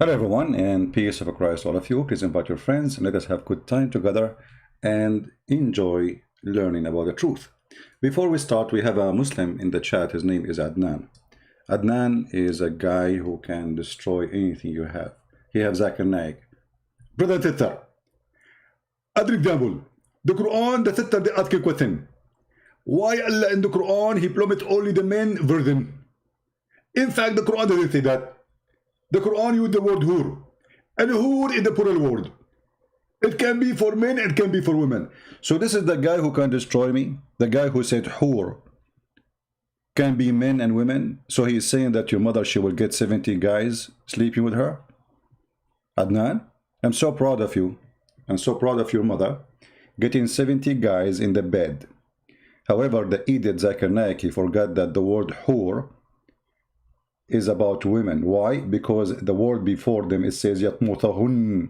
Hello everyone, and peace of Christ all of you. Please invite your friends and let us have good time together and enjoy learning about the truth. Before we start, we have a Muslim in the chat. His name is Adnan. Adnan is a guy who can destroy anything you have. He has Zakir Naik. Brother Tittar, أدرك دابل. The Quran, the Tittar, the Adkir Kwathin. Why Allah in the Quran, He promised only the men virgin. In fact, the Quran doesn't say that. The Quran used the word hur. And hur is the plural word. It can be for men, it can be for women. So this is the guy who can destroy me. The guy who said hur can be men and women. So he's saying that your mother, she will get 70 guys sleeping with her. Adnan, I'm so proud of you. I'm so proud of your mother getting 70 guys in the bed. However, the idiot Zakir Naik, he forgot that the word hur is about women. Why? Because the word before them, it says yatmutahun.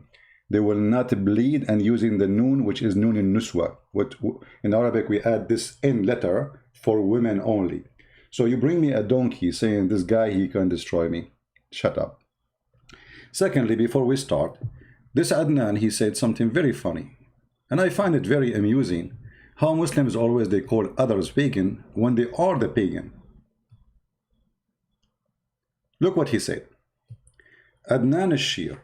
They will not bleed, and using the noon, which is noon in nuswa. In Arabic, we add this n letter for women only. So you bring me a donkey saying this guy, he can destroy me. Shut up. Secondly, before we start, this Adnan, he said something very funny. And I find it very amusing how Muslims always they call others pagan when they are the pagan. Look what he said. Adnan al-Shir.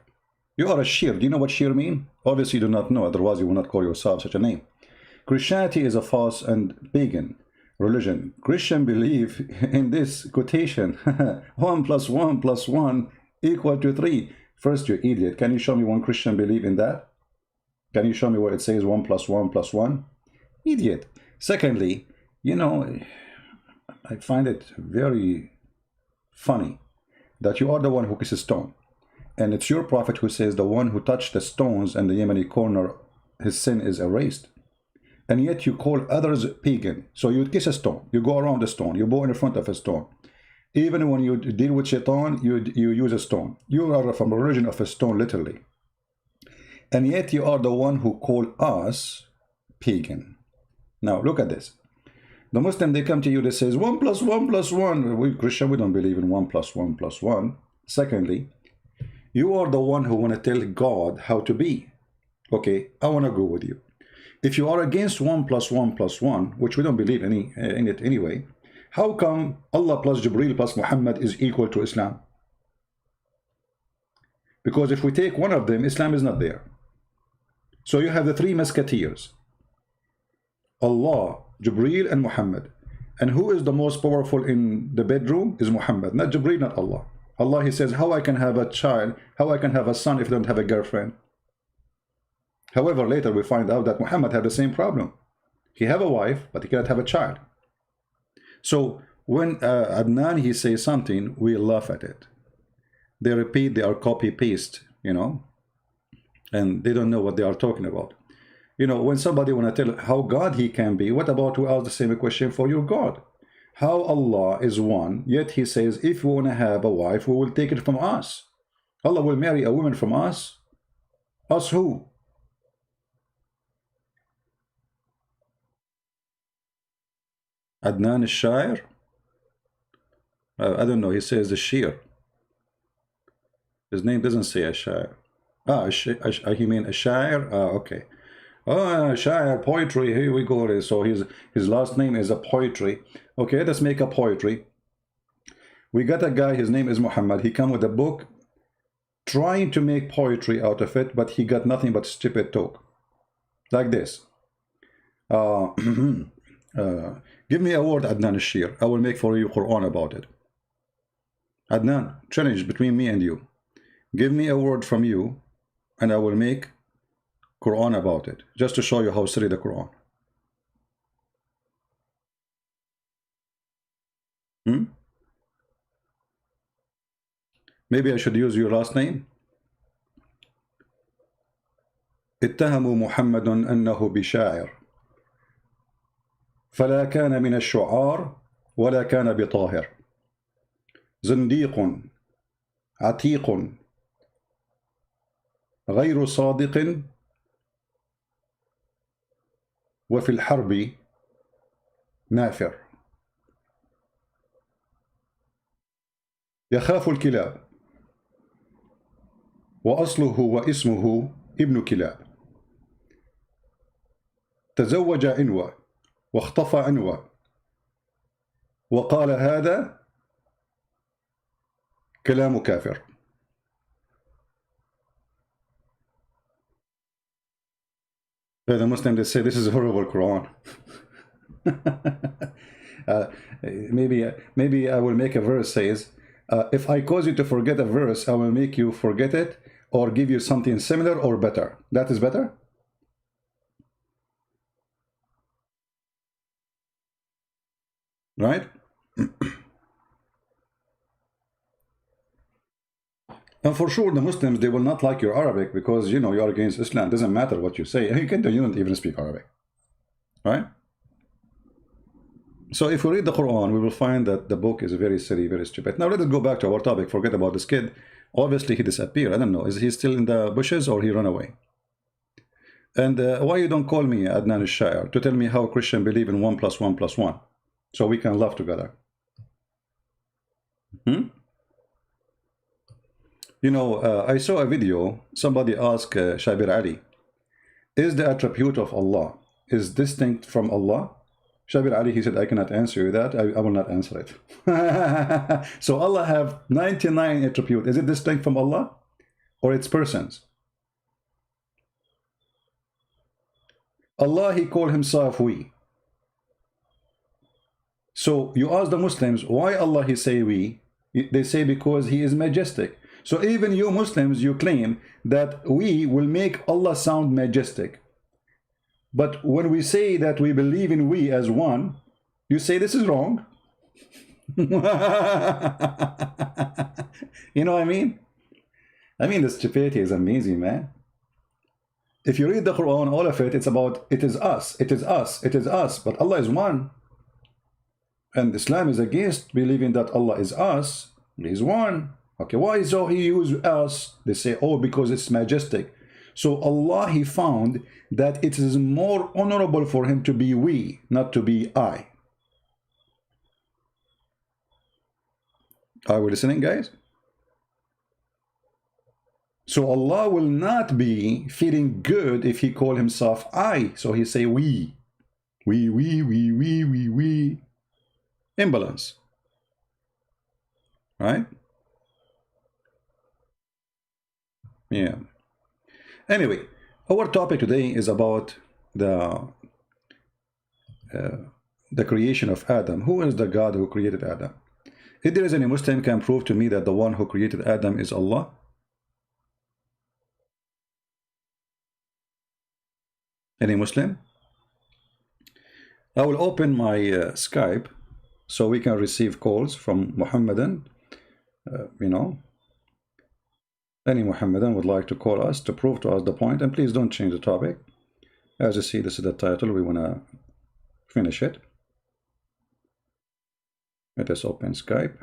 You are a Shir. Do you know what Shir mean? Obviously you do not know, otherwise you will not call yourself such a name. Christianity is a false and pagan religion. Christian believe in this quotation. 1 + 1 + 1 = 3. First, you idiot. Can you show me one Christian believe in that? Can you show me where it says 1 + 1 + 1? Idiot. Secondly, you know, I find it very funny that you are the one who kisses stone. And it's your prophet who says the one who touched the stones and the Yemeni corner, his sin is erased. And yet you call others pagan. So you kiss a stone, you go around the stone, you go in front of a stone. Even when you deal with shaitan, you use a stone. You are from a religion of a stone, literally. And yet you are the one who call us pagan. Now look at this. The Muslim, they come to you, they says 1 + 1 + 1. We Christian, we don't believe in 1 + 1 + 1. Secondly, you are the one who want to tell God how to be. Okay, I want to go with you. If you are against 1 + 1 + 1, which we don't believe in it anyway, how come Allah plus Jibreel plus Muhammad is equal to Islam? Because if we take one of them, Islam is not there. So you have the 3 musketeers. Allah, Jibreel, and Muhammad. And who is the most powerful in the bedroom is Muhammad, not Jibreel, not Allah. Allah, he says, how I can have a child, how I can have a son if I don't have a girlfriend. However, later we find out that Muhammad had the same problem. He have a wife, but he cannot have a child. So when Adnan, he says something, we laugh at it. They repeat, they are copy-paste, you know, and they don't know what they are talking about. You know, when somebody want to tell how God he can be, what about we ask the same question for your God? How Allah is one, yet he says, if we want to have a wife, we will take it from us. Allah will marry a woman from us. Us who? Adnan al-Shair? I don't know, he says the Shir. His name doesn't say a Shair. He mean a Shair? Okay. Oh, Shair, poetry, here we go. So his last name is a poetry. Okay, let's make a poetry. We got a guy, his name is Muhammad. He come with a book trying to make poetry out of it, but he got nothing but stupid talk. Like this. Give me a word, Adnan al-Shir. I will make for you Quran about it. Adnan, challenge between me and you. Give me a word from you, and I will make Quran about it, just to show you how silly the Quran. Maybe I should use your last name. اتهموا محمد أنه بشاعر فلا كان من الشعار ولا كان بطاهر زنديق عتيق غير صادق وفي الحرب نافر يخاف الكلاب وأصله واسمه ابن كلاب تزوج عنوة واختفى عنوة وقال هذا كلام كافر. The Muslim, they say this is a horrible Quran. uh, maybe I will make a verse says, if I cause you to forget a verse, I will make you forget it or give you something similar or better. That is better? Right? And for sure, the Muslims, they will not like your Arabic because, you know, you are against Islam. It doesn't matter what you say. You don't even speak Arabic. Right? So if we read the Quran, we will find that the book is very silly, very stupid. Now let us go back to our topic. Forget about this kid. Obviously, he disappeared. I don't know. Is he still in the bushes or he run away? And why you don't call me Adnan al-Shair to tell me how Christians believe in 1 + 1 + 1 so we can laugh together? You know, I saw a video. Somebody asked Shabir Ali, is the attribute of Allah is distinct from Allah? Shabir Ali, he said, I cannot answer you that. I will not answer it. So Allah have 99 attributes. Is it distinct from Allah or its persons? Allah, he called himself we. So you ask the Muslims, why Allah he say we? They say because he is majestic. So even you Muslims, you claim that we will make Allah sound majestic. But when we say that we believe in we as one, you say this is wrong. You know what I mean? I mean, the stupidity is amazing, man. If you read the Quran, all of it, it's about, it is us, it is us, it is us, but Allah is one. And Islam is against believing that Allah is us, He is one. Okay, why so he use us? They say, oh, because it's majestic. So Allah, he found that it is more honorable for him to be we, not to be I. Are we listening, guys? So Allah will not be feeling good if he call himself I. So he say we. We. Imbalance. Right? Yeah. Anyway, our topic today is about the creation of Adam. Who is the God who created Adam? If there is any Muslim can prove to me that the one who created Adam is Allah? Any Muslim? I will open my Skype so we can receive calls from Muhammadan. You know, any Muhammadan would like to call us to prove to us the point, and please don't change the topic. As you see, this is the title. We want to finish it. Let us open Skype.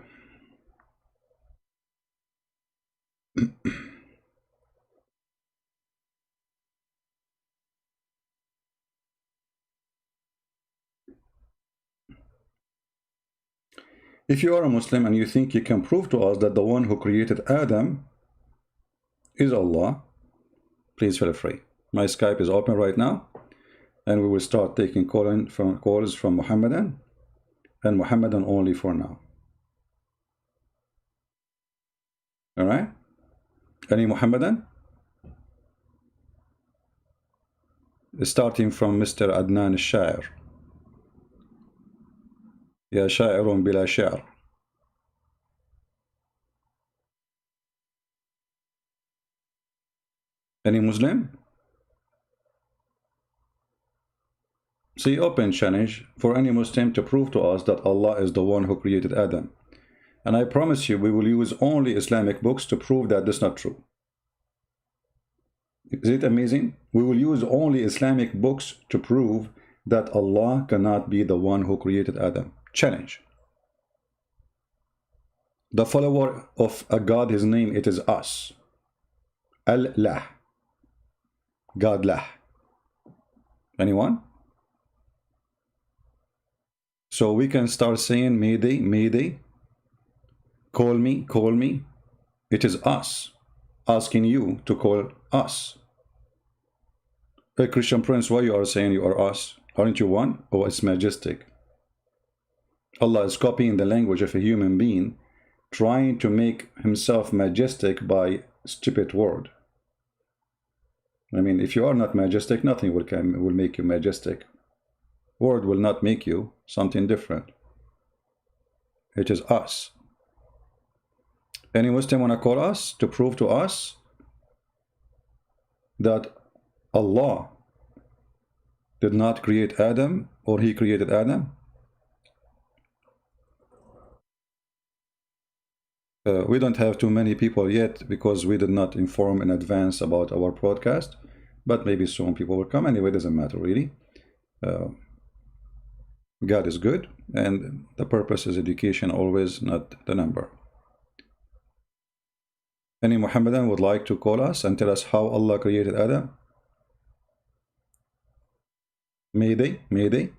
If you are a Muslim and you think you can prove to us that the one who created Adam is Allah, please feel free. My Skype is open right now, and we will start taking calls from Muhammadan, and Muhammadan only for now. All right? Any Muhammadan? Starting from Mr. Adnan al-Shair. يا شاعر بلا شعر. Any Muslim? See, open challenge for any Muslim to prove to us that Allah is the one who created Adam. And I promise you, we will use only Islamic books to prove that this is not true. Is it amazing? We will use only Islamic books to prove that Allah cannot be the one who created Adam. Challenge. The follower of a God, his name, it is us. Allah. God lah. Anyone? So we can start saying, Mayday, Mayday. Call me. It is us. asking you to call us. Hey, Christian Prince, why you are saying you are us? Aren't you one? Oh, it's majestic. Allah is copying the language of a human being, trying to make himself majestic by stupid word. I mean, if you are not majestic, nothing will make you majestic. Word will not make you something different. It is us. Any Muslim want to call us to prove to us that Allah did not create Adam, or he created Adam? We don't have too many people yet because we did not inform in advance about our broadcast, but maybe soon people will come. Anyway, it doesn't matter really. God is good, and the purpose is education always, not the number. Any Muhammadan would like to call us and tell us how Allah created Adam? May they? May they?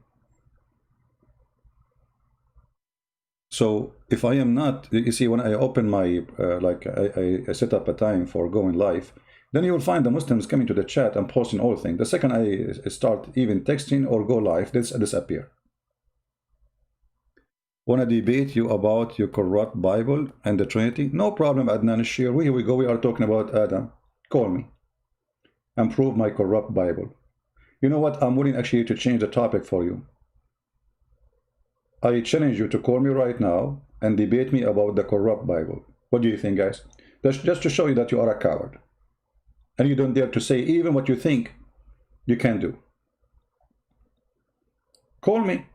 So if I am not, you see, when I open my, I set up a time for going live, then you will find the Muslims coming to the chat and posting all things. The second I start even texting or go live, this disappear. Want to debate you about your corrupt Bible and the Trinity? No problem, Adnan Shir. Here we go. We are talking about Adam. Call me and prove my corrupt Bible. You know what? I'm willing actually to change the topic for you. I challenge you to call me right now and debate me about the corrupt Bible. What do you think, guys? That's just to show you that you are a coward. And you don't dare to say even what you think you can do. Call me.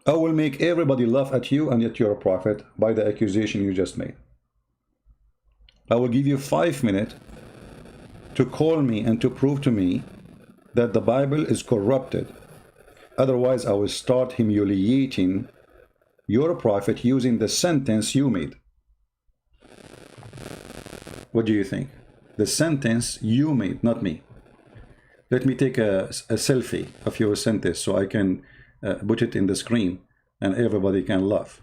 I will make everybody laugh at you and at your prophet by the accusation you just made. I will give you 5 minutes to call me and to prove to me that the Bible is corrupted. Otherwise, I will start humiliating your prophet using the sentence you made. What do you think? The sentence you made, not me. Let me take a selfie of your sentence so I can put it in the screen and everybody can laugh.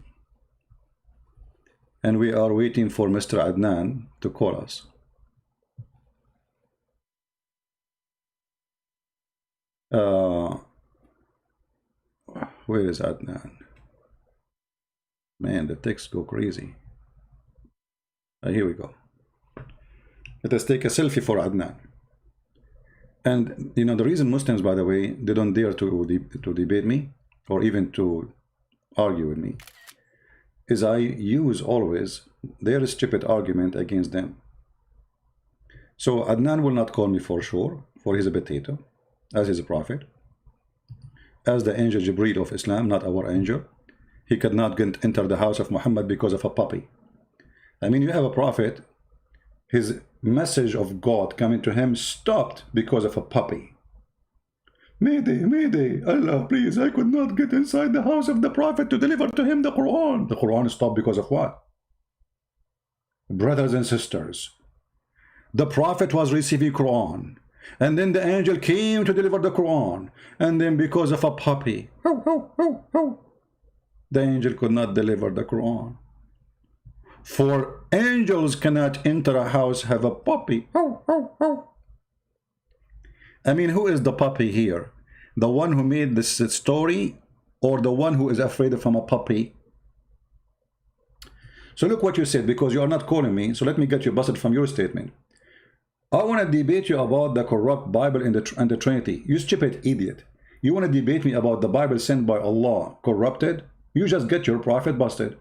And we are waiting for Mr. Adnan to call us. Where is Adnan? Man, the texts go crazy. Here we go. Let us take a selfie for Adnan. And you know, the reason Muslims, by the way, they don't dare to debate me or even to argue with me is I use always their stupid argument against them. So Adnan will not call me for sure, for he's a potato, as his prophet, as the angel Jibreel of Islam, not our angel. He could not enter the house of Muhammad because of a puppy. I mean, you have a prophet, his message of God coming to him stopped because of a puppy. Mayday, Mayday, Allah, please, I could not get inside the house of the prophet to deliver to him the Quran. The Quran stopped because of what? Brothers and sisters, the prophet was receiving Quran, and then the angel came to deliver the Quran, and then because of a puppy, the angel could not deliver the Quran. For angels cannot enter a house, have a puppy. I mean, who is the puppy here? The one who made this story, or the one who is afraid from a puppy? So look what you said, because you are not calling me, so let me get you busted from your statement. I want to debate you about the corrupt Bible and the Trinity. You stupid idiot. You want to debate me about the Bible sent by Allah corrupted? You just get your prophet busted.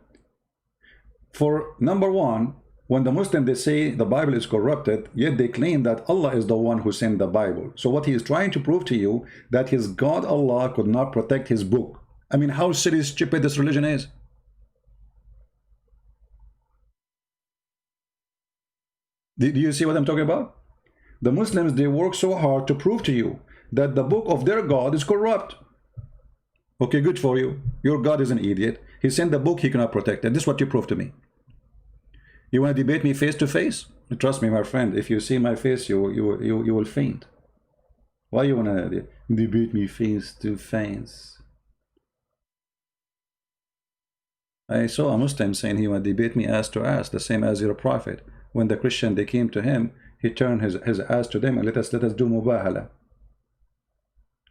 For number one, when the Muslims, they say the Bible is corrupted, yet they claim that Allah is the one who sent the Bible. So what he is trying to prove to you, that his God Allah could not protect his book. I mean, how silly, stupid this religion is. Do you see what I'm talking about? The Muslims, they work so hard to prove to you that the book of their God is corrupt. Okay, good for you. Your God is an idiot. He sent the book, he cannot protect it. This is what you prove to me. You want to debate me face to face? Trust me, my friend, if you see my face, you will faint. Why you want to debate me face to face? I saw a Muslim saying he would debate me ass to ass, the same as your prophet. When the Christian they came to him, he turned his ass to them and let us do mubahala.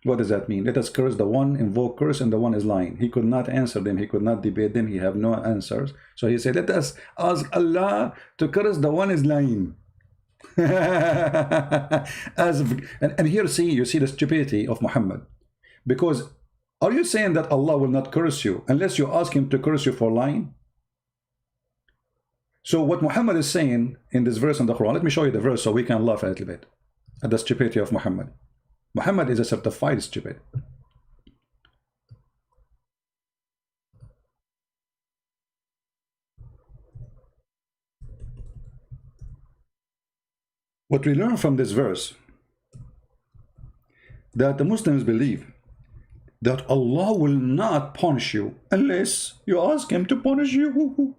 What does that mean? Let us curse the one, invoke curse, and the one is lying. He could not answer them. He could not debate them. He have no answers. So he said, let us ask Allah to curse the one is lying. And here you see the stupidity of Muhammad. Because are you saying that Allah will not curse you unless you ask him to curse you for lying? So what Muhammad is saying in this verse in the Quran, let me show you the verse so we can laugh a little bit at the stupidity of Muhammad. Muhammad is a certified stupid. What we learn from this verse, that the Muslims believe that Allah will not punish you unless you ask him to punish you.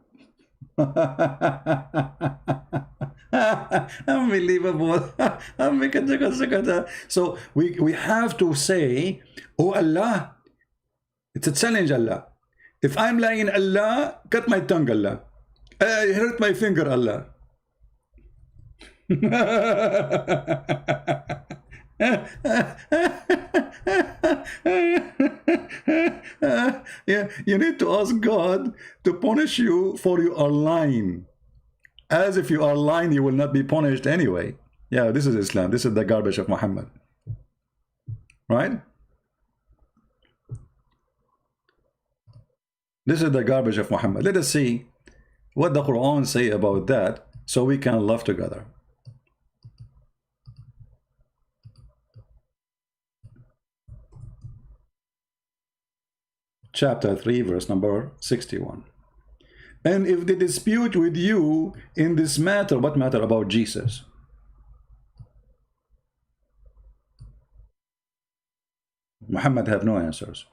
Unbelievable. So we have to say, oh Allah, it's a challenge, Allah. If I'm lying, Allah, cut my tongue, Allah. I hurt my finger, Allah. Yeah, you need to ask God to punish you for you are lying. As if you are lying, you will not be punished anyway. Yeah, this is Islam. This is the garbage of Muhammad. Right? This is the garbage of Muhammad. Let us see what the Quran say about that so we can laugh together. Chapter 3, verse number 61. And if they dispute with you in this matter, what matter about Jesus? Muhammad have no answers.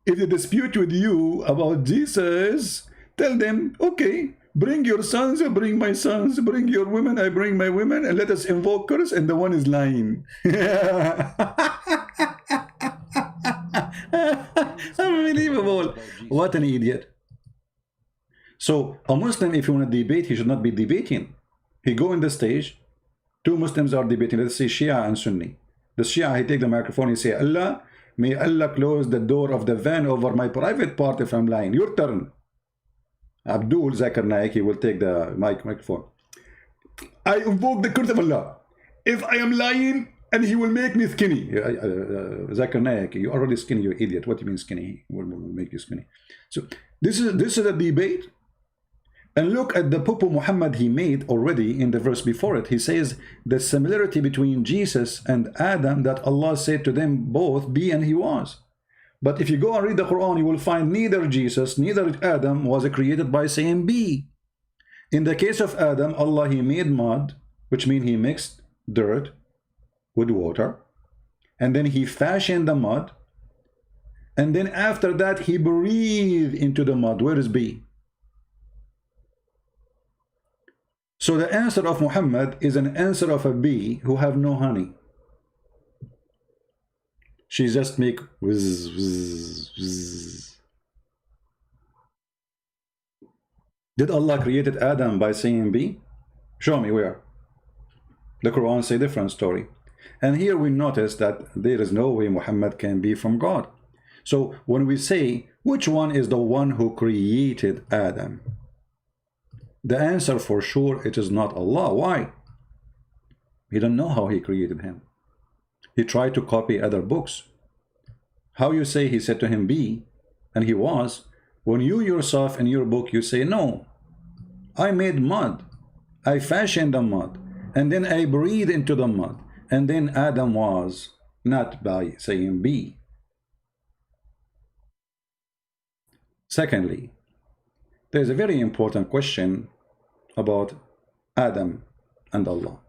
If they dispute with you about Jesus, tell them, okay, bring your sons, I bring my sons, bring your women, I bring my women, and let us invoke curse, and the one is lying. Unbelievable. What an idiot. So a Muslim, if you want to debate, he should not be debating. He go in the stage, two Muslims are debating, let's say Shia and Sunni. The Shia, he take the microphone, he say, Allah, may Allah close the door of the van over my private part if I'm lying. Your turn. Abdul Zakir Naik, he will take the microphone. I invoke the curse of Allah. If I am lying, and he will make me skinny. Zakir Naik, you already skinny, you idiot. What do you mean skinny? He will make you skinny. So this is a debate. And look at the Popo Muhammad he made already in the verse before it. He says the similarity between Jesus and Adam, that Allah said to them both, be and he was. But if you go and read the Quran, you will find neither Jesus, neither Adam was created by saying be. In the case of Adam, Allah, he made mud, which means he mixed dirt with water, and then he fashioned the mud, and then after that he breathed into the mud. Where is be? So the answer of Muhammad is an answer of a bee who have no honey. She just make whiz, whiz, whiz. Did Allah created Adam by saying bee? Show me where. The Quran say different story. And here we notice that there is no way Muhammad can be from God. So when we say, which one is the one who created Adam? The answer for sure, it is not Allah. Why? We don't know how he created him. He tried to copy other books. How you say he said to him be, and he was, when you yourself in your book you say no. I made mud. I fashioned the mud. And then I breathed into the mud. And then Adam was, not by saying be. Secondly, there's a very important question about Adam and Allah.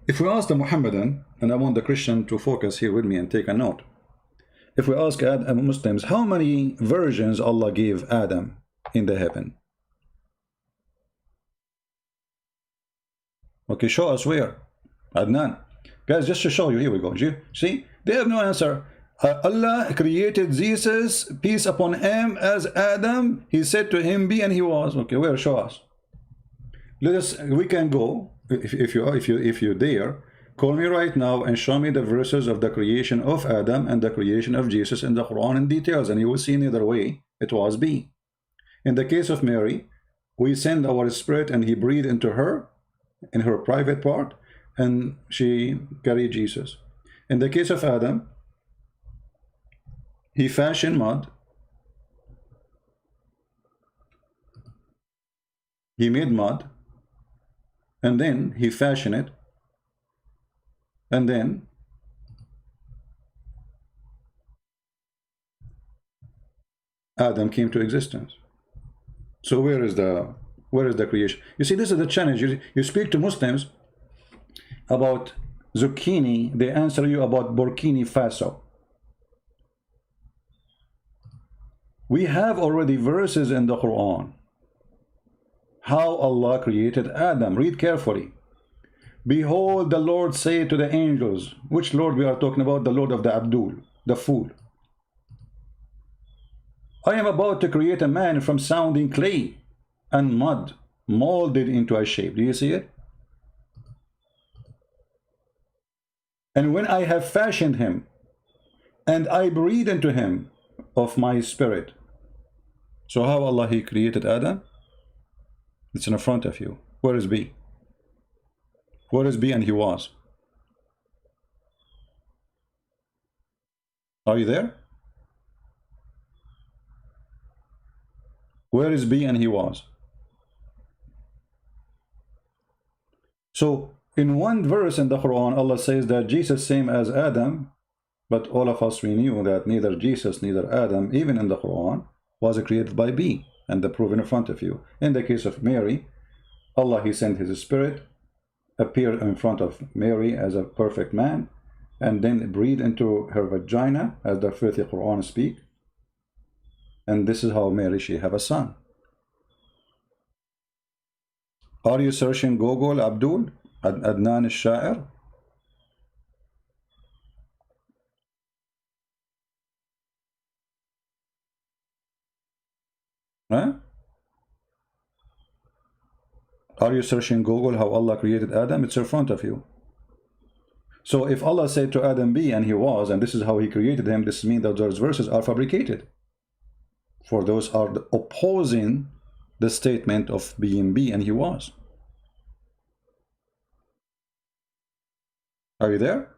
If we ask the Muhammadan, and I want the Christian to focus here with me and take a note. If we ask Muslims, how many versions Allah gave Adam in the heaven? Okay, show us where. Adnan. Guys, just to show you, here we go. See, they have no answer. Allah created Jesus, peace upon him, as Adam. He said to him, be, and he was. Okay, where? Show us. Let us. We can go if you dare. Call me right now and show me the verses of the creation of Adam and the creation of Jesus in the Quran in details, and you will see in either way it was B. In the case of Mary, we send our spirit and he breathed into her in her private part, and she carried Jesus. In the case of Adam, he fashioned mud, he made mud, and then he fashioned it, and then Adam came to existence. So where is the creation? You see, this is the challenge. You speak to Muslims about zucchini, they answer you about Burkina Faso. We have already verses in the Quran how Allah created Adam. Read carefully. Behold, the Lord said to the angels. Which Lord we are talking about? The Lord of the Abdul, the fool. I am about to create a man from sounding clay and mud, molded into a shape. Do you see it? And when I have fashioned him, and I breathe into him of my spirit. So how Allah he created Adam? It's in front of you. Where is B? Where is B and he was? Are you there? Where is B and he was? So in one verse in the Quran, Allah says that Jesus same as Adam, but all of us, we knew that neither Jesus, neither Adam, even in the Quran, was created by B, and the proof in front of you. In the case of Mary, Allah, he sent his spirit, appeared in front of Mary as a perfect man, and then breathed into her vagina, as the filthy Quran speak. And this is how Mary, she have a son. Are you searching Google, Abdul? Adnan al-Sha'ir? Huh? Are you searching Google how Allah created Adam? It's in front of you. So if Allah said to Adam, be, and he was, and this is how he created him, this means that those verses are fabricated. For those are opposing the statement of being be, and he was. Are you there?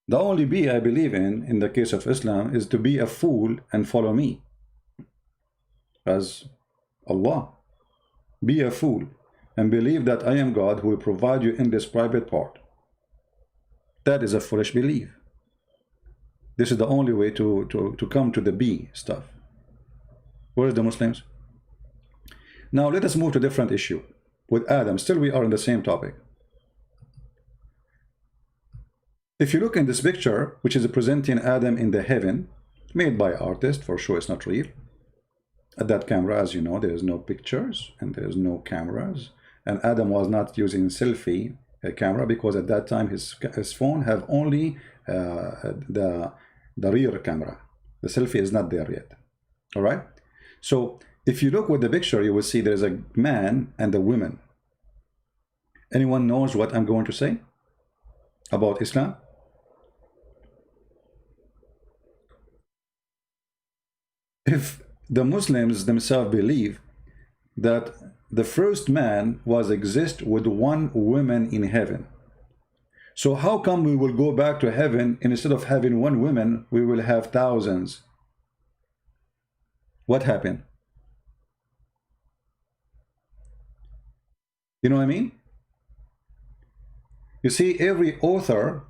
The only be I believe in the case of Islam, is to be a fool and follow me as Allah. Be a fool and believe that I am God who will provide you in this private part. That is a foolish belief. This is the only way to come to the be stuff. Where is the Muslims? Now let us move to a different issue. With Adam, still we are in the same topic. If you look in this picture, which is presenting Adam in the heaven, made by artist, for sure it's not real. At that camera, as you know, there is no pictures and there is no cameras. And Adam was not using selfie camera because at that time his phone have only the rear camera. The selfie is not there yet. All right. So if you look with the picture, you will see there's a man and a woman. Anyone knows what I'm going to say about Islam? If the Muslims themselves believe that the first man was exist with one woman in heaven, so how come we will go back to heaven and instead of having one woman, we will have thousands? What happened? You know what I mean? You see, every author,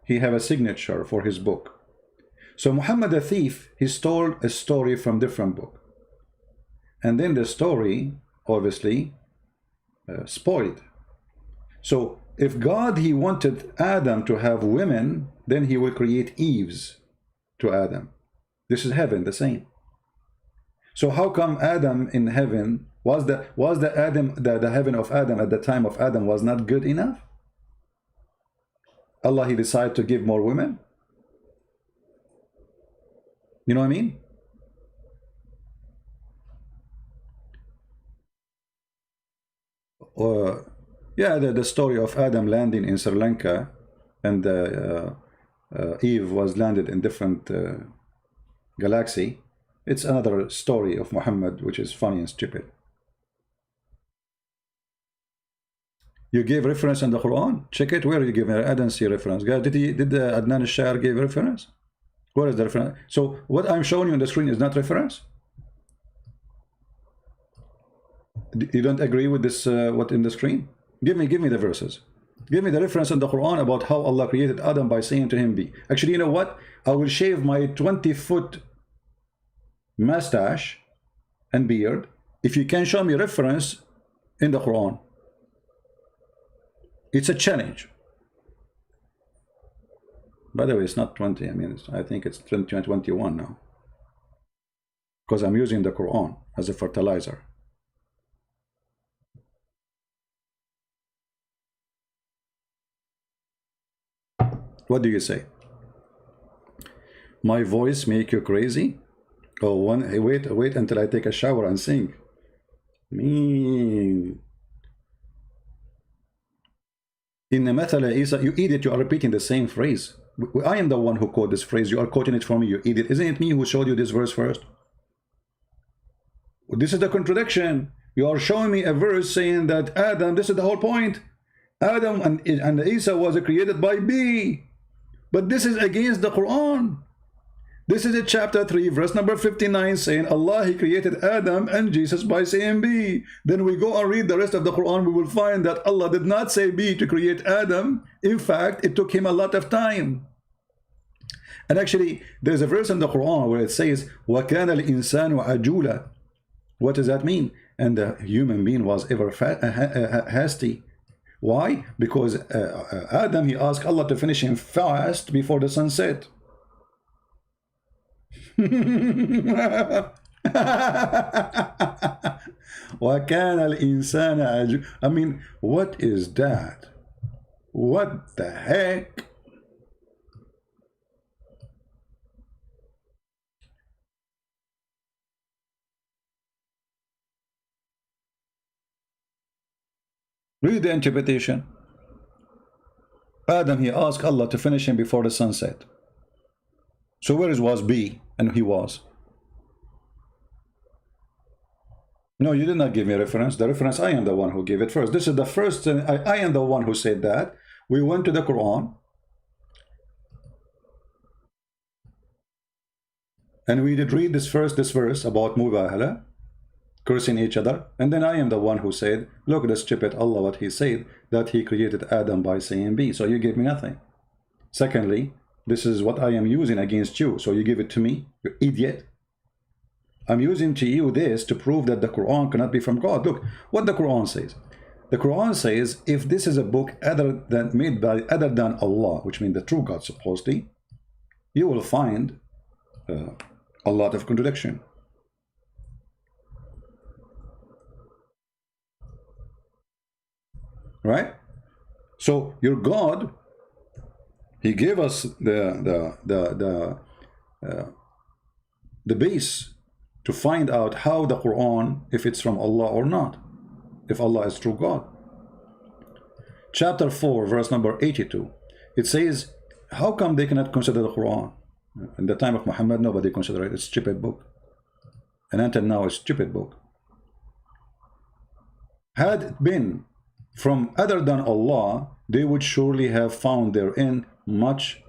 he have a signature for his book. So Muhammad the thief, he stole a story from different book. And then the story, obviously, spoiled. So if God, he wanted Adam to have women, then he will create Eves to Adam. This is heaven, the same. So how come Adam in heaven Was the heaven of Adam at the time of Adam was not good enough? Allah, he decided to give more women. You know what I mean? Uh, yeah, the story of Adam landing in Sri Lanka and Eve was landed in different galaxy. It's another story of Muhammad, which is funny and stupid. You gave reference in the Quran? Check it. Where you give it? I don't see reference. Guys, did Adnan al-Shair give reference? Where is the reference? So what I'm showing you on the screen is not reference? You don't agree with this? What in the screen? Give me the verses. Give me the reference in the Quran about how Allah created Adam by saying to him, "Be." Actually, you know what? I will shave my 20-foot mustache and beard if you can show me reference in the Quran. It's a challenge. By the way, it's not 20. I mean, I think it's 20 and 21 now, because I'm using the Quran as a fertilizer. What do you say? My voice make you crazy? Oh, wait until I take a shower and sing. Mean. In the Mathala Isa, you idiot, you are repeating the same phrase. I am the one who quote this phrase. You are quoting it from me, you idiot. Isn't it me who showed you this verse first? This is the contradiction. You are showing me a verse saying that Adam, this is the whole point. Adam and Isa was created by B. But this is against the Quran. This is in chapter 3, verse number 59, saying Allah, he created Adam and Jesus by saying B. Then we go and read the rest of the Quran, we will find that Allah did not say B to create Adam. In fact, it took him a lot of time. And actually, there's a verse in the Quran where it says, وَكَانَ الْإِنسَانُ عَجُولًا. What does that mean? And the human being was ever hasty. Why? Because Adam, he asked Allah to finish him fast before the sun set. وَكَانَ الْإِنسَانَ عَجُولًا. I mean, what is that? What the heck? Read the interpretation. Adam, he asked Allah to finish him before the sunset. So where was B? And he was. No, you did not give me a reference. The reference, I am the one who gave it first. This is the first, I am the one who said that. We went to the Quran. And we did read this verse about Mubahala, cursing each other. And then I am the one who said, look at the stupid Allah, what he said, that he created Adam by saying B. So you gave me nothing. Secondly, this is what I am using against you. So you give it to me, you idiot. I'm using to you this to prove that the Quran cannot be from God. Look what the Quran says. The Quran says, if this is a book made by other than Allah, which means the true God supposedly, you will find a lot of contradiction. Right? So your God, he gave us the base to find out how the Quran, if it's from Allah or not, if Allah is true God. Chapter 4, verse number 82, it says, how come they cannot consider the Quran? In the time of Muhammad, nobody considered it. It's a stupid book. And until now, it's a stupid book. Had it been from other than Allah, they would surely have found therein much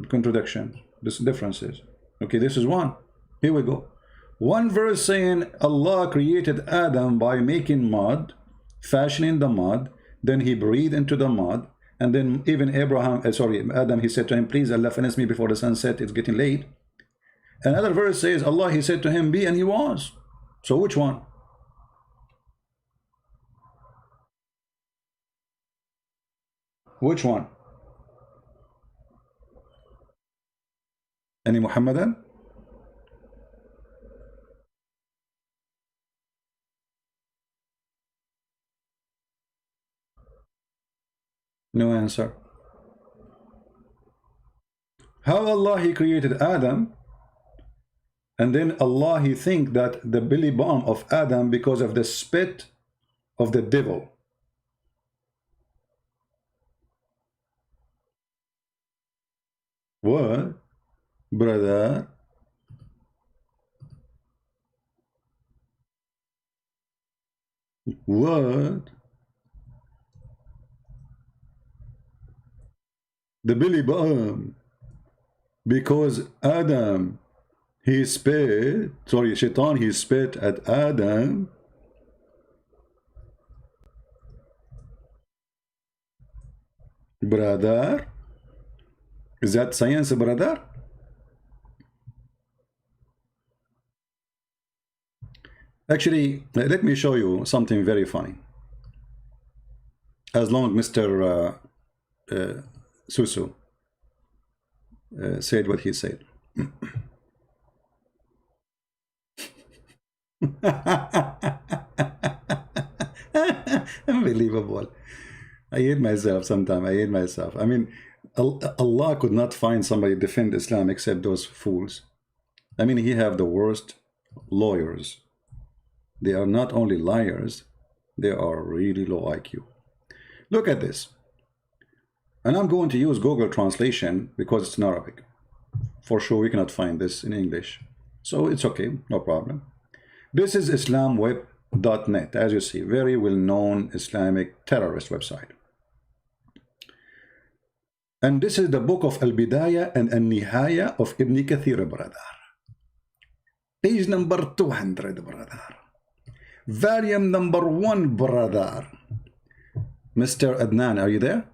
contradiction, differences. Okay, this is one. Here we go. One verse saying Allah created Adam by making mud, fashioning the mud, then he breathed into the mud, and then even Adam, he said to him, please Allah finish me before the sunset, it's getting late. Another verse says Allah, he said to him, be, and he was. So which one? Which one? Any Muhammadan? No answer. How Allah He created Adam, and then Allah He think that the belly bump of Adam because of the spit of the devil. What, brother? What? The belly bump because Adam he spit. Sorry, Shaitan he spit at Adam. Brother, is that science, brother? Actually, let me show you something very funny. As long as Mr. Susu said what he said. Unbelievable. I hate myself sometimes. I hate myself. I mean, Allah could not find somebody to defend Islam except those fools. I mean, he have the worst lawyers. They are not only liars, they are really low IQ. Look at this. And I'm going to use Google translation because it's in Arabic. For sure, we cannot find this in English. So it's okay, no problem. This is islamweb.net, as you see, very well-known Islamic terrorist website. And this is the book of Al-Bidayah and Al-Nihaya of Ibn Kathir, brother. Page number 200, brother. Volume number 1, brother. Mr. Adnan, are you there?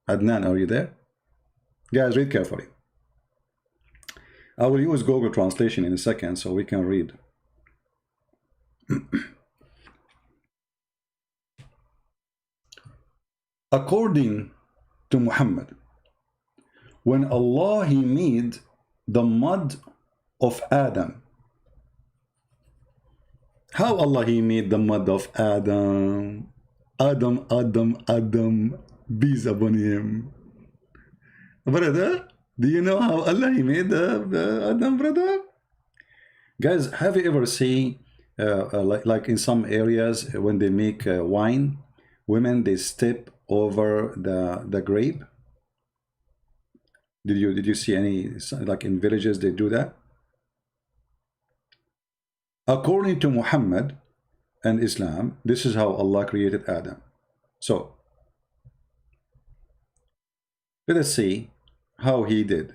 Adnan, are you there? Guys, read carefully. I will use Google translation in a second so we can read. According to Muhammad, when Allah He made the mud of Adam, how Allah He made the mud of Adam? Adam, peace upon him. Brother, do you know how Allah He made Adam, brother? Guys, have you ever seen, like in some areas, when they make wine, women, they step over the grape? Did you see any, like in villages, they do that? According to Muhammad and Islam, this is how Allah created Adam. So, let us see how he did.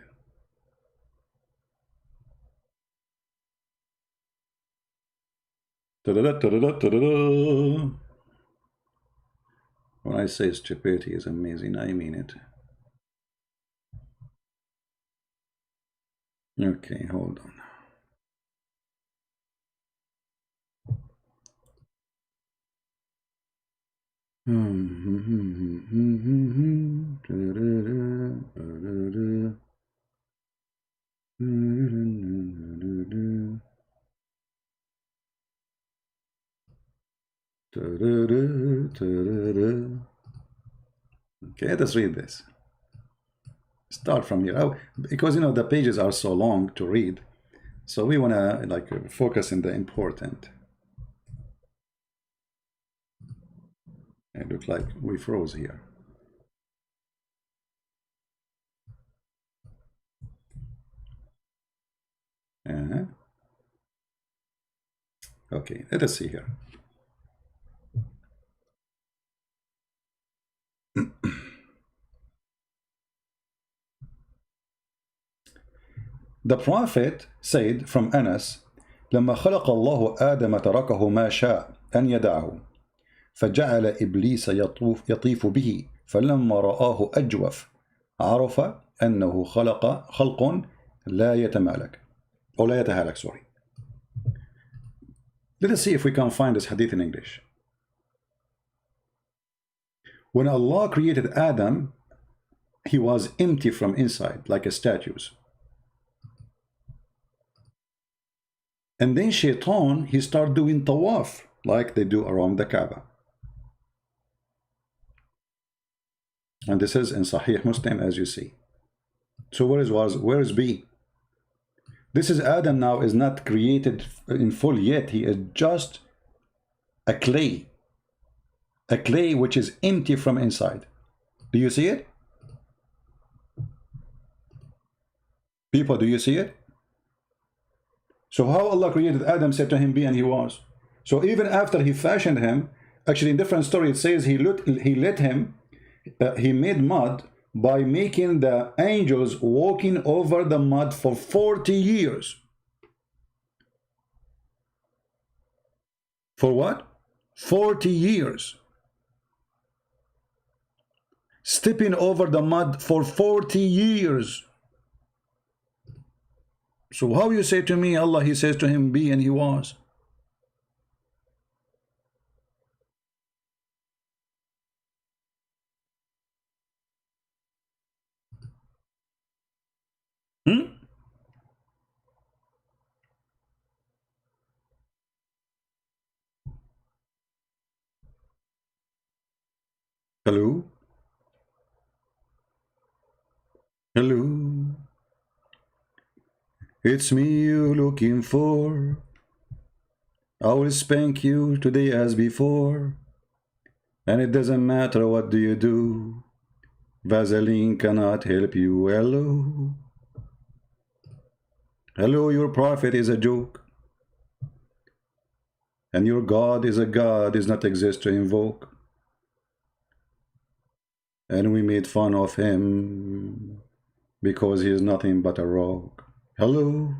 When I say stupidity is amazing, I mean it. Okay, hold on. Okay, let us read this. Start from here. Oh, because you know the pages are so long to read, so we want to like focus in the important. It looks like we froze here. Okay, let us see here. The Prophet said from Anas, لما خلق الله آدم تركه ما شاء أن يدعه فجعل إبليس يطيف به فلما رآه أجوف عرف أنه خلق لا يتمالك أو لا يتهالك, sorry. Let us see if we can find this hadith in English. When Allah created Adam, he was empty from inside, like a statue. And then Shaitan, he started doing tawaf, like they do around the Kaaba. And this is in Sahih Muslim, as you see. So where is B? This is Adam now, is not created in full yet. He is just a clay which is empty from inside. Do you see it? People, do you see it? So how Allah created Adam, said to him, be, and he was. So even after he fashioned him, actually in different story it says he made mud by making the angels walking over the mud for 40 years. For what? 40 years. Stepping over the mud for 40 years. So how you say to me, Allah, he says to him, be, and he was. Hello? Hello? It's me you looking for. I will spank you today as before. And it doesn't matter what do you do. Vaseline cannot help you. Hello? Hello, your prophet is a joke. And your God is a God, does not exist to invoke. And we made fun of him because he is nothing but a rock. Hello?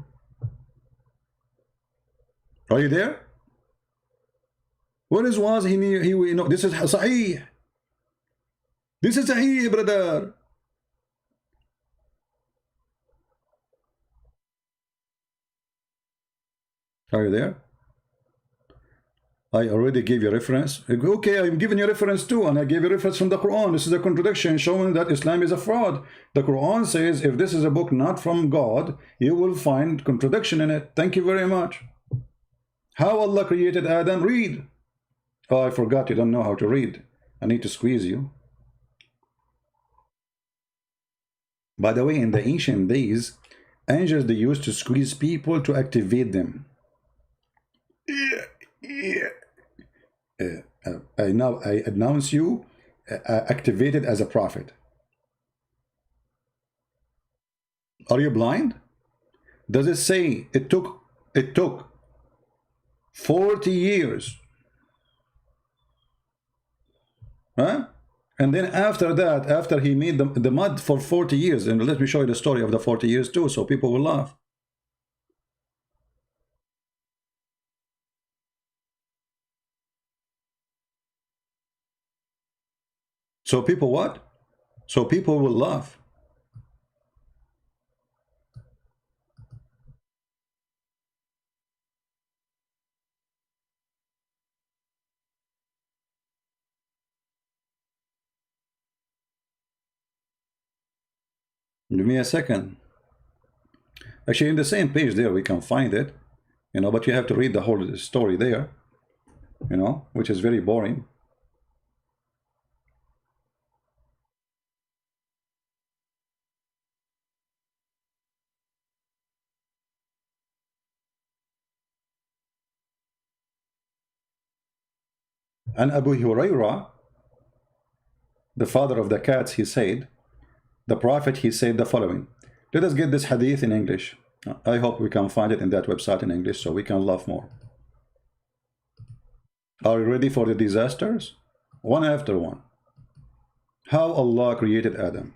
Are you there? What is was he knew he know this is Sahih. This is Sahih, brother. Are you there? I already gave you a reference. Okay, I'm giving you a reference too, and I gave you a reference from the Quran. This is a contradiction showing that Islam is a fraud. The Quran says if this is a book not from God, you will find contradiction in it. Thank you very much. How Allah created Adam? Read. Oh, I forgot you don't know how to read. I need to squeeze you. By the way, in the ancient days, angels, they used to squeeze people to activate them. I announce you activated as a prophet. Are you blind? Does it say it took 40 years? Huh? And then after that, after he made the mud for 40 years, and let me show you the story of the 40 years too, so people will laugh. So people what? So people will laugh. Give me a second. Actually, in the same page there, we can find it, you know, but you have to read the whole story there, you know, which is very boring. And Abu Hurairah, the father of the cats, he said, the prophet, he said the following. Let us get this hadith in English. I hope we can find it in that website in English so we can laugh more. Are you ready for the disasters? One after one. How Allah created Adam.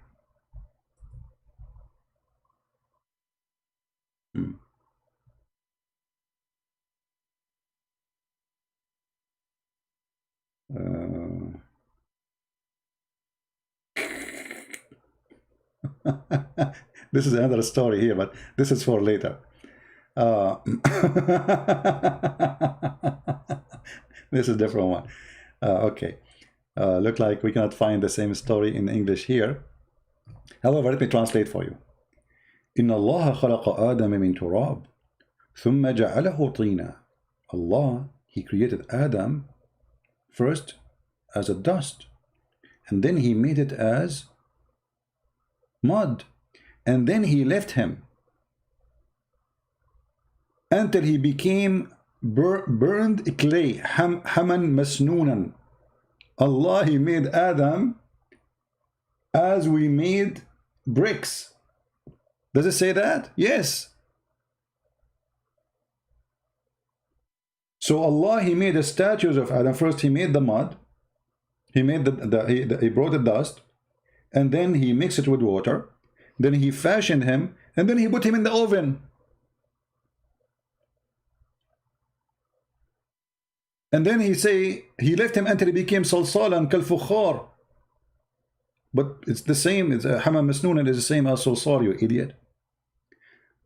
This is another story here, but this is for later. This is a different one. Okay. Look like we cannot find the same story in English here. However, let me translate for you. إن الله خلق آدم من تراب ثم جعله طينا. Allah, he created Adam first as a dust, and then he made it as mud, and then he left him until he became burned clay. Haman masnunan. Allah, he made Adam as we made bricks. Does it say that? Yes. So Allah, he made the statues of Adam. First he made the mud, he made he brought the dust, and then he mixed it with water, then he fashioned him, and then he put him in the oven. And then he say he left him until he became salsalan kal-fukhar. But it's the same. It's Haman masnunan is the same as salsal, you idiot.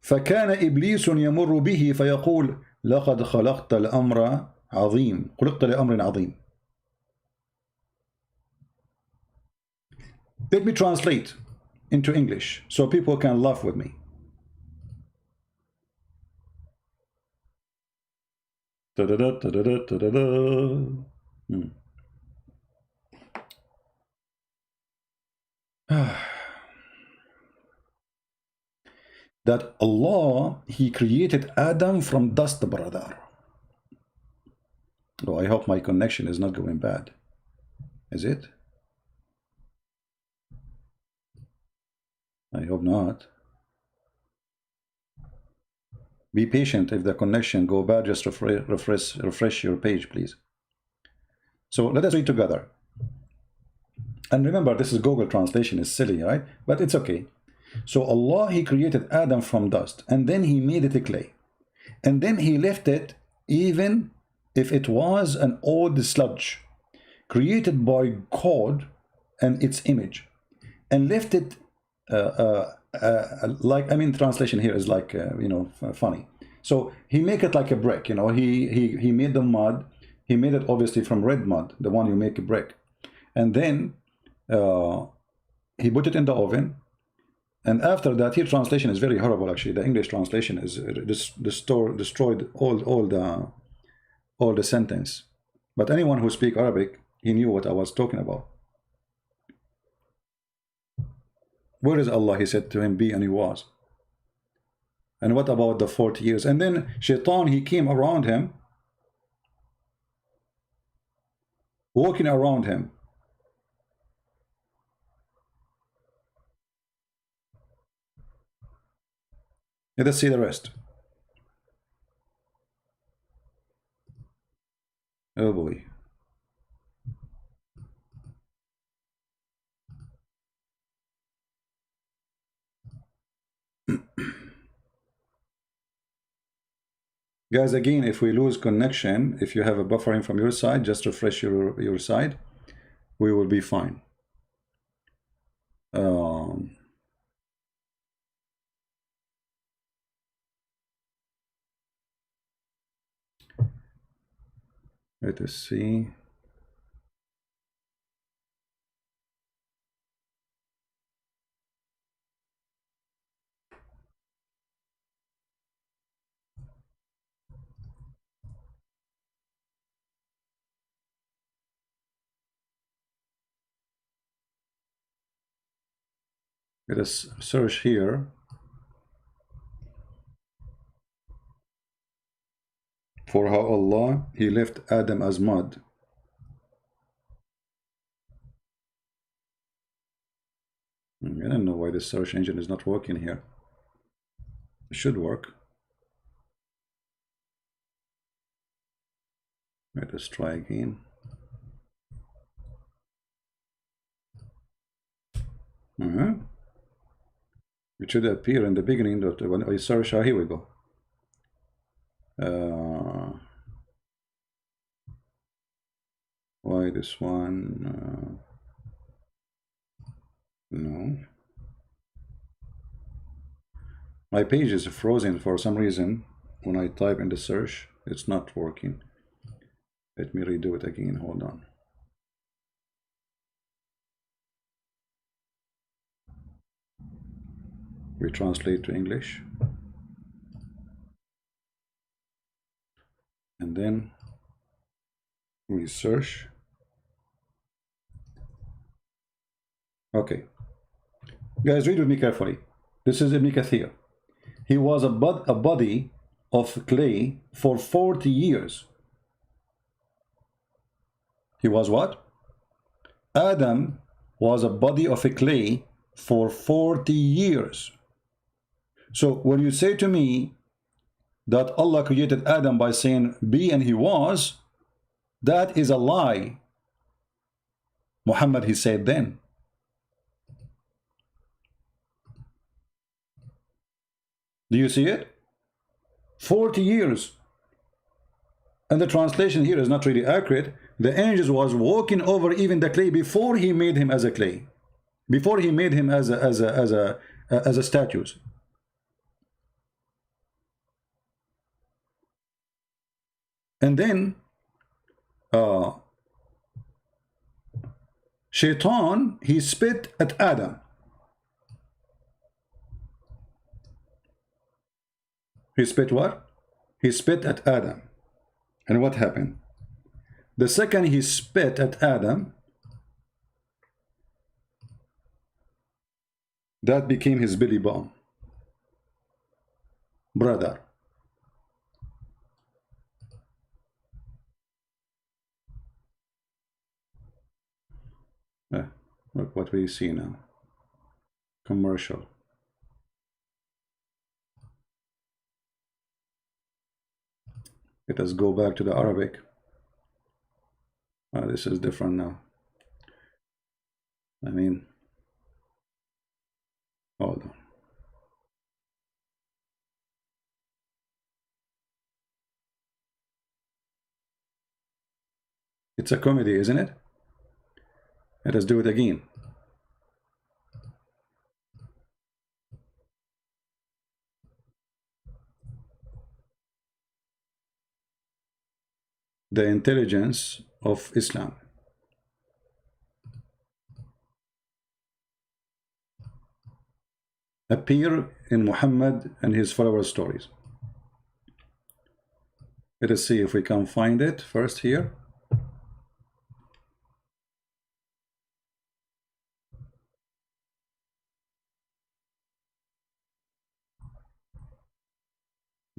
فكان إبليس يمر به فيقول لقد خلقت الأمر عظيم خلقت لأمر عظيم. Let me translate into English so people can laugh with me. That Allah, he created Adam from dust, brother. Oh, I hope my connection is not going bad. Is it? I hope not. Be patient. If the connection go bad, just refresh your page, please. So let us read together. And remember, this is Google translation, is silly, right? But it's okay. So Allah, he created Adam from dust, and then he made it a clay. And then he left it, even if it was an old sludge, created by God and its image, and left it like, I mean, translation here is like, you know, funny. So he make it like a brick, you know, he made the mud, he made it obviously from red mud, the one you make a brick. And then he put it in the oven. And after that, here translation is very horrible, actually. The English translation is destroyed all the sentence. But anyone who speaks Arabic, he knew what I was talking about. Where is Allah? He said to him, be, and he was. And what about the 40 years? And then Shaitan, he came around him, walking around him. Let us see the rest. Oh boy. Guys, again, if we lose connection, if you have a buffering from your side, just refresh your side. We will be fine. Let us see. Let us search here for how Allah, he left Adam as mud. I don't know why this search engine is not working here. It should work. Let us try again. It should appear in the beginning of the, when I search. Here we go. Why this one? No. My page is frozen for some reason. When I type in the search, it's not working. Let me redo it again. Hold on. We translate to English. And then we search. Okay. Guys, read with me carefully. This is Ibn Kathir. He was a body of clay for 40 years. He was what? Adam was a body of a clay for 40 years. So when you say to me that Allah created Adam by saying be and he was, that is a lie. Muhammad, he said then. Do you see it? 40 years. And the translation here is not really accurate. The angels was walking over even the clay before he made him as a clay. Before he made him as a statues. And then Shaitan, he spit at Adam. He spit what? He spit at Adam. And what happened? The second he spit at Adam, that became his belly bone. Brother. Look what we see now. Commercial. Let us go back to the Arabic. This is different now. I mean, hold on. It's a comedy, isn't it? Let us do it again. The intelligence of Islam. Appear in Muhammad and his followers' stories. Let us see if we can find it first here.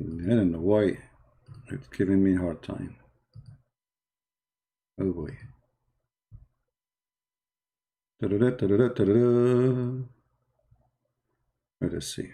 I don't know why it's giving me a hard time. Oh boy. Let us see.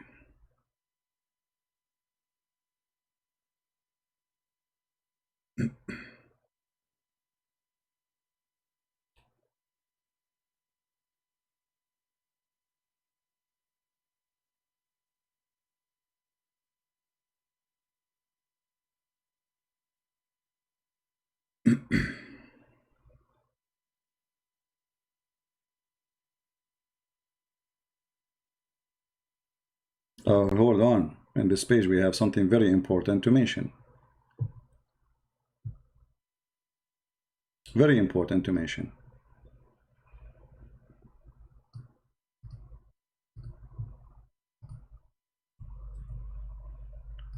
Hold on. In this page we have something very important to mention. Very important to mention.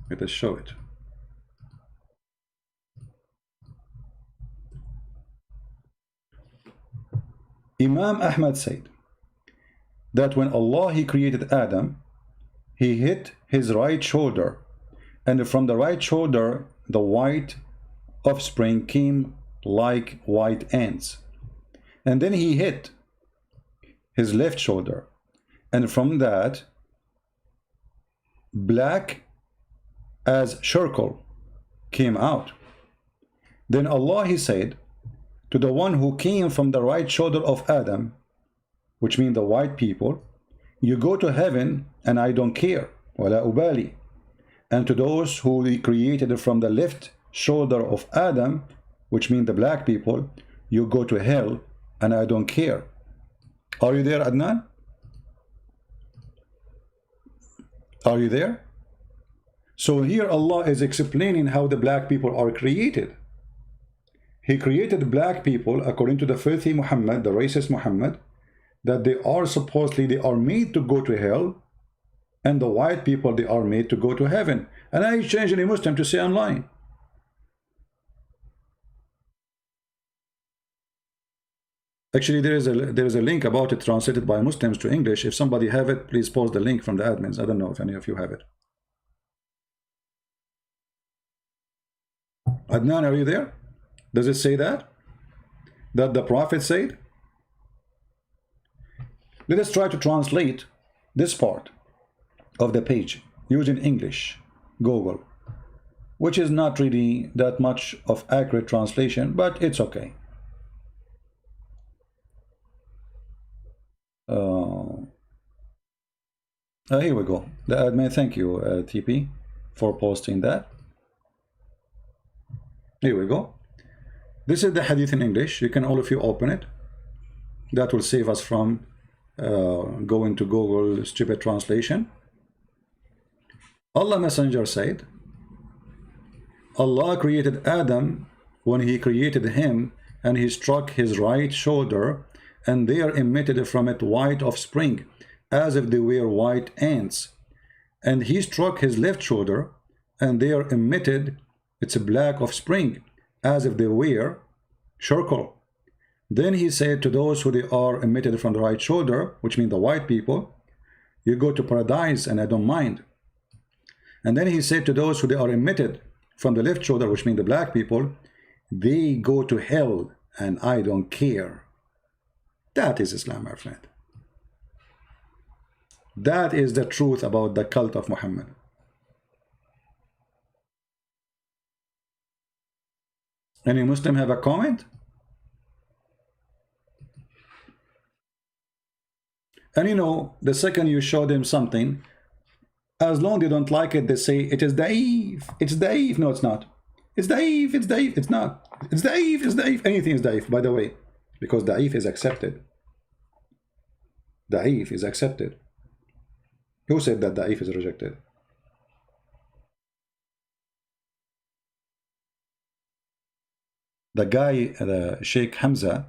Let us show it. Imam Ahmad said that when Allah he created Adam, he hit his right shoulder, and from the right shoulder the white offspring came like white ants. And then he hit his left shoulder, and from that black as charcoal came out. Then Allah he said to the one who came from the right shoulder of Adam, which means the white people, you go to heaven and I don't care, wala ubali. And to those who he created from the left shoulder of Adam, which means the black people, you go to hell and I don't care. Are you there, Adnan? Are you there? So here Allah is explaining how the black people are created. He created black people according to the filthy Muhammad, the racist Muhammad, that they are made to go to hell, and the white people, they are made to go to heaven. And I change any Muslim to say online. Actually, there is a link about it translated by Muslims to English. If somebody have it, please post the link from the admins. I don't know if any of you have it. Adnan, are you there? Does it say that? That the Prophet said? Let us try to translate this part of the page using English, Google, which is not really that much of accurate translation, but it's okay. Here we go. The admin, thank you, TP, for posting that. Here we go. This is the hadith in English. You can all of you open it. That will save us from going to Google stupid translation. Allah Messenger said, Allah created Adam when he created him, and he struck his right shoulder, and there emitted from it white offspring, as if they were white ants. And he struck his left shoulder, and there emitted its black offspring, as if they were charcoal. Then he said to those who they are emitted from the right shoulder, which mean the white people, you go to paradise and I don't mind. And then he said to those who they are emitted from the left shoulder, which mean the black people, they go to hell and I don't care. That is Islam, my friend. That is the truth about the cult of Muhammad. Any Muslim have a comment? And you know, the second you show them something, as long as they don't like it, they say it is daif. It's daif. No, it's not. It's daif. It's daif. It's not. It's daif. It's daif. Anything is daif, by the way, because daif is accepted. Daif is accepted. Who said that daif is rejected? The guy, the Sheikh Hamza,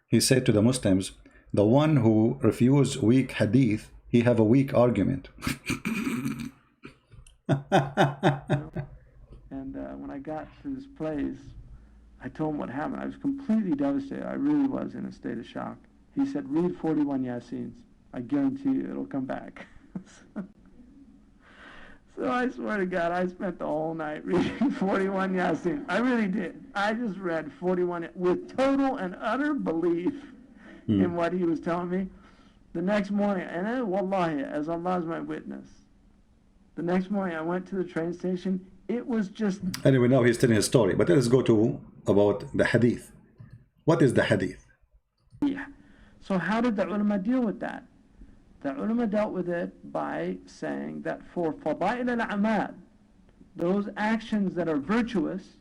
he said to the Muslims, the one who refused weak hadith, he have a weak argument. And when I got to this place, I told him what happened. I was completely devastated. I really was in a state of shock. He said, read 41 Yassins. I guarantee you it'll come back. So I swear to God, I spent the whole night reading 41 Yasin. I really did. I just read 41 with total and utter belief in what he was telling me. The next morning, and wallahi, as Allah is my witness, the next morning I went to the train station. It was just... Anyway, now he's telling his story. But let's go to about the hadith. What is the hadith? Yeah. So how did the ulama deal with that? The ulama dealt with it by saying that for fada'il al-a'mal, those actions that are virtuous,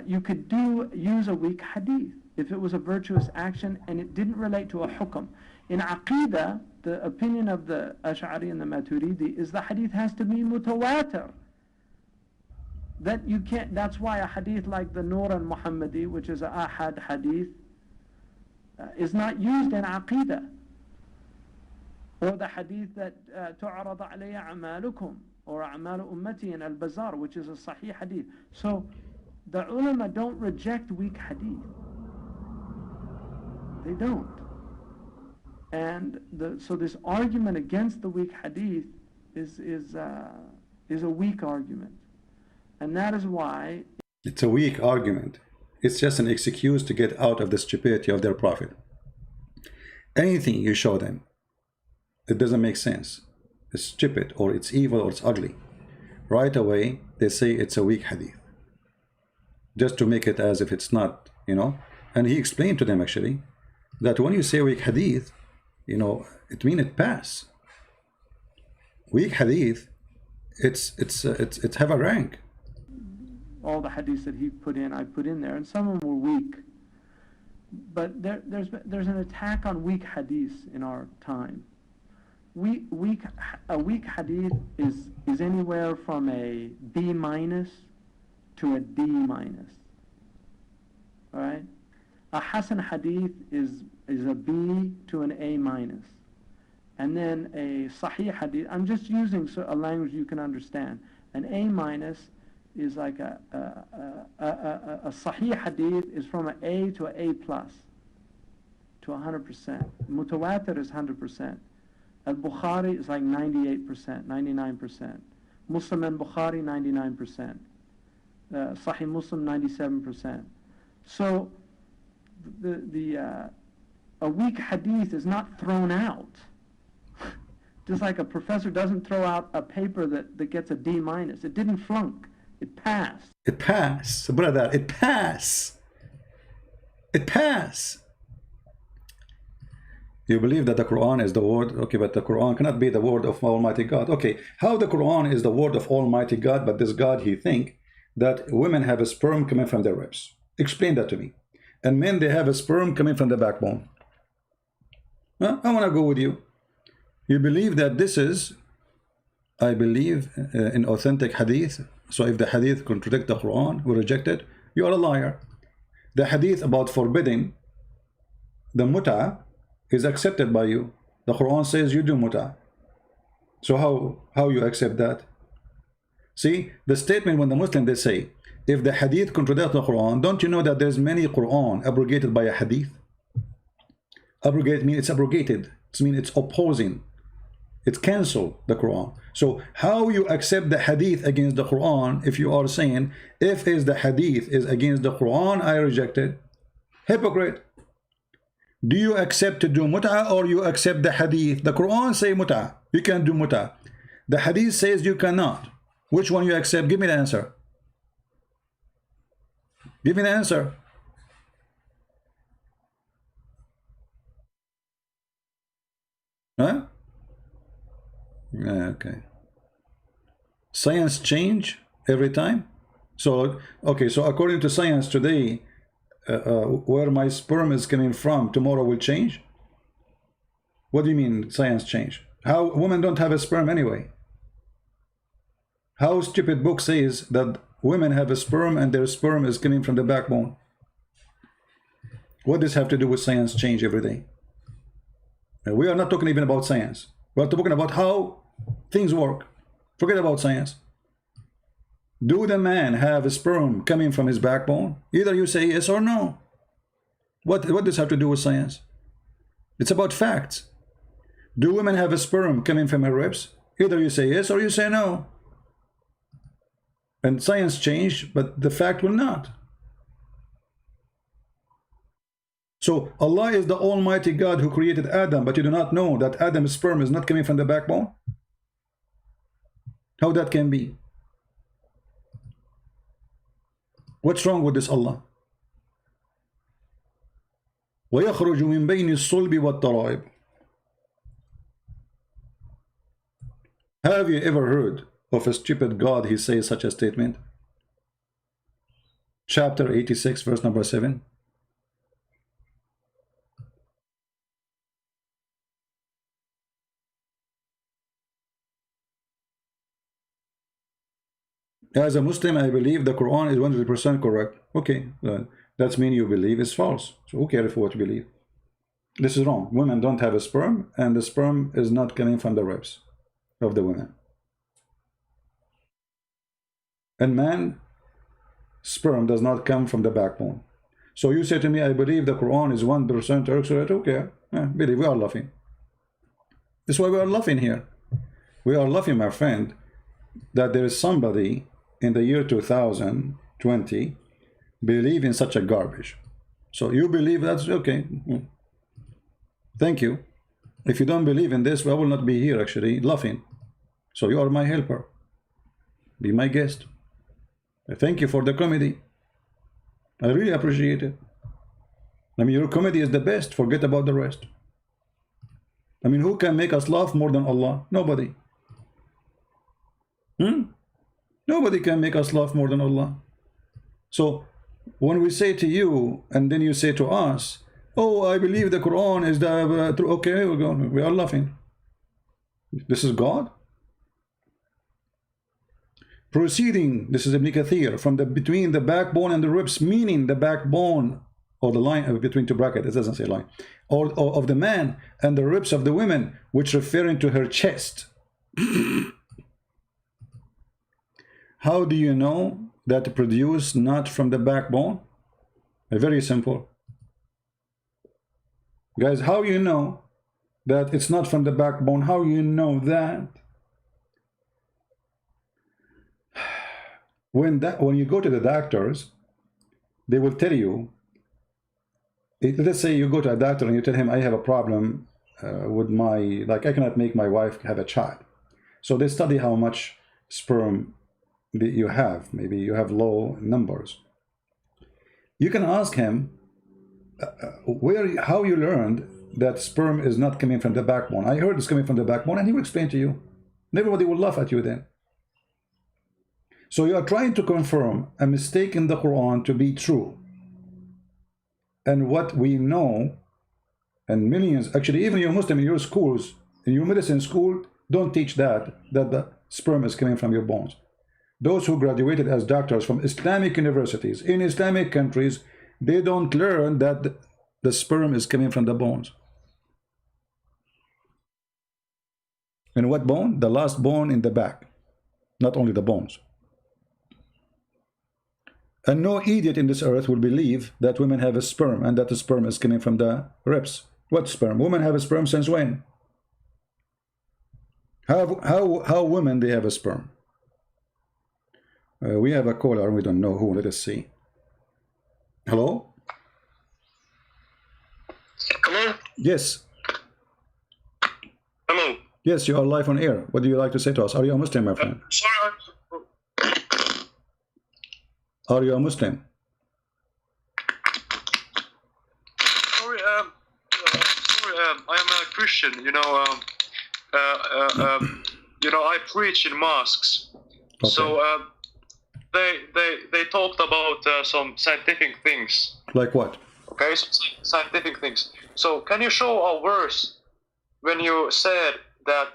you could use a weak hadith if it was a virtuous action and it didn't relate to a hukm. In Aqidah, the opinion of the Ash'ari and the Maturidi is the hadith has to be mutawatir. That you can't. That's why a hadith like the Nur al-Muhammadi, which is a ahad hadith, is not used in Aqidah. Or the hadith that tu'arad alayya a'malukum, or a'malu ummati in al-Bazar, which is a sahih hadith. So the ulama don't reject weak hadith. They don't. And so this argument against the weak hadith is a weak argument. And that is why... It's a weak argument. It's just an excuse to get out of the stupidity of their prophet. Anything you show them, it doesn't make sense. It's stupid, or it's evil, or it's ugly. Right away, they say it's a weak hadith. Just to make it as if it's not, you know. And he explained to them, actually, that when you say weak hadith, you know, it means it pass. Weak hadith, it's have a rank. All the hadiths that he put in, I put in there, and some of them were weak. But there's an attack on weak hadiths in our time. A weak hadith is anywhere from a B- to a D-. All right? A Hasan hadith is a B to an A-. And then a Sahih hadith, I'm just using a language you can understand. An A- is like a Sahih hadith is from an A to an A+. to 100%. Mutawatir is 100%. Al-Bukhari is like 98%, 99%. Muslim and Bukhari, 99%. Sahih Muslim, 97%. So a weak hadith is not thrown out. Just like a professor doesn't throw out a paper that gets a D minus. It didn't flunk. It passed. It passed, brother. It passed. It passed. You believe that the Quran is the word, okay, but the Quran cannot be the word of Almighty God. Okay, how the Quran is the word of Almighty God, but this God, he think that women have a sperm coming from their ribs. Explain that to me. And men, they have a sperm coming from the backbone. Huh? I want to go with you. You believe that this is, I believe, in authentic hadith. So if the hadith contradict the Quran, we reject it. You are a liar. The hadith about forbidding the muta is accepted by you. The Quran says you do muta. So how you accept that? See, the statement when the Muslim, they say, if the hadith contradicts the Quran, don't you know that there's many Quran abrogated by a hadith? Abrogate means it's abrogated. It means it's opposing. It's cancelled, the Quran. So how you accept the hadith against the Quran if you are saying, if is the hadith is against the Quran, I reject it? Hypocrite. Do you accept to do mut'ah or you accept the hadith? The Quran say mut'ah. You can do mut'ah. The hadith says you cannot. Which one you accept? Give me the answer. Give me the answer. Huh? Okay. Science change every time. So okay, so according to science today, where my sperm is coming from tomorrow will change. What do you mean science change? How women don't have a sperm anyway? How stupid book says that women have a sperm and their sperm is coming from the backbone? What does have to do with science change every day? We are not talking even about science. We are talking about how things work. Forget about science. Do the man have a sperm coming from his backbone? Either you say yes or no. What does this have to do with science? It's about facts. Do women have a sperm coming from her ribs? Either you say yes or you say no. And science changed, but the fact will not. So Allah is the Almighty God who created Adam, but you do not know that Adam's sperm is not coming from the backbone? How that can be? What's wrong with this Allah? وَيَخْرُجُ مِنْ بَيْنِ الصُّلْبِ وَالتَّرَائِبِ. Have you ever heard of a stupid God he says such a statement? Chapter 86, verse number 7. As a Muslim, I believe the Quran is 100% correct. Okay, that means you believe it's false. So who cares for what you believe? This is wrong. Women don't have a sperm, and the sperm is not coming from the ribs of the women. And man, sperm does not come from the backbone. So you say to me, I believe the Quran is 1% accurate. Okay, believe. We are laughing. That's why we are laughing here. We are laughing, my friend, that there is somebody in the year 2020 believe in such a garbage. So you believe that's okay. Thank you. If you don't believe in this, I will not be here actually laughing. So you are my helper. Be my guest. I thank you for the comedy. I really appreciate it. I mean, your comedy is the best. Forget about the rest. I mean, who can make us laugh more than Allah? Nobody. Nobody can make us laugh more than Allah. So when we say to you, and then you say to us, oh, I believe the Quran is the true. Okay, we are laughing. This is God. Proceeding, this is Ibn Kathir, from between the backbone and the ribs, meaning the backbone or the line between two brackets, it doesn't say line, or of the man and the ribs of the women, which referring to her chest. How do you know that produce not from the backbone? Very simple. Guys, how you know that it's not from the backbone? How you know that? When you go to the doctors, they will tell you, let's say you go to a doctor and you tell him, I have a problem with my, like, I cannot make my wife have a child. So they study how much sperm that you have. Maybe you have low numbers. You can ask him how you learned that sperm is not coming from the backbone. I heard it's coming from the backbone, and he will explain to you. And everybody will laugh at you then. So you are trying to confirm a mistake in the Quran to be true. And what we know, and millions, actually even your Muslim in your schools, in your medicine school, don't teach that the sperm is coming from your bones. Those who graduated as doctors from Islamic universities in Islamic countries, they don't learn that the sperm is coming from the bones. And what bone? The last bone in the back, not only the bones. And no idiot in this earth will believe that women have a sperm and that the sperm is coming from the ribs. What sperm? Women have a sperm since when? How women they have a sperm? We have a caller, we don't know who. Let us see. Hello? Hello? Yes. Hello. Yes, you are live on air. What do you like to say to us? Are you a Muslim, my friend? Sorry. Are you a Muslim? Sorry, I am a Christian. I preach in mosques. Okay. So they talked about some scientific things. Like what? Okay, some scientific things. So can you show a verse when you said that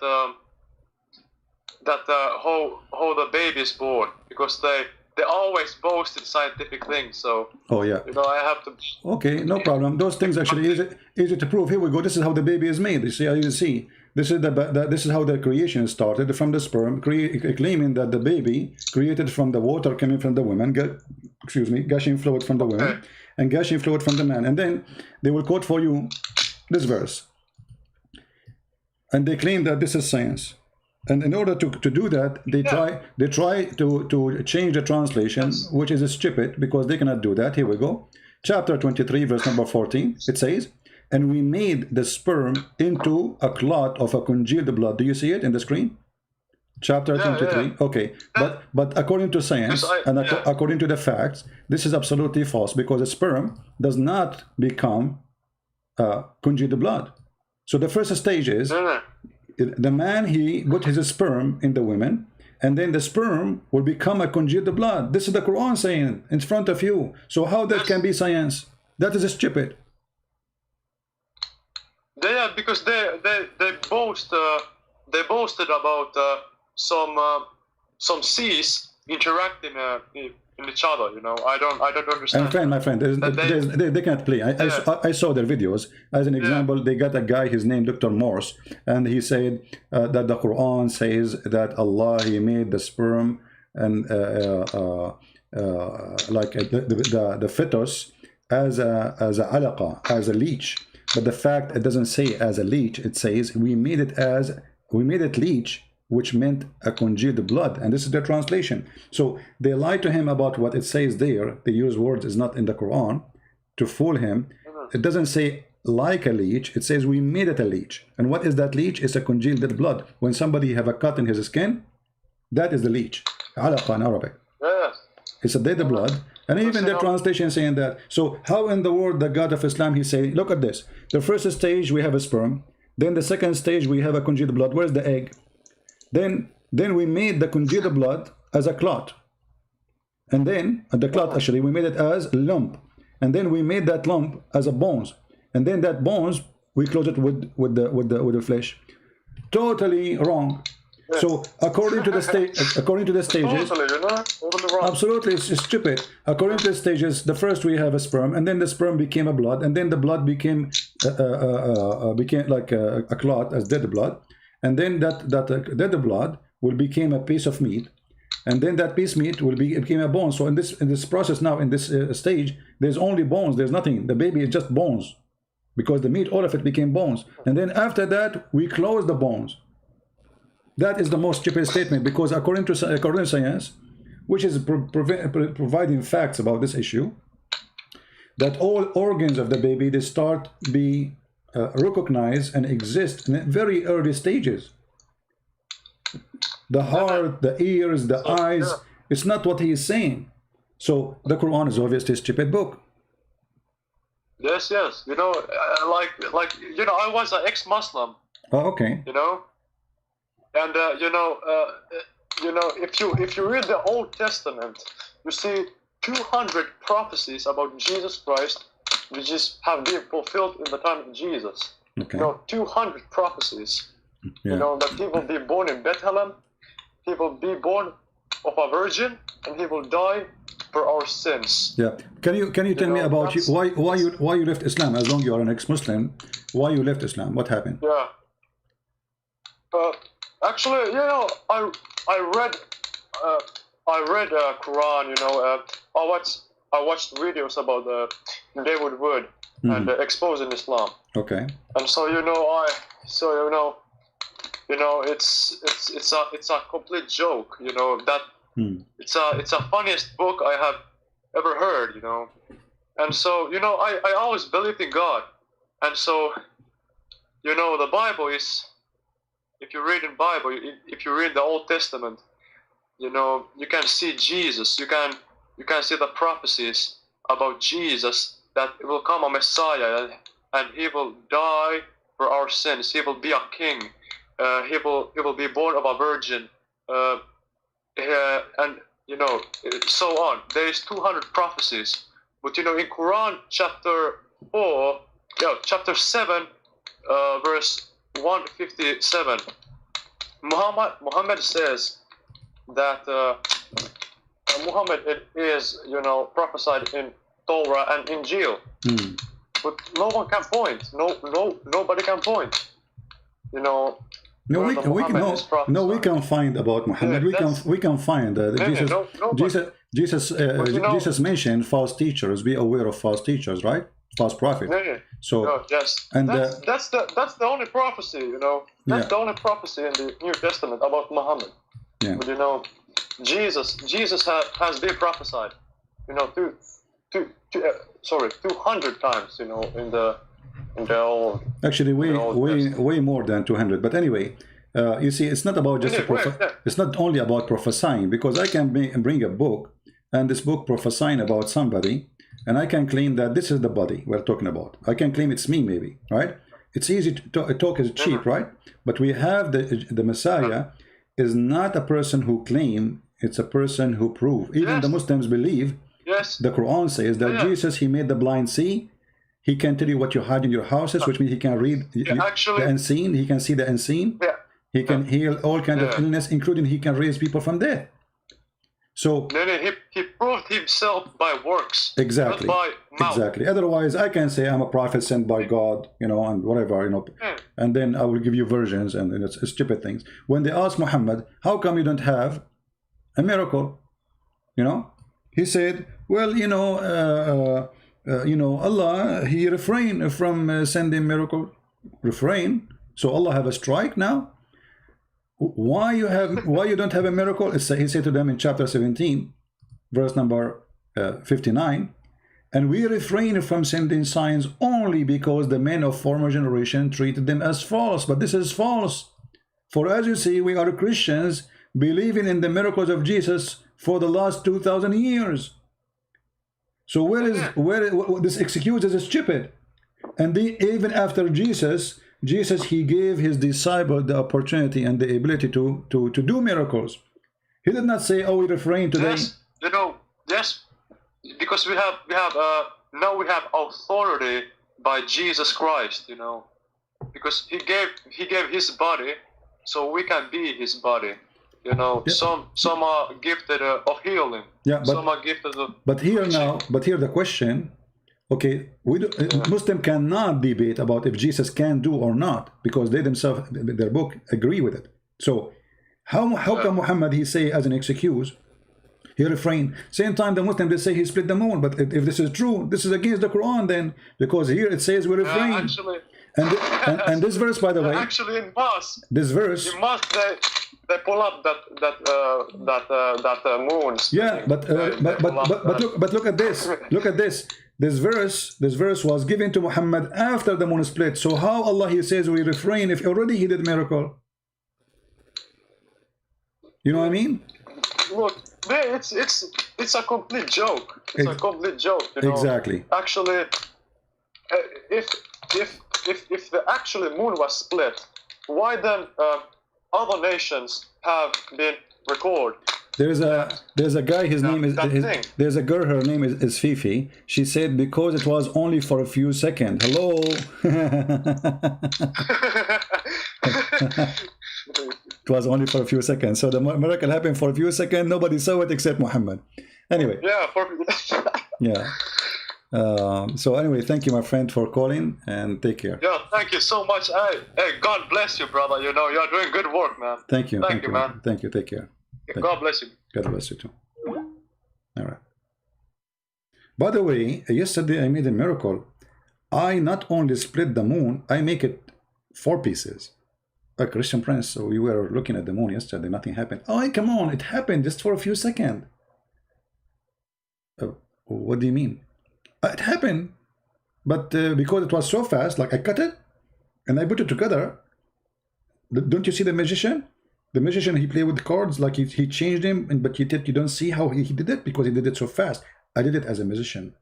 how the baby is born? Because they always boasted scientific things, so Oh yeah. I have to. Okay, no problem. Those things actually easy to prove. Here we go. This is how the baby is made. You see, this is how the creation started from the sperm, claiming that the baby created from the water coming from the woman, gushing fluid from the women, and gushing fluid from the man. And then they will quote for you this verse, and they claim that this is science. And in order to do that, they try to change the translation, which is stupid because they cannot do that. Here we go. Chapter 23, verse number 14. It says, and we made the sperm into a clot of a congealed blood. Do you see it in the screen? Chapter 23. Yeah. Okay. But according to science according to the facts, this is absolutely false because the sperm does not become congealed blood. So the first stage is the man, he put his sperm in the women, and then the sperm will become a congealed blood. This is the Quran saying in front of you. So how that can be science? That is stupid. Yeah, because they boasted about some seas interacting in each other. I don't understand. My friend, they can't play. I saw their videos. As an example, they got a guy, his name Dr. Morse, and he said that the Quran says that Allah, he made the sperm and like the fetus as a alaqa, as a leech. But the fact it doesn't say as a leech, it says we made it leech, which meant a congealed blood, and this is their translation. So they lie to him about what it says there. They use words is not in the Quran to fool him. It doesn't say like a leech, it says we made it a leech. And what is that leech? It's a congealed blood. When somebody have a cut in his skin, that is the leech. Alaqa in Arabic. It's a dead blood. And even their translation saying that. So how in the world the God of Islam, he's saying, look at this. The first stage we have a sperm. Then the second stage we have a congealed blood. Where's the egg? Then we made the congealed blood as a clot. And then the clot actually we made it as lump. And then we made that lump as a bones. And then that bones we close it with the flesh. Totally wrong. So according to the stages, absolutely it's stupid. According to the stages, the first we have a sperm, and then the sperm became a blood, and then the blood became like a clot as dead blood, and then that dead blood will become a piece of meat, and then that piece of meat will became a bone. So in this process now, in this stage, there's only bones. There's nothing. The baby is just bones. because the meat, all of it became bones. And then after that, we close the bones. That is the most stupid statement, because according to science, which is providing facts about this issue, that all organs of the baby, they start be recognized and exist in very early stages. The heart, the ears, the eyes, it's not what he is saying. So the Quran is obviously a stupid book. Yes, yes. You know, you know, I was an ex-Muslim. Oh, okay. You know, and you know, if you read the Old Testament, you see 200 prophecies about Jesus Christ, which have been fulfilled in the time of Jesus. Okay. You know, 200 prophecies. Yeah. You know, that he will be born in Bethlehem, he will be born of a virgin, and he will die for our sins. Yeah. Can you tell me about why you left Islam? As long as you are an ex-Muslim, why you left Islam? What happened? Yeah. Actually, you know, I read Quran. You know, I watched videos about David Wood and exposing Islam. Okay. And so you know, it's a complete joke. You know that it's a funniest book I have ever heard. You know, and so you know I always believed in God, and so you know the Bible is. If you read in Bible, if you read the Old Testament, you know you can see Jesus. You can see the prophecies about Jesus, that it will come a Messiah and he will die for our sins. He will be a king. He will be born of a virgin, and you know so on. There is 200 prophecies, but you know in Quran chapter 7, verse 157, Muhammad says that Muhammad is, you know, prophesied in Torah and Injil, but no one can point. Nobody can point. You know. No, we can find about Muhammad. Yeah, we can find Jesus mentioned false teachers. Be aware of false teachers, right? False prophet. So yes, and that's the only prophecy. You know, that's the only prophecy in the New Testament about Muhammad. Yeah. But you know, Jesus has been prophesied. You know, 200 times. You know, in the old. Actually, way more than 200. But anyway, you see, it's not about just it's not only about prophesying, because I can bring a book, and this book prophesying about somebody, and I can claim that this is the body we're talking about. I can claim it's me, maybe, right? It's easy to talk is cheap, right? But we have the Messiah is not a person who claim, it's a person who prove. Even the Muslims believe. Yes. The Quran says that Jesus, he made the blind see. He can tell you what you hide in your houses, which means he can read the unseen. He can see the unseen. Yeah. He can heal all kinds of illness, including he can raise people from death. So he proved himself by works. Exactly. Not by mouth. Exactly. Otherwise, I can say I'm a prophet sent by God, you know, and whatever, you know, and then I will give you versions and it's stupid things. When they ask Muhammad, how come you don't have a miracle? You know, he said, well, Allah, he refrained from sending miracle. Refrain. So Allah have a strike now. Why you don't have a miracle? He said to them in chapter 17, verse number 59, and we refrain from sending signs only because the men of former generation treated them as false. But this is false. For as you see, we are Christians believing in the miracles of Jesus for the last 2,000 years. So where this excuse is stupid. And even after Jesus, he gave his disciple the opportunity and the ability to do miracles. He did not say, "Oh, we refrain today." Yes, you know, yes, because we have now we have authority by Jesus Christ. You know, because he gave his body, so we can be his body. You know, some are gifted of healing. Yeah, some are gifted of. But here the question. Okay, Muslim cannot debate about if Jesus can do or not, because they themselves, their book, agree with it. So how come Muhammad, he say as an excuse, He refrained. Same time the Muslim, they say he split the moon. But if this is true, this is against the Quran then, because here it says we refrain. Actually, and this verse, by the way, actually in mosque, this verse, in mosque they pull up that moon. yeah, but look at this. Look at this. This verse was given to Muhammad after the moon split. So how Allah he says we refrain if already he did miracle? You know what I mean? Look, it's a complete joke. It's a complete joke. You know? Exactly. Actually, if the actual moon was split, why then other nations have been recorded? There's a guy, his name is, there's a girl, her name is Fifi. She said because it was only for a few seconds. Hello. It was only for a few seconds. So the miracle happened for a few seconds. Nobody saw it except Muhammad. Anyway. Yeah. Yeah. So anyway, thank you, my friend, for calling, and take care. Yeah, thank you so much. Hey, God bless you, brother. You know, you're doing good work, man. Thank you. Thank you, man. Thank you. Take care. God bless you. God bless you too. All right. By the way, yesterday I made a miracle. I not only split the moon, I make it 4 pieces. Like Christian Prince, so we were looking at the moon yesterday, nothing happened. Oh, come on, it happened just for a few seconds. What do you mean? It happened, but because it was so fast, like I cut it and I put it together. Don't you see the magician? The magician, he played with the cards, like he changed them, but you don't see how he did it because he did it so fast. I did it as a magician.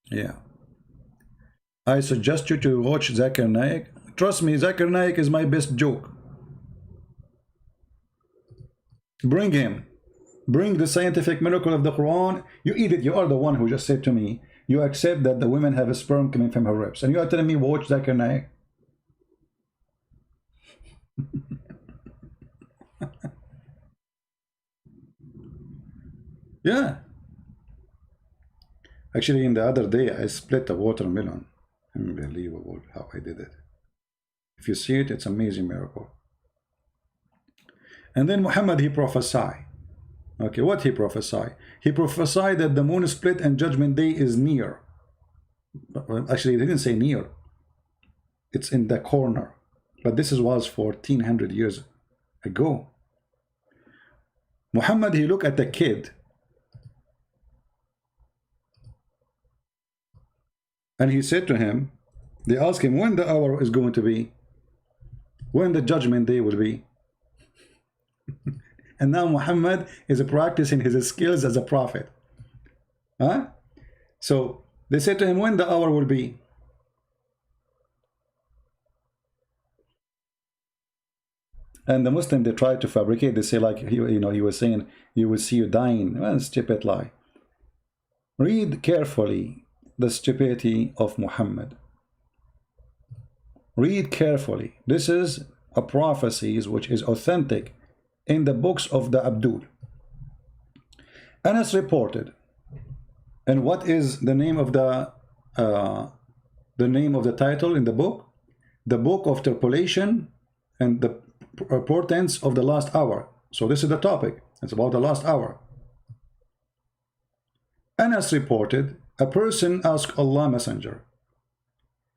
Yeah. I suggest you to watch Zakir Naik. Trust me, Zakir Naik is my best joke. Bring him. Bring the scientific miracle of the Quran. You eat it. You are the one who just said to me, you accept that the women have a sperm coming from her ribs. And you are telling me watch Zakir Naik. Yeah. Actually, in the other day, I split a watermelon. Unbelievable how I did it. If you see it, it's an amazing miracle. And then Muhammad, he prophesied. Okay, what he prophesied? He prophesied that the moon split and judgment day is near. Actually, he didn't say near. It's in the corner. But this was 1400 years ago. Muhammad, he looked at the kid. And he said to him, they asked him when the hour is going to be, when the judgment day will be. And now Muhammad is practicing his skills as a prophet. Huh? So they said to him when the hour will be. And the Muslim, they try to fabricate. They say like, he was saying, you will see you dying. Well, stupid lie. Read carefully the stupidity of Muhammad. Read carefully. This is a prophecy which is authentic in the books of the Abdul. Anas reported. And what is the name of the title in the book? The Book of Tribulation and the portents of the last hour. So this is the topic. It's about the last hour. Anas reported, a person asked Allah Messenger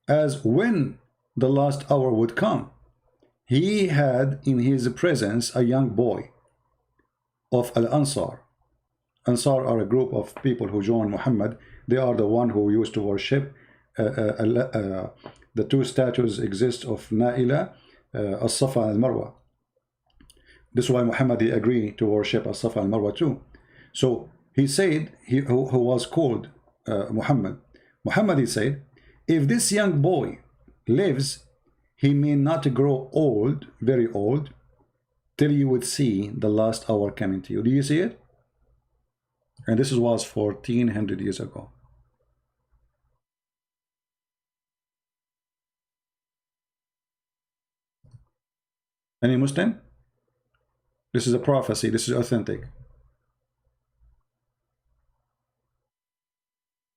as when the last hour would come. He had in his presence a young boy of Al-Ansar. Ansar are a group of people who joined Muhammad. They are the one who used to worship the 2 statues exist of Naila, As-Safa and Al-Marwa. This is why Muhammad agreed to worship As-Safa and Al-Marwa too. So he said, who was called Muhammad. Muhammad, he said, if this young boy lives, he may not grow old, very old, till you would see the last hour coming to you. Do you see it? And this was 1400 years ago. Any Muslim? This is a prophecy. This is authentic.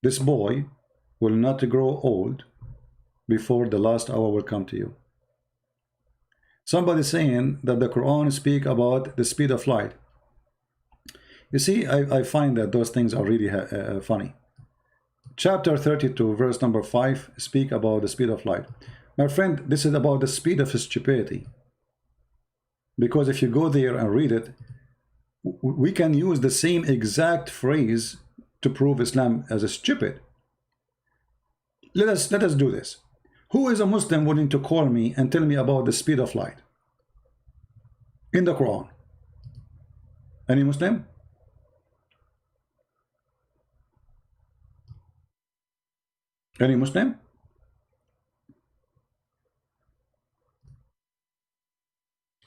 This boy will not grow old before the last hour will come to you. Somebody saying that the Quran speak about the speed of light. You see, I find that those things are really funny. Chapter 32, verse number 5, speak about the speed of light. My friend, this is about the speed of stupidity. Because if you go there and read it, we can use the same exact phrase to prove Islam as a stupid. Let us do this. Who is a Muslim willing to call me and tell me about the speed of light in the Quran? Any Muslim? Any Muslim?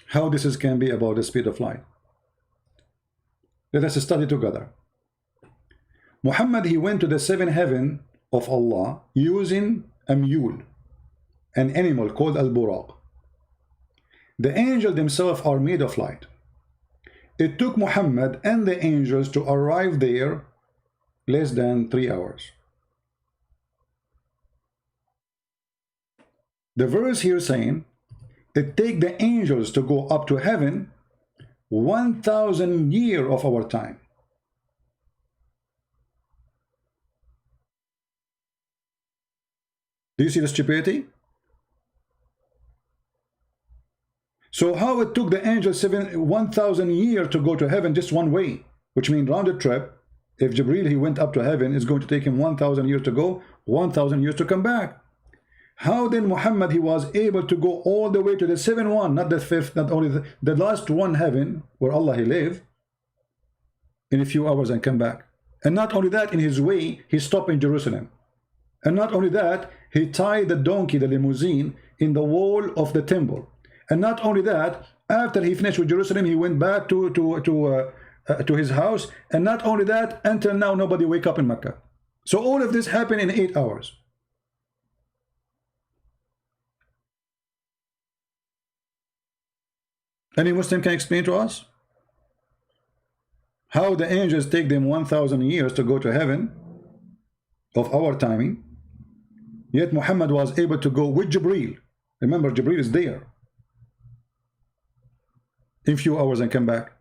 How this can be about the speed of light? Let us study together. Muhammad, he went to the seventh heaven of Allah using a mule, an animal called al-buraq. The angels themselves are made of light. It took Muhammad and the angels to arrive there less than 3 hours. The verse here saying, it take the angels to go up to heaven 1,000 years of our time. Do you see the stupidity? So how it took the angels 1,000 years to go to heaven just one way, which means round the trip, if Jibril he went up to heaven, it's going to take him 1,000 years to go, 1,000 years to come back. How then Muhammad he was able to go all the way to the seventh one, not the fifth, not only the last one heaven where Allah he lived, in a few hours and come back? And not only that, in his way he stopped in Jerusalem. And not only that, he tied the donkey, the limousine, in the wall of the temple. And not only that, after he finished with Jerusalem, he went back to his house. And not only that, until now nobody wake up in Mecca. So all of this happened in 8 hours. Any Muslim can explain to us how the angels take them 1,000 years to go to heaven of our timing, yet Muhammad was able to go with Jibril. Remember, Jibril is there in few hours and come back.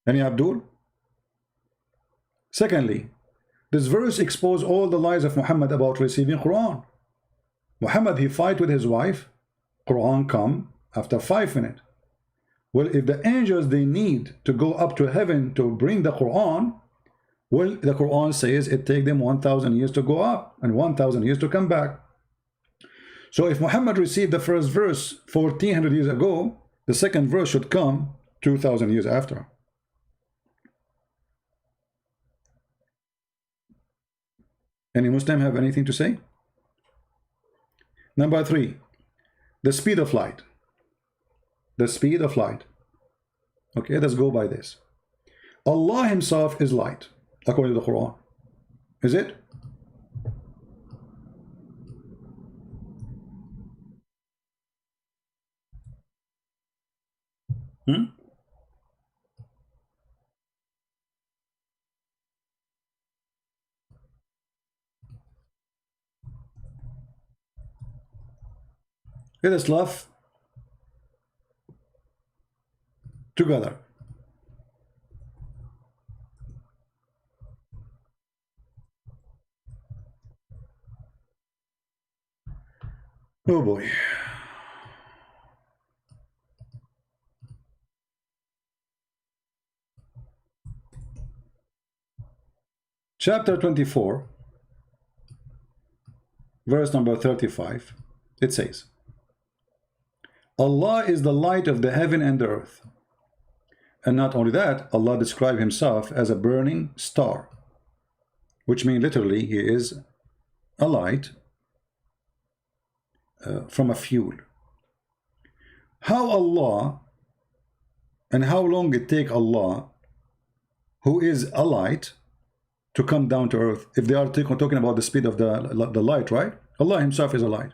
Any Abdul? Secondly, this verse exposes all the lies of Muhammad about receiving Quran. Muhammad he fight with his wife, Quran come after 5 minutes. Well, if the angels they need to go up to heaven to bring the Quran, well, the Quran says it take them 1,000 years to go up and 1,000 years to come back. So if Muhammad received the first verse 1400 years ago, the second verse should come 2,000 years after. Any Muslim have anything to say? Number 3, the speed of light. The speed of light. Okay, let's go by this. Allah himself is light, according to the Quran. Is it? Let us laugh together. Oh boy. Chapter 24, verse number 35, it says, Allah is the light of the heaven and the earth. And not only that, Allah described himself as a burning star, which means literally he is a light from a fuel. How Allah and how long it take Allah, who is a light, to come down to earth, if they are talking about the speed of the light, right? Allah himself is a light.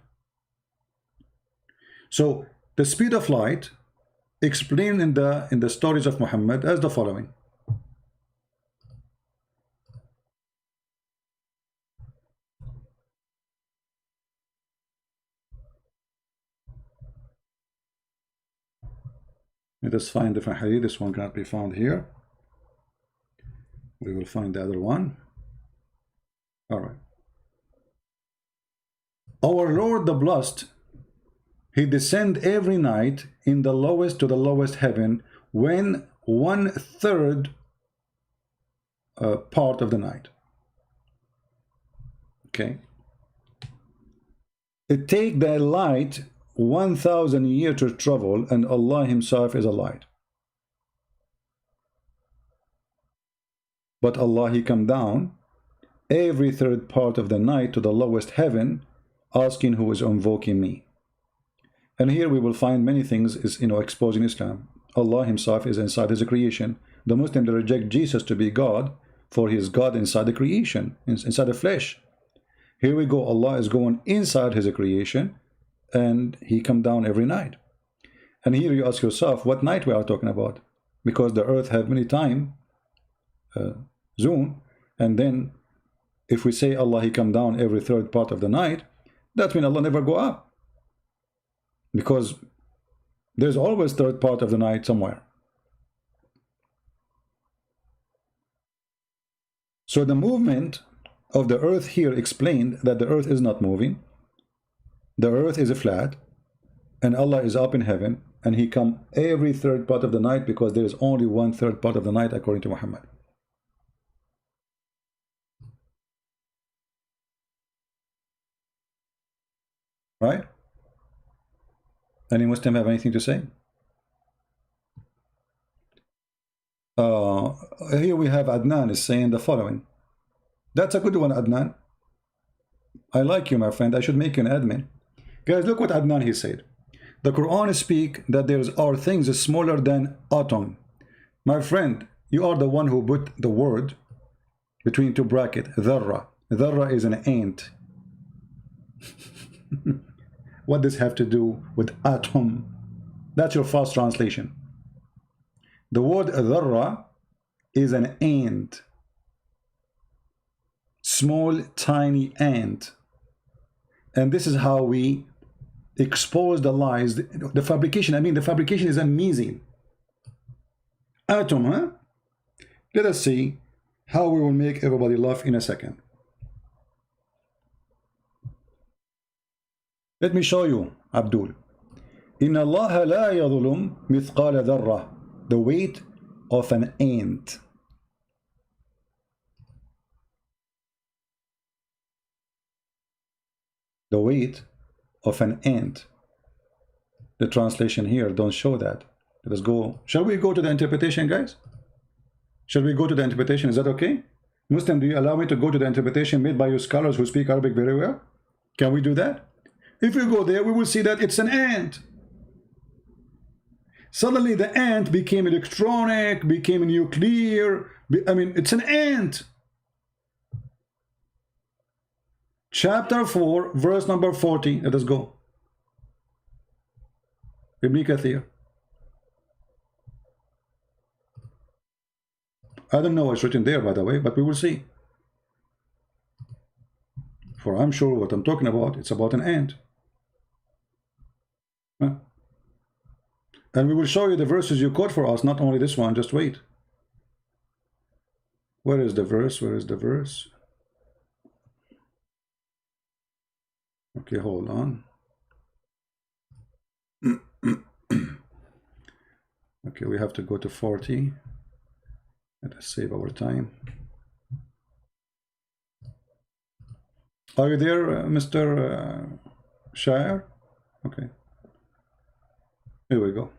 So the speed of light explained in the stories of Muhammad as the following. Let us find different hadith. This one cannot be found here. We will find the other one. All right. Our Lord the Blessed, he descend every night in the lowest to the lowest heaven when 1/3 part of the night. Okay. It take the light 1,000 years to travel, and Allah himself is a light. But Allah, he come down every third part of the night to the lowest heaven, asking who is invoking me. And here we will find many things is, exposing Islam. Allah himself is inside his creation. The Muslims reject Jesus to be God, for he is God inside the creation, inside the flesh. Here we go, Allah is going inside his creation, and he come down every night. And here you ask yourself, what night we are talking about? Because the earth have many time zone, and then if we say Allah, he come down every third part of the night, that means Allah never go up. Because there's always third part of the night somewhere. So the movement of the earth here explained that the earth is not moving. The earth is flat, and Allah is up in heaven, and he come every third part of the night, because there is only 1/3 part of the night according to Muhammad. Right? Any Muslim have anything to say? Here we have Adnan is saying the following. That's a good one, Adnan. I like you, my friend. I should make you an admin. Guys, look what Adnan he said. The Quran speak that there are things smaller than atom. My friend, you are the one who put the word between two brackets, dharra. Dharra is an ant. What does have to do with atom? That's your fast translation. The word dharra is an ant. Small, tiny ant. And this is how we expose the lies. The fabrication, the fabrication is amazing. Atom, huh? Let us see how we will make everybody laugh in a second. Let me show you, Abdul. إن الله لا يظلم مثقال ذرة. The weight of an ant. The weight of an ant. The translation here don't show that. Let us go. Shall we go to the interpretation, guys? Shall we go to the interpretation? Is that okay? Muslim, do you allow me to go to the interpretation made by your scholars who speak Arabic very well? Can we do that? If we go there, we will see that it's an ant. Suddenly the ant became electronic, became nuclear. It's an ant. Chapter 4, verse number 40. Let us go. Ibn Kathir. I don't know what's written there, by the way, but we will see. For I'm sure what I'm talking about, it's about an ant. Huh? And we will show you the verses you quote for us, not only this one, just wait. Where is the verse? Where is the verse? Okay, hold on. Okay, we have to go to 40. Let us save our time. Are you there, Mr. Shire? Okay. Here we go.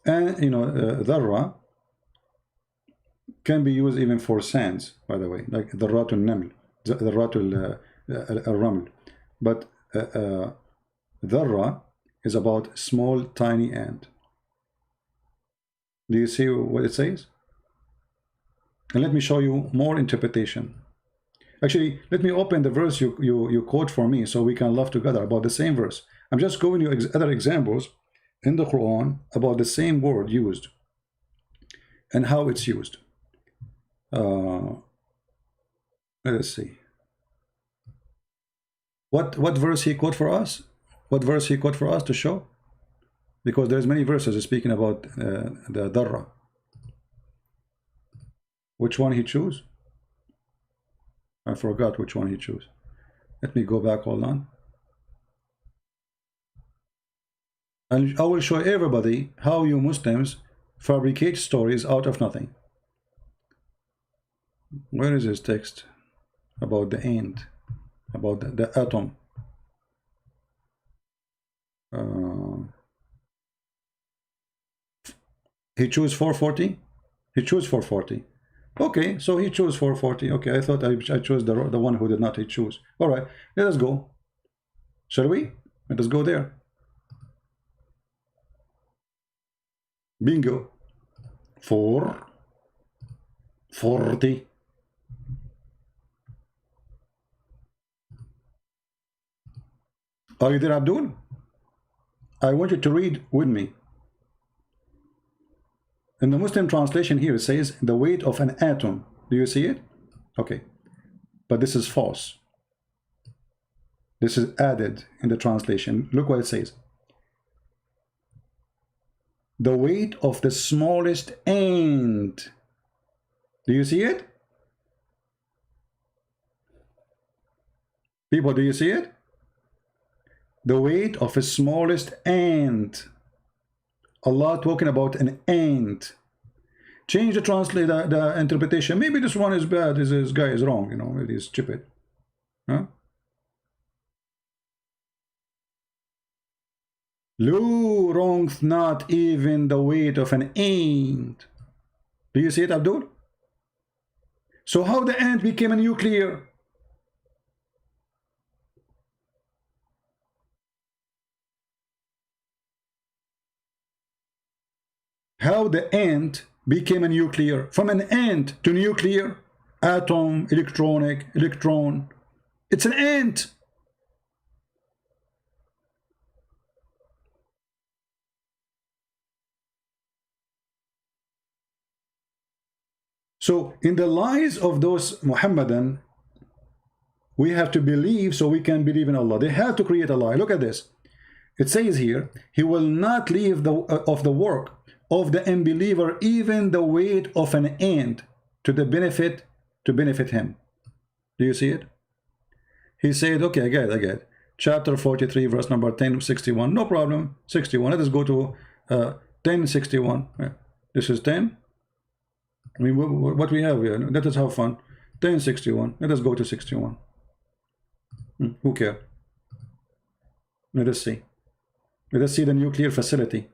And, dharra can be used even for sands, by the way, like dharratul naml, dharratul raml. But dharra is about small, tiny ant. Do you see what it says? And let me show you more interpretation. Actually, let me open the verse you quote for me so we can laugh together about the same verse. I'm just giving you other examples in the Quran about the same word used and how it's used. Let us see. What verse he quote for us? What verse he quote for us to show? Because there's many verses speaking about the darra. Which one he choose? I forgot which one he choose. Let me go back, hold on. And I will show everybody how you Muslims fabricate stories out of nothing. Where is his text about the end, about the atom? He chose 440. He chose 440. Okay, so he chose 440. Okay, I thought I chose the one who did not. He chose. All right, let us go. Shall we? Let us go there. Bingo. 440. Are you there, Abdul? I want you to read with me. In the Muslim translation here, it says the weight of an atom. Do you see it? Okay. But this is false. This is added in the translation. Look what it says. The weight of the smallest ant. Do you see it? People, do you see it? The weight of the smallest ant. Allah talking about an ant. Change the translate the interpretation. Maybe this one is bad. This guy is wrong. You know, maybe he's stupid. Huh? Lu wrongth not even the weight of an ant. Do you see it, Abdul? So how the ant became a nuclear? How the ant became a nuclear? From an ant to nuclear, atom, electronic, electron. It's an ant. So in the lies of those Muhammadan, we have to believe so we can believe in Allah. They have to create a lie. Look at this. It says here, he will not leave of the work of the unbeliever even the weight of an ant to benefit him. Do you see it? He said, okay, I get it. Chapter 43, verse number 1061. No problem. 61. Let us go to 1061. This is 10. I mean, what we have here. Let us have fun. 1061. Let us go to 61. Who cares? Let us see. Let us see the nuclear facility.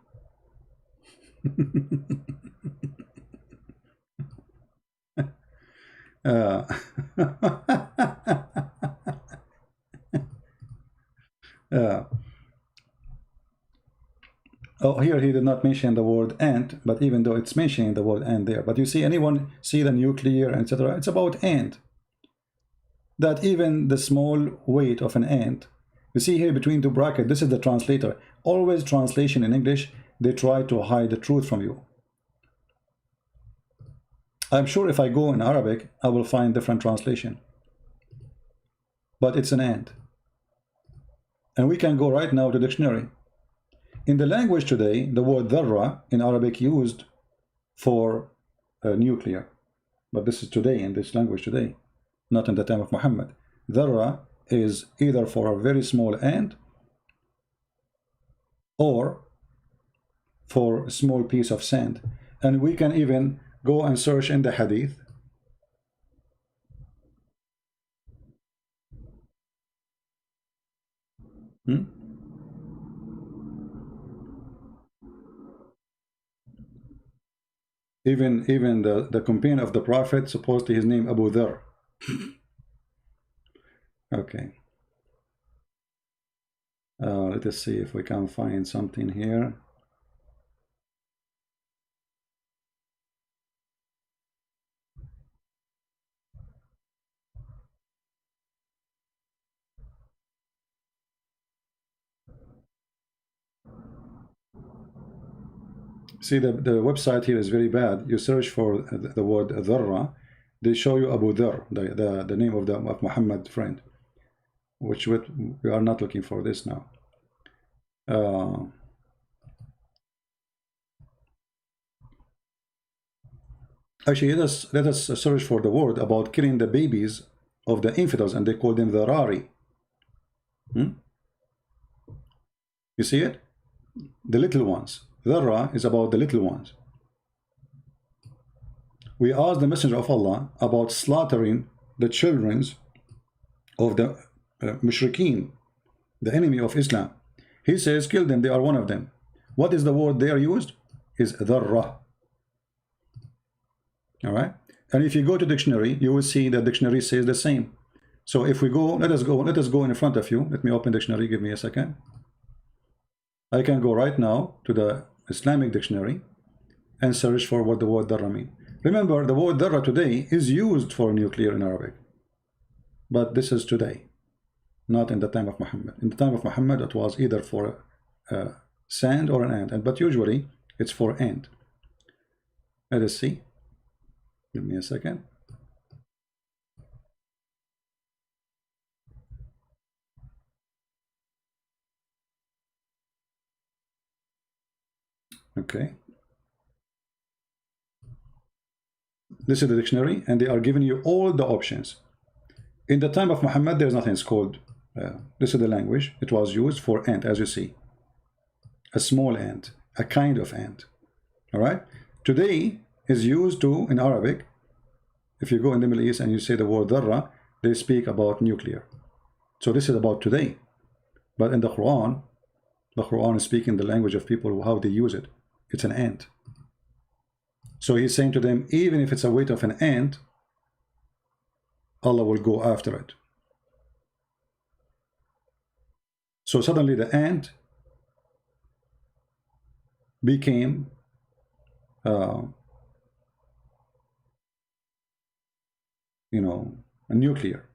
Oh, here he did not mention the word ant, but even though it's mentioning the word ant there, but you see, anyone see the nuclear, etc. It's about ant. That even the small weight of an ant. You see here between two brackets, this is the translator. Always translation in English, they try to hide the truth from you. I'm sure if I go in Arabic, I will find different translation. But it's an ant. And we can go right now to dictionary. In the language today, the word dharra in Arabic used for nuclear. But this is today, in this language today, not in the time of Muhammad. Dharra is either for a very small ant or for a small piece of sand. And we can even go and search in the hadith. Even the companion of the Prophet, supposedly his name Abu Dhar. Okay. Let us see if we can find something here. See, the website here is very bad. You search for the word Dharra, they show you Abu Dhar, the name of Muhammad friend. which we are not looking for this now. Actually, let us search for the word about killing the babies of the infidels, and they call them the Rari. You see it? The little ones. Dharra is about the little ones. We asked the Messenger of Allah about slaughtering the children of the mushrikeen, the enemy of Islam. He says, kill them, they are one of them. What is the word they are used? Is dharra. All right. And if you go to dictionary, you will see that dictionary says the same. So if we go, let us go in front of you. Let me open dictionary. Give me a second. I can go right now to the Islamic dictionary and search for what the word dharra means. Remember, the word dharra today is used for nuclear in Arabic. But this is today, not in the time of Muhammad. In the time of Muhammad, it was either for sand or an ant. But usually, it's for ant. Let us see. Give me a second. Okay. This is the dictionary, and they are giving you all the options. In the time of Muhammad, there's nothing called. This is the language. It was used for ant, as you see. A small ant, a kind of ant. All right. Today is used to, in Arabic, if you go in the Middle East and you say the word dharra, they speak about nuclear. So this is about today. But in the Quran is speaking the language of people, how they use it. It's an ant. So he's saying to them, even if it's a weight of an ant, Allah will go after it. So suddenly the ant became a nuclear.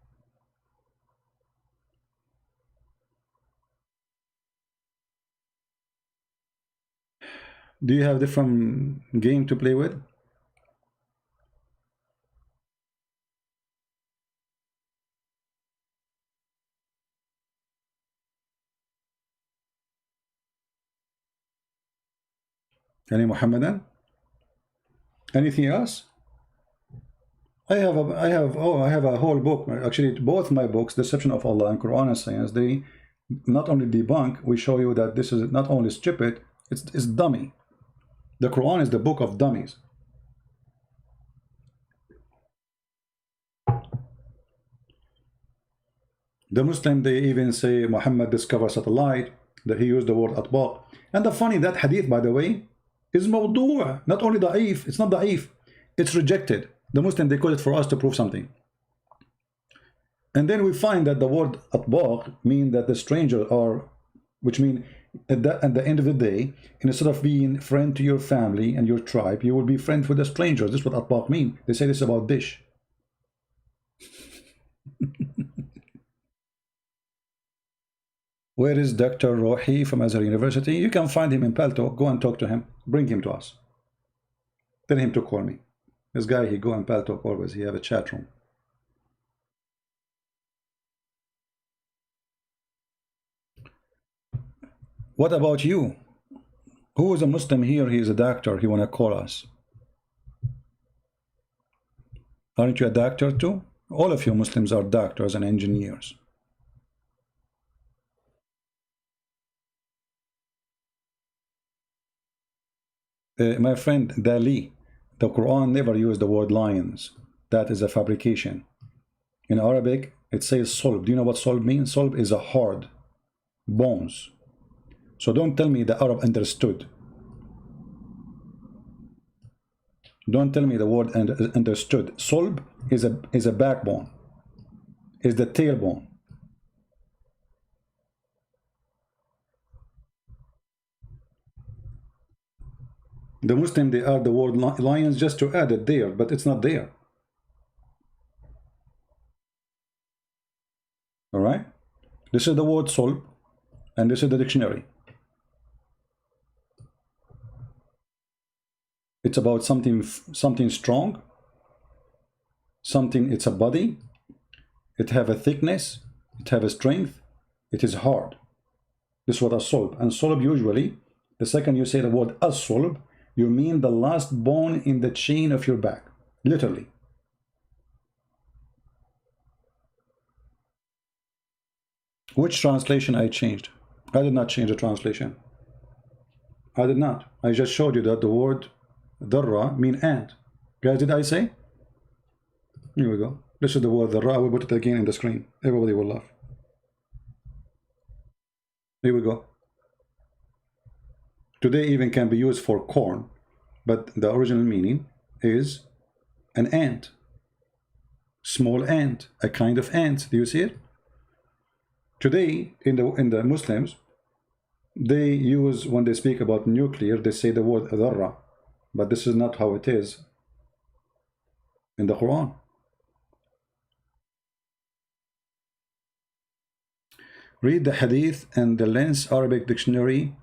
Do you have different game to play with? Any Muhammadan? Anything else? I have a whole book. Actually, both my books, Deception of Allah and Quran and Science, they not only debunk, we show you that this is not only stupid, it's dummy. The Quran is the book of dummies. The Muslim, they even say Muhammad discovered satellite, that he used the word atbaq. And the funny, that hadith, by the way, is mawdu', not only da'if, it's not da'if, it's rejected. The Muslim, they call it for us to prove something. And then we find that the word atbaq mean that the stranger are, which mean at the end of the day, instead of being friend to your family and your tribe, you will be friend with a stranger. This is what atbaq mean. They say this about dish. Where is Dr. Rohi from Azhar University? You can find him in Palto. Go and talk to him. Bring him to us. Tell him to call me. This guy, he go in Palto always. He have a chat room. What about you? Who is a Muslim here? He is a doctor. He want to call us. Aren't you a doctor too? All of you Muslims are doctors and engineers. My friend Dali, the Quran never used the word lions. That is a fabrication. In Arabic, it says solb. Do you know what solb means? Solb is a hard bones. So don't tell me the Arab understood. Don't tell me the word understood. Solb is a backbone, is the tailbone. The Muslim, they are the word lions just to add it there, but it's not there. All right? This is the word solb, and this is the dictionary. It's about something strong, something, it's a body, it have a thickness, it have a strength, it is hard. This is what as-solb. And solb, usually, the second you say the word as-solb, you mean the last bone in the chain of your back, literally. Which translation I changed? I did not change the translation. I did not. I just showed you that the word dharra mean ant. Guys, did I say? Here we go. This is the word dharra. I will put it again in the screen. Everybody will laugh. Here we go. Today even can be used for corn, but the original meaning is an ant. Small ant, a kind of ant. Do you see it? Today, in the Muslims, they use, when they speak about nuclear, they say the word dharra, but this is not how it is in the Quran. Read the hadith and the Lens Arabic dictionary.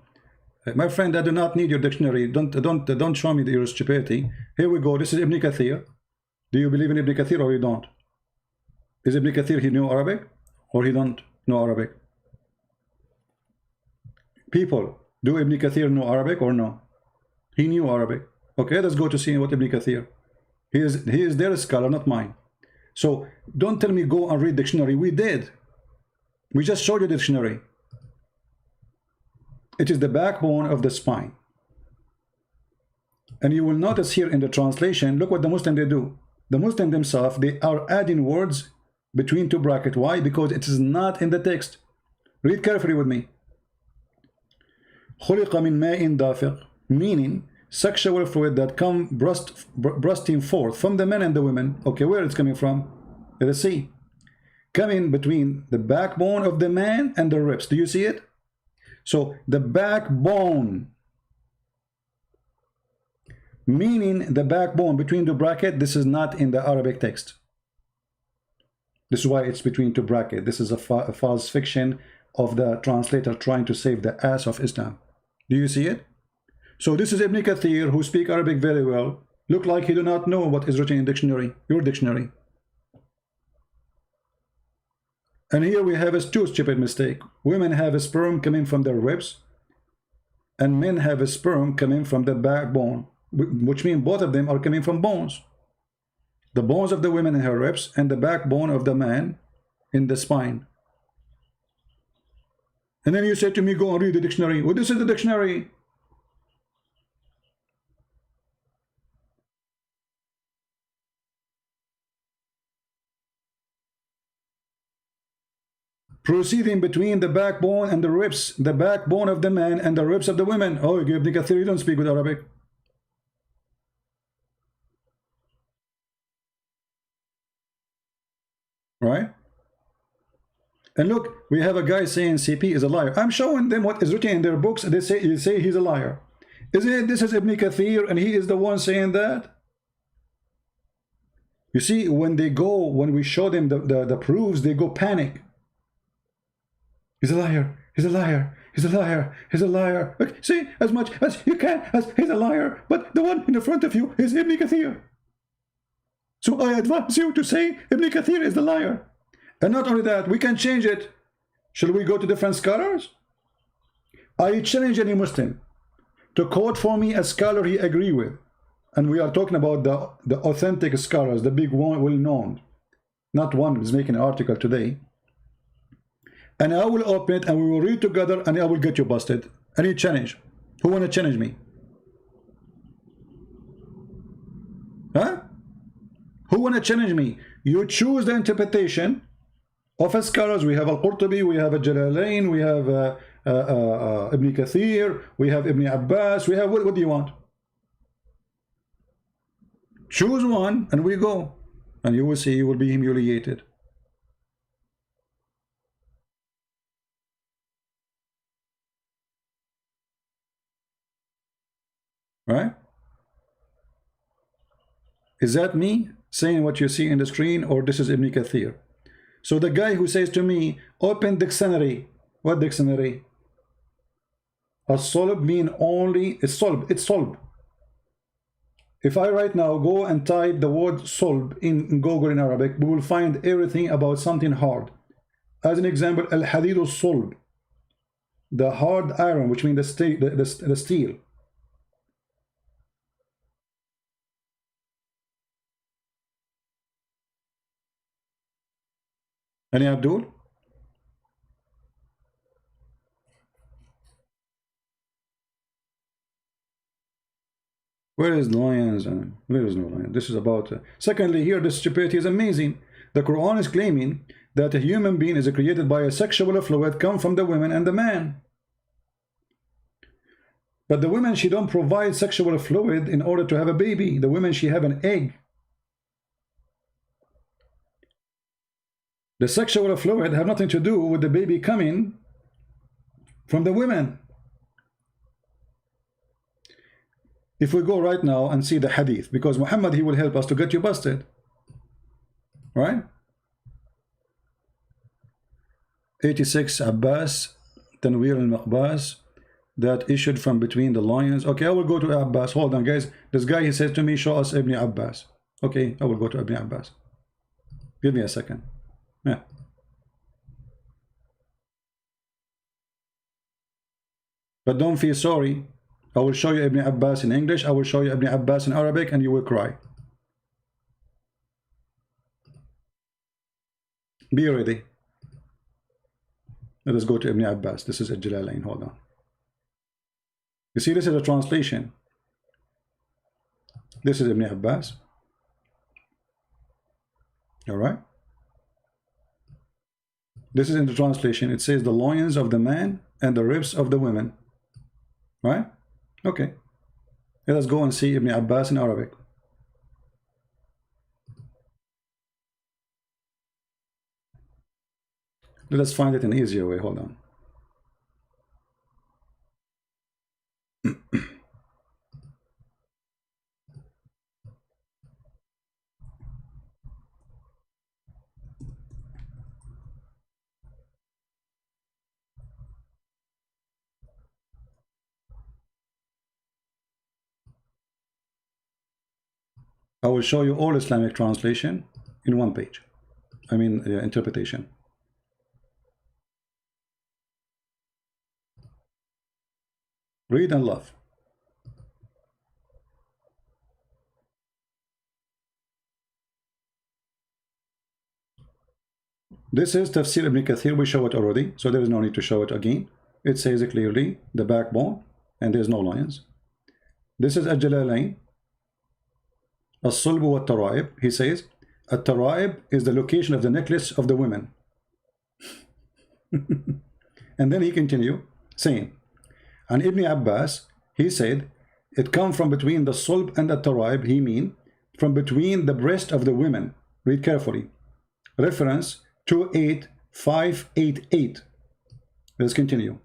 My friend, I do not need your dictionary. Don't show me your stupidity. Here we go. This is Ibn Kathir. Do you believe in Ibn Kathir or you don't? Is Ibn Kathir, he knew Arabic or he don't know Arabic? People, do Ibn Kathir know Arabic or no? He knew Arabic. Okay, let's go to see what Ibn Kathir. He is their scholar, not mine. So don't tell me go and read dictionary. We did. We just showed you the dictionary. It is the backbone of the spine. And you will notice here in the translation, look what the Muslim they do. The Muslim themselves, they are adding words between two brackets. Why? Because it is not in the text. Read carefully with me. خُلِقَ مِنْ مَاءٍ دَافِقٍ, meaning sexual fluid that come bursting forth from the men and the women. Okay, where it's coming from? Let us see. Coming between the backbone of the man and the ribs. Do you see it? So the backbone, meaning the backbone between the bracket, this is not in the Arabic text. This is why it's between two brackets. This is a false fiction of the translator trying to save the ass of Islam. Do you see it? So this is Ibn Kathir, who speak Arabic very well. Look like he do not know what is written in dictionary, your dictionary. And here we have a two stupid mistake. Women have a sperm coming from their ribs, and men have a sperm coming from the backbone, which means both of them are coming from bones. The bones of the women in her ribs and the backbone of the man in the spine. And then you say to me, go and read the dictionary. Well, this is the dictionary. Proceeding between the backbone and the ribs, the backbone of the man and the ribs of the women. Oh, Ibn Kathir, you don't speak with Arabic. Right? And look, we have a guy saying CP is a liar. I'm showing them what is written in their books. They say he's a liar. Isn't it? This is Ibn Kathir, and he is the one saying that. You see, when we show them the proofs, they go panic. He's a liar. He's a liar. He's a liar. He's a liar. Okay, see, as much as you can, as he's a liar. But the one in the front of you is Ibn Kathir. So I advise you to say Ibn Kathir is the liar. And not only that, we can change it. Shall we go to different scholars? I challenge any Muslim to quote for me a scholar he agree with. And we are talking about the authentic scholars, the big one, well-known. Not one who's making an article today. And I will open it and we will read together and I will get you busted. Any challenge? Who want to challenge me? Huh? Who want to challenge me? You choose the interpretation of a scholars. We have Al-Qurtubi, we have Jalalain, we have Ibn Kathir, we have Ibn Abbas, we have, what do you want? Choose one and we go. And you will see, you will be humiliated. Right? Is that me saying what you see in the screen, or this is Ibn Kathir? So the guy who says to me, open dictionary. What dictionary? As-solb mean only, it's solb. If I right now go and type the word solb in Google in Arabic, we will find everything about something hard. As an example, al-hadid al-sulb, the hard iron, which means the steel. Any Abdul? Where is lions? There is no lion. This is about. Secondly, here this stupidity is amazing. The Quran is claiming that a human being is created by a sexual fluid come from the women and the man. But the women, she don't provide sexual fluid in order to have a baby. The women, she have an egg. The sexual fluid have nothing to do with the baby coming from the women. If we go right now and see the hadith, because Muhammad, he will help us to get you busted, right? 86 Abbas Tanwir al-Maqbas, that issued from between the lions. Okay, I will go to Abbas. Hold on, guys. This guy, he says to me, show us Ibn Abbas. Okay, I will go to Ibn Abbas. Give me a second. Yeah. But don't feel sorry. I will show you Ibn Abbas in English. I will show you Ibn Abbas in Arabic, and you will cry. Be ready. Let us go to Ibn Abbas. This is Al-Jalalain. Hold on. You see, this is a translation. This is Ibn Abbas. All right. This is in the translation. It says the loins of the man and the ribs of the women. Right? Okay. Let us go and see Ibn Abbas in Arabic. Let us find it in an easier way. Hold on. I will show you all Islamic translation in one page. I mean, interpretation. Read and love. This is Tafsir Ibn Kathir. We show it already, so there is no need to show it again. It says it clearly, the backbone, and there's no lions. This is Al-Jalalain. As-Sulb wa Tara'ib. He says, At-Tara'ib is the location of the necklace of the women. And then he continued saying, and Ibn Abbas, he said, it come from between the Sulb and the Tara'ib. He mean from between the breast of the women. Read carefully. Reference 28588. Let's continue.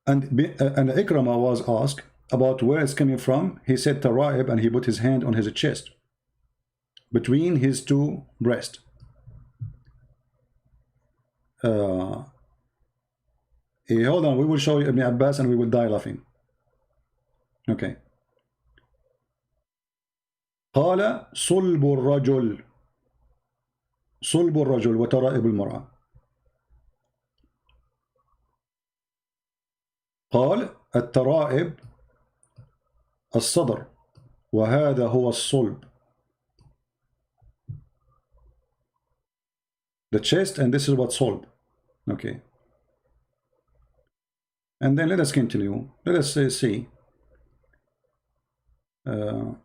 And Ikrama was asked about where it's coming from. He said Tara'ib, and he put his hand on his chest between his two breasts. Hold on, we will show you Ibn Abbas and we will die laughing. Okay. قال صلب الرجل صلب الرجل وترائب المرأة. قال الترائب الصدر وهذا هو الصلب. The chest, and this is what صلب. Okay. And then let us continue. Let us see. You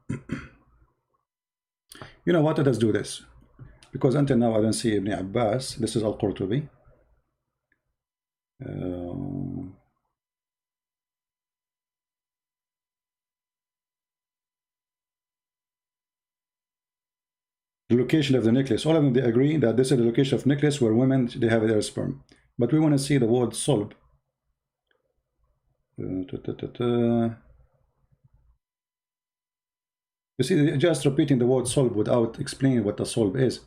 know what? Let us do this. Because until now I don't see Ibn Abbas. This is Al-Qurtubi. The location of the necklace. All of them, they agree that this is the location of necklace where women, they have their sperm. But we want to see the word sulb. You see, just repeating the word sulb without explaining what the sulb is.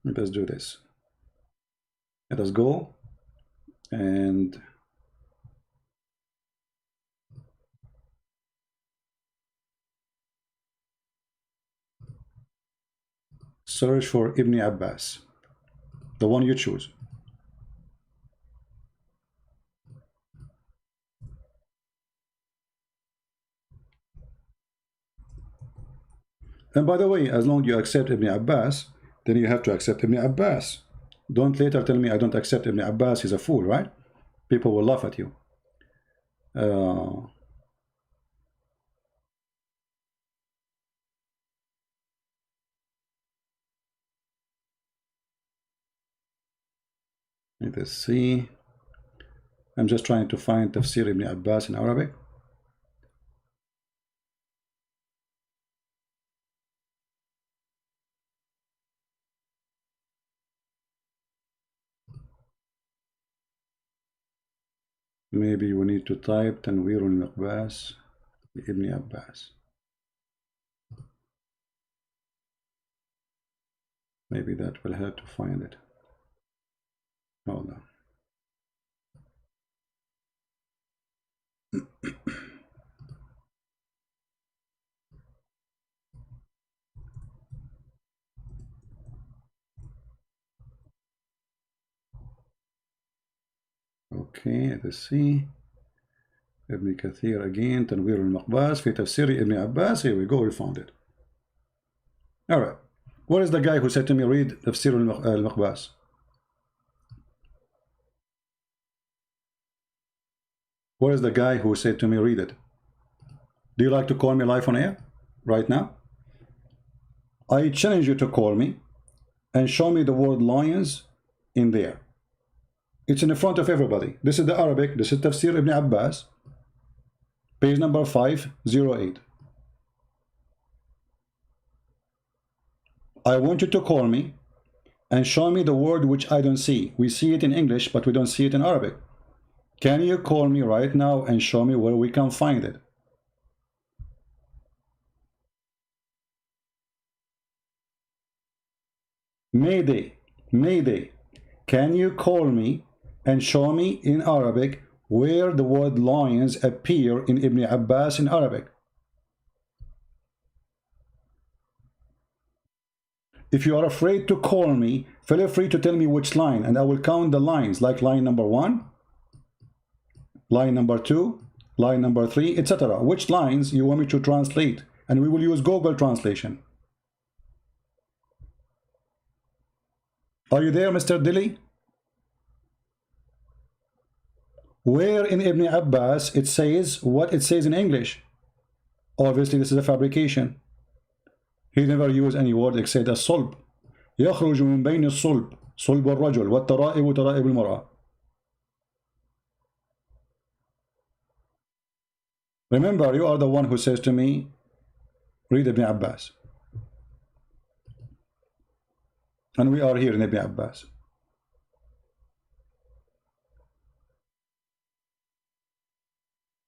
Let us do this. Let us go and search for Ibn Abbas. The one you choose. And by the way, as long as you accept Ibn Abbas, then you have to accept Ibn Abbas. Don't later tell me I don't accept Ibn Abbas, he's a fool, right? People will laugh at you. Let's see. I'm just trying to find Tafsir Ibn Abbas in Arabic. Maybe we need to type Tanwir al-Miqbas Ibn Abbas. Maybe that will help to find it. Hold on. Okay, let's see. Ibn Kathir again, Tanwir al-Miqbas fi Tafsir Ibn Abbas. Here we go, we found it. All right. What is the guy who said to me, read Tafsir al-Miqbas? What is the guy who said to me, read it? Do you like to call me live on air right now? I challenge you to call me and show me the word lions in there. It's in the front of everybody. This is the Arabic. This is Tafsir Ibn Abbas, page number 508. I want you to call me and show me the word which I don't see. We see it in English, but we don't see it in Arabic. Can you call me right now and show me where we can find it? Mayday, Mayday. Can you call me and show me in Arabic where the word lions appear in Ibn Abbas in Arabic? If you are afraid to call me, feel free to tell me which line, and I will count the lines, like line number 1, line number 2, line number 3, etc. Which lines you want me to translate, and we will use Google translation. Are you there, Mr. Dilly? Where in Ibn Abbas it says what it says in English? Obviously, this is a fabrication. He never used any word except الصلب. يخرج من بين الصلب صلب الرجل والترائب ترائب المرأة. Remember, you are the one who says to me, read Ibn Abbas. And we are here in Ibn Abbas.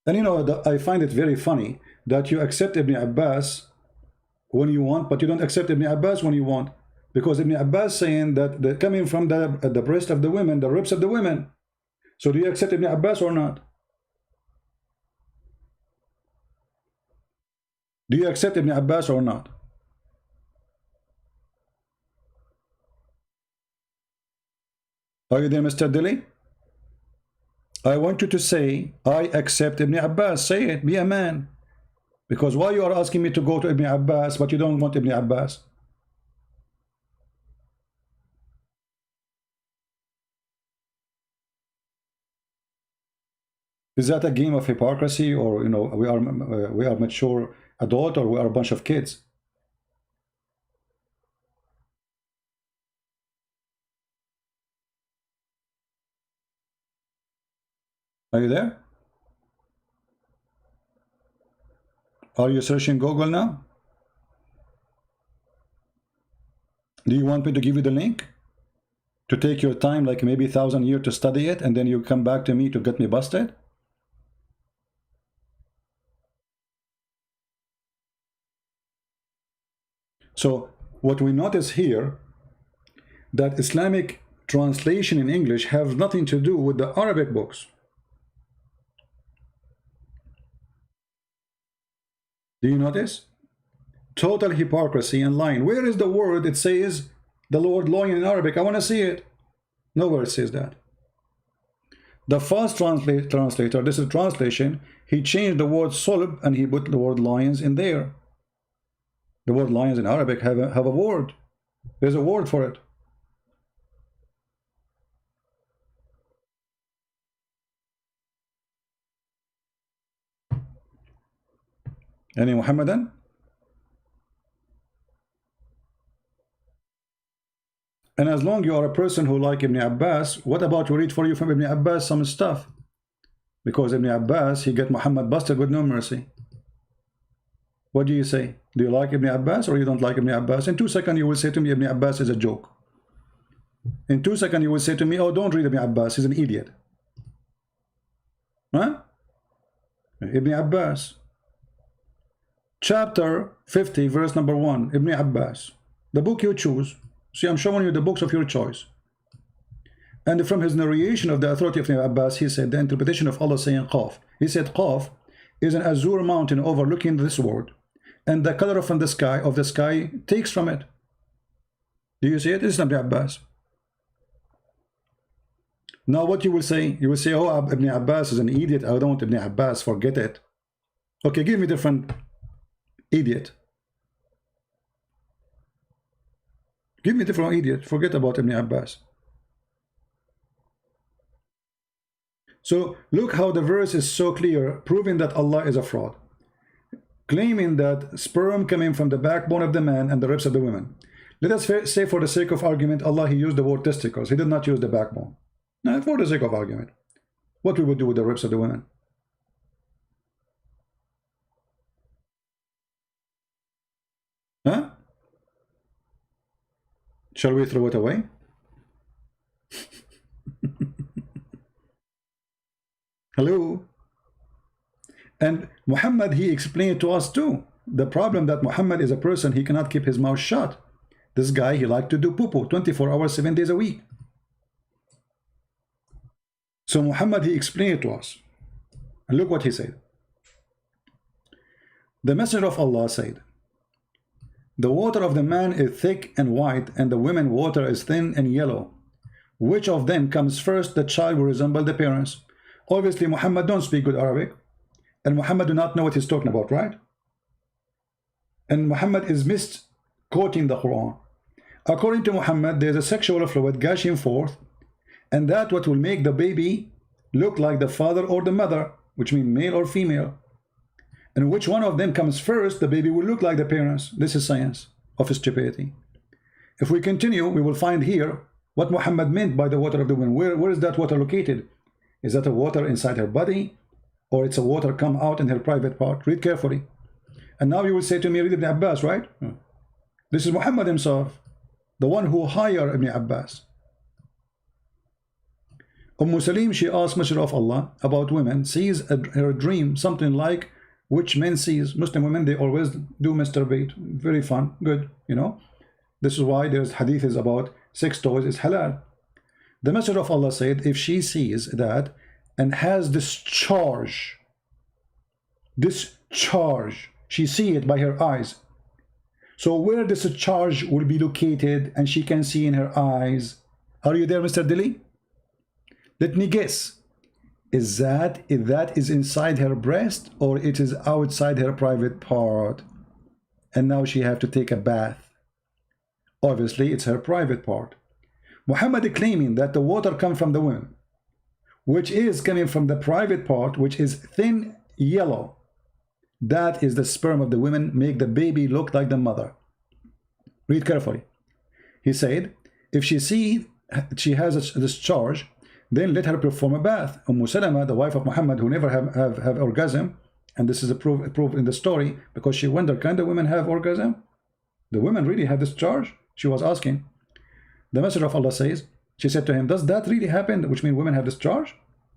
And you know, I find it very funny that you accept Ibn Abbas when you want, but you don't accept Ibn Abbas when you want. Because Ibn Abbas saying that they're coming from the breast of the women, the ribs of the women. So do you accept Ibn Abbas or not? Do you accept Ibn Abbas or not? Are you there, Mr. Dilly? I want you to say, I accept Ibn Abbas. Say it, be a man. Because why you are asking me to go to Ibn Abbas, but you don't want Ibn Abbas? Is that a game of hypocrisy, or you know, we are mature adult, or we are a bunch of kids? Are you there? Are you searching Google now? Do you want me to give you the link? To take your time, like maybe 1,000 years to study it, and then you come back to me to get me busted? So what we notice here, that Islamic translation in English have nothing to do with the Arabic books. Do you notice? Total hypocrisy and lying. Where is the word that says the Lord lion in Arabic? I want to see it. Nowhere it says that. The first translator, this is translation, he changed the word solb and he put the word lions in there. The word lions in Arabic have a word. There's a word for it. Any Muhammadan? And as long you are a person who like Ibn Abbas, what about we read for you from Ibn Abbas some stuff? Because Ibn Abbas, he get Muhammad busted with no mercy. What do you say? Do you like Ibn Abbas or you don't like Ibn Abbas? In 2 seconds you will say to me Ibn Abbas is a joke. In 2 seconds you will say to me, oh, don't read Ibn Abbas, he's an idiot. Huh? Ibn Abbas. Chapter 50, verse number 1, Ibn Abbas. The book you choose. See, I'm showing you the books of your choice. And from his narration of the authority of Ibn Abbas, he said the interpretation of Allah saying Qaf. He said Qaf is an azure mountain overlooking this world, and the color from the sky takes from it. Do you see it? This is Ibn Abbas. Now what you will say? You will say, oh, Ibn Abbas is an idiot. I don't want Ibn Abbas, forget it. Okay, give me different idiot. Give me different idiot. Forget about Ibn Abbas. So look how the verse is so clear, proving that Allah is a fraud. Claiming that sperm coming from the backbone of the man and the ribs of the women. Let us say for the sake of argument, Allah, he used the word testicles. He did not use the backbone. Now, for the sake of argument, what we would do with the ribs of the women? Huh? Shall we throw it away? Hello? And Muhammad, he explained to us too. The problem that Muhammad is a person, he cannot keep his mouth shut. This guy, he liked to do poo-poo 24 hours, 7 days a week. So Muhammad, he explained it to us. And look what he said. The Messenger of Allah said, the water of the man is thick and white, and the women water is thin and yellow. Which of them comes first? The child will resemble the parents. Obviously, Muhammad don't speak good Arabic. And Muhammad do not know what he's talking about, right? And Muhammad is misquoting the Quran. According to Muhammad, there's a sexual fluid gushing forth, and that what will make the baby look like the father or the mother, which means male or female. And which one of them comes first, the baby will look like the parents. This is science of stupidity. If we continue, we will find here what Muhammad meant by the water of the woman. Where is that water located? Is that a water inside her body? Or it's a water come out in her private part? Read carefully. And now you will say to me, read Ibn Abbas, right? This is Muhammad himself, the one who hired Ibn Abbas. Salim, she asked Messenger of Allah about women, sees her dream, something like which men sees. Muslim women, they always do masturbate. Very fun, good, you know. This is why there's hadiths about sex toys is halal. The Messenger of Allah said, if she sees that and has discharge, she see it by her eyes. So where this charge will be located and she can see in her eyes? Are you there, Mr. Dilly? Let me guess. Is that inside her breast or it is outside her private part? And now she have to take a bath. Obviously, it's her private part. Muhammad claiming that the water comes from the woman, which is coming from the private part, which is thin yellow. That is the sperm of the women, make the baby look like the mother. Read carefully. He said, if she has a discharge, then let her perform a bath. Salama, the wife of Muhammad, who never have orgasm, and this is a proof in the story, because she wondered, can the women have orgasm? The women really have discharge? She was asking. The Messenger of Allah says, she said to him, does that really happen, which means women have discharge?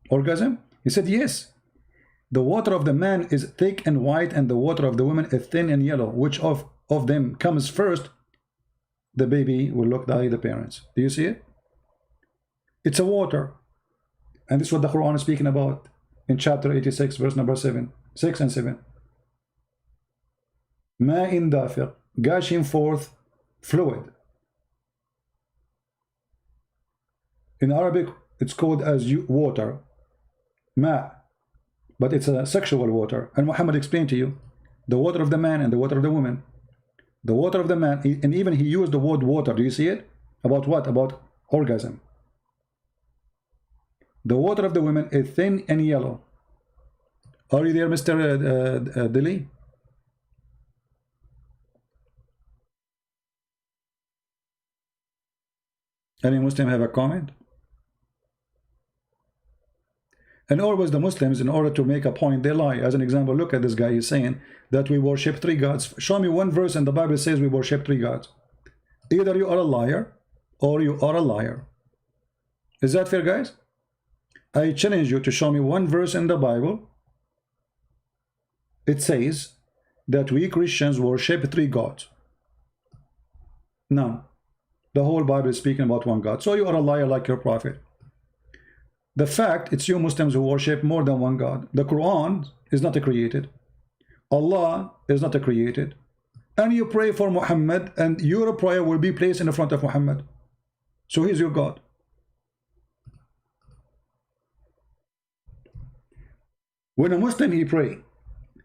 Orgasm? He said, yes. The water of the man is thick and white, and the water of the woman is thin and yellow. Which of them comes first? The baby will look like the parents. Do you see it? It's a water. And this is what the Quran is speaking about in chapter 86, verse number 6 and 7. Ma'in dafiq, gushing forth fluid. In Arabic, it's called as water, ma, but it's a sexual water. And Muhammad explained to you the water of the man and the water of the woman. The water of the man, and even he used the word water. Do you see it? About what? About orgasm. The water of the women is thin and yellow. Are you there, Mr. Dilly? Any Muslim have a comment? And always the Muslims, in order to make a point, they lie. As an example, look at this guy. He's saying that we worship 3 gods. Show me one verse in the Bible says we worship 3 gods. Either you are a liar or you are a liar. Is that fair, guys? I challenge you to show me one verse in the Bible. It says that we Christians worship 3 gods. None. The whole Bible is speaking about one God. So you are a liar like your prophet. The fact, it's you Muslims who worship more than one God. The Quran is not created. Allah is not created. And you pray for Muhammad, and your prayer will be placed in the front of Muhammad. So he's your God. When a Muslim he pray,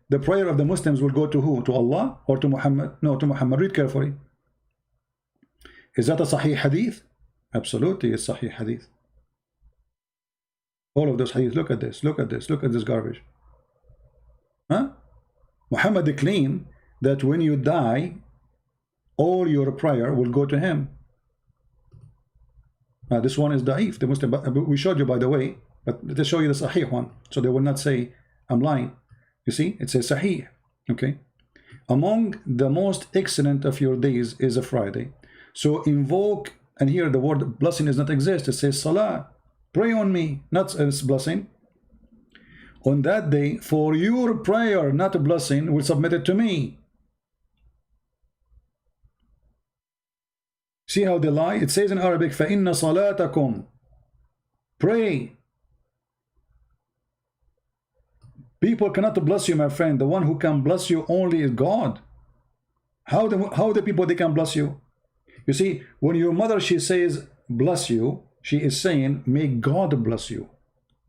the prayer of the Muslims will go to who? To Allah or to Muhammad? No, to Muhammad. Read carefully. Is that a Sahih Hadith? Absolutely, it's Sahih Hadith. All of those hadith. Look at this. Look at this. Look at this garbage. Huh? Muhammad claimed that when you die, all your prayer will go to him. This one is da'if. The Muslim, we showed you, by the way, but to show you the Sahih one, so they will not say I'm lying. You see, it says Sahih. Okay. Among the most excellent of your days is a Friday. So invoke, and here the word blessing does not exist. It says Salah. Pray on me, not a blessing. On that day, for your prayer, not a blessing, will submit it to me. See how they lie? It says in Arabic, فَإِنَّ صَلَاتَكُمْ. Pray. People cannot bless you, my friend. The one who can bless you only is God. How the people they can bless you? You see, when your mother, she says, bless you, she is saying, may God bless you.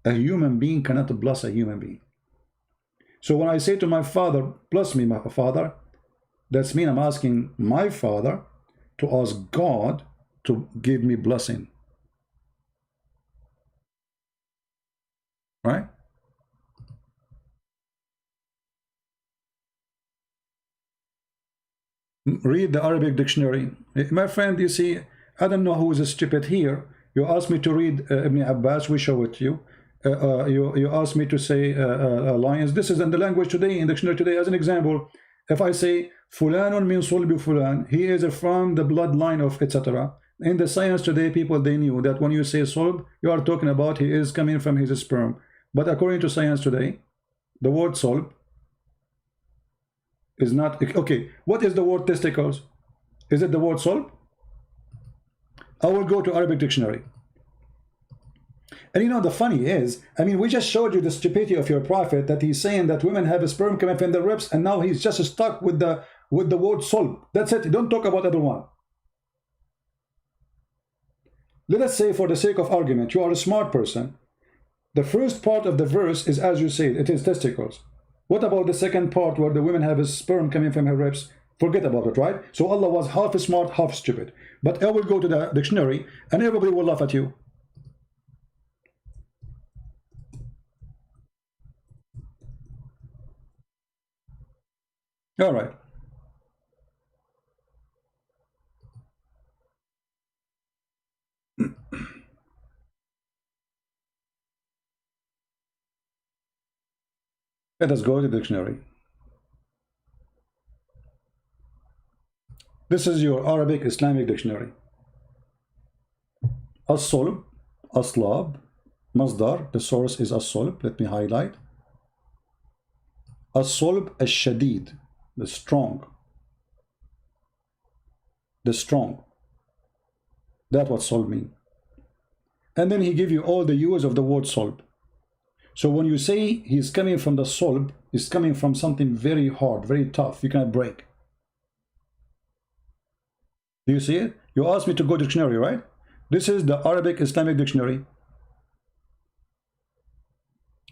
A human being cannot bless a human being. So when I say to my father, bless me, my father, that's mean I'm asking my father to ask God to give me blessing. Right? Read the Arabic dictionary. My friend, you see, I don't know who is stupid here. You asked me to read Ibn Abbas, we show it to you. You asked me to say lions. This is in the language today, in dictionary today. As an example, if I say Fulanun min sulbi fulan, he is from the bloodline of etc. In the science today, people, they knew that when you say sulb, you are talking about he is coming from his sperm. But according to science today, the word sulb is not okay. What is the word testicles? Is it the word sulb? I will go to Arabic dictionary. And you know, the funny is, I mean, we just showed you the stupidity of your prophet, that he's saying that women have a sperm coming from the ribs, and now he's just stuck with the word sulb. That's it. Don't talk about other one. Let us say, for the sake of argument, you are a smart person. The first part of the verse is, as you said, it is testicles. What about the second part where the women have a sperm coming from her ribs? Forget about it, right? So Allah was half smart, half stupid. But I will go to the dictionary and everybody will laugh at you. All right. Let us go to the dictionary. This is your Arabic Islamic dictionary. As-sulb, aslab, masdar, the source is as-sulb. Let me highlight. As-sulb al-shadid, the strong. The strong. That's what sulb means. And then he give you all the use of the word sulb. So when you say he's coming from the sulb, he's coming from something very hard, very tough, you cannot break. Do you see it? You asked me to go to dictionary, right? This is the Arabic Islamic dictionary.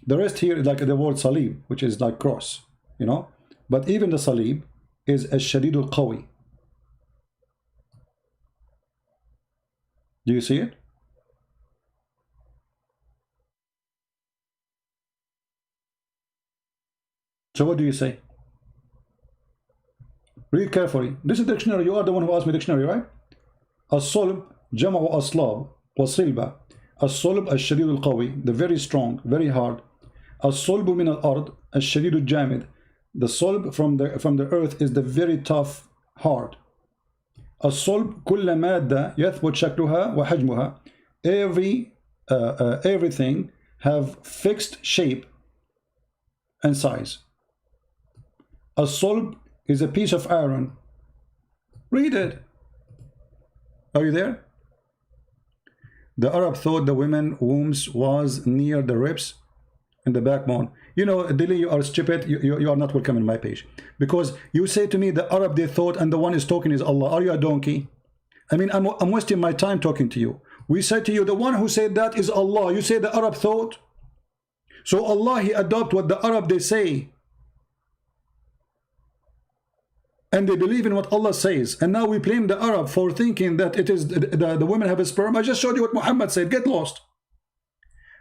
The rest here is like the word salib, which is like cross, you know. But even the salib is al-shadid al-qawi. Do you see it? So what do you say? Read carefully. This is dictionary. You are the one who asked me dictionary, right? الصلب جمع أصلاب وصلبة. الصلب الشديد القوي, the very strong, very hard. الصلب من الأرض الشديد الجامد. The solb from the earth is the very tough, hard. الصلب كل مادة يثبت شكلها وحجمها. Everything have fixed shape and size. الصلب is a piece of iron. Read it. Are you there? The Arab thought the women wombs was near the ribs and the backbone. You know, Dili, you are stupid. You are not welcome in my page. Because you say to me the Arab they thought and the one is talking is Allah. Are you a donkey? I mean, I'm wasting my time talking to you. We say to you the one who said that is Allah. You say the Arab thought. So Allah, he adopt what the Arab they say. And they believe in what Allah says. And now we blame the Arab for thinking that it is the women have a sperm. I just showed you what Muhammad said. Get lost.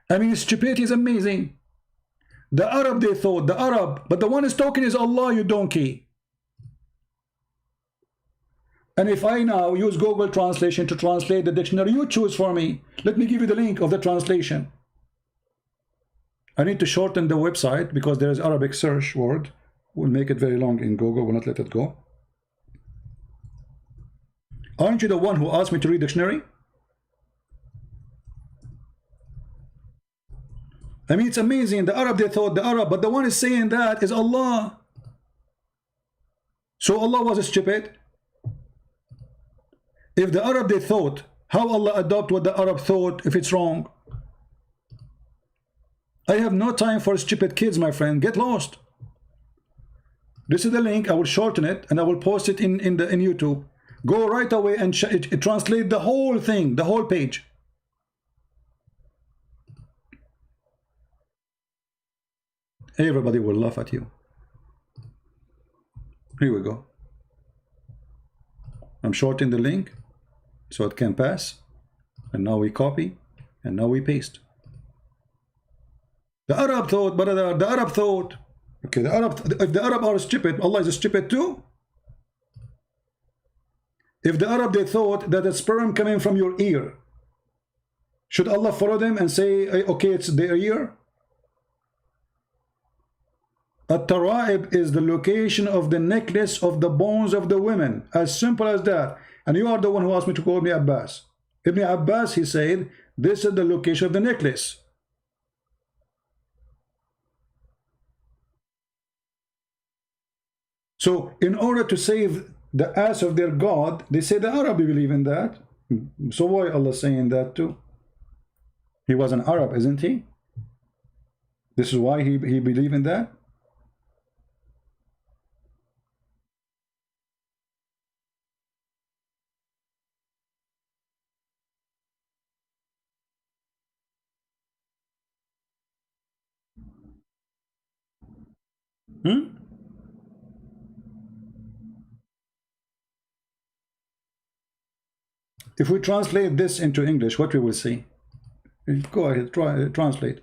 I mean, stupidity is amazing. The Arab they thought, the Arab, but the one is talking is Allah, you donkey. And if I now use Google translation to translate the dictionary, you choose for me. Let me give you the link of the translation. I need to shorten the website because there is Arabic search word. We'll make it very long in Google. We'll not let it go. Aren't you the one who asked me to read dictionary? I mean, it's amazing. The Arab, they thought the Arab, but the one is saying that is Allah. So Allah was stupid. If the Arab, they thought, how Allah adopt what the Arab thought if it's wrong? I have no time for stupid kids, my friend. Get lost. This is the link. I will shorten it and I will post it in YouTube. Go right away and translate the whole thing, the whole page. Everybody will laugh at you. Here we go. I'm shorting the link so it can pass. And now we copy and now we paste. The Arab thought, brother, the Arab thought. Okay, if the Arab are stupid, Allah is stupid too. If the Arab they thought that a sperm coming from your ear, should Allah follow them and say, okay, it's their ear? At-tara'ib is the location of the necklace of the bones of the women. As simple as that. And you are the one who asked me to call Ibn Abbas. Ibn Abbas, he said, this is the location of the necklace. So in order to save the ass of their God, they say the Arab believe in that. So why Allah saying that too? He was an Arab, isn't he? This is why he believed in that. If we translate this into English, what we will see? Go ahead, translate.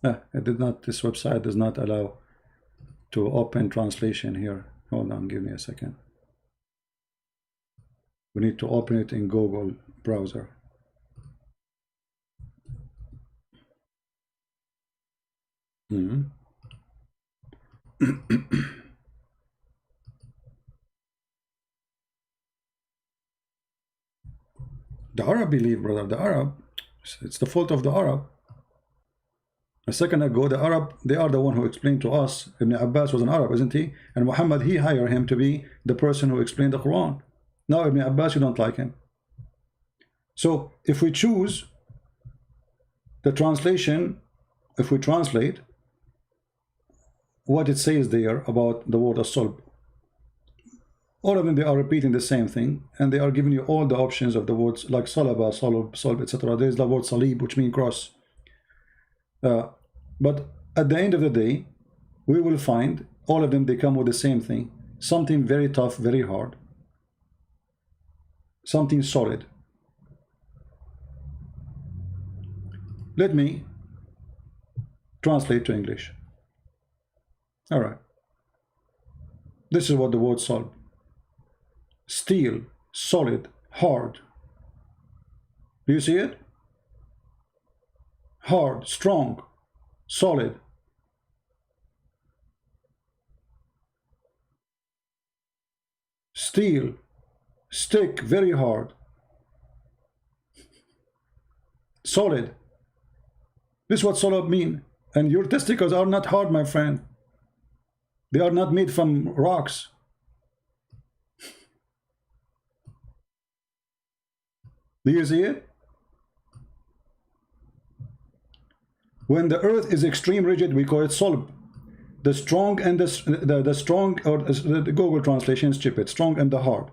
It did not. This website does not allow to open translation here. Hold on, give me a second. We need to open it in Google browser. The Arab believe, brother, the Arab, it's the fault of the Arab. A second ago, the Arab, they are the one who explained to us. Ibn Abbas was an Arab, isn't he? And Muhammad, he hired him to be the person who explained the Quran. Now Ibn Abbas, you don't like him. So if we choose the translation, if we translate what it says there about the word as-sulb, All of them, they are repeating the same thing, and they are giving you all the options of the words like salaba, salb, etc. There is the word salib, which means cross. But at the end of the day, we will find all of them, they come with the same thing. Something very tough, very hard. Something solid. Let me translate to English. All right. This is what the word solid. Steel, solid, hard. Do you see it? Hard, strong, solid. Steel, stick, very hard. Solid. This is what solid mean. And your testicles are not hard, my friend. They are not made from rocks. Do you see it? When the earth is extreme rigid, we call it solid. The strong and the strong, or the Google translation is stupid. Strong and the hard.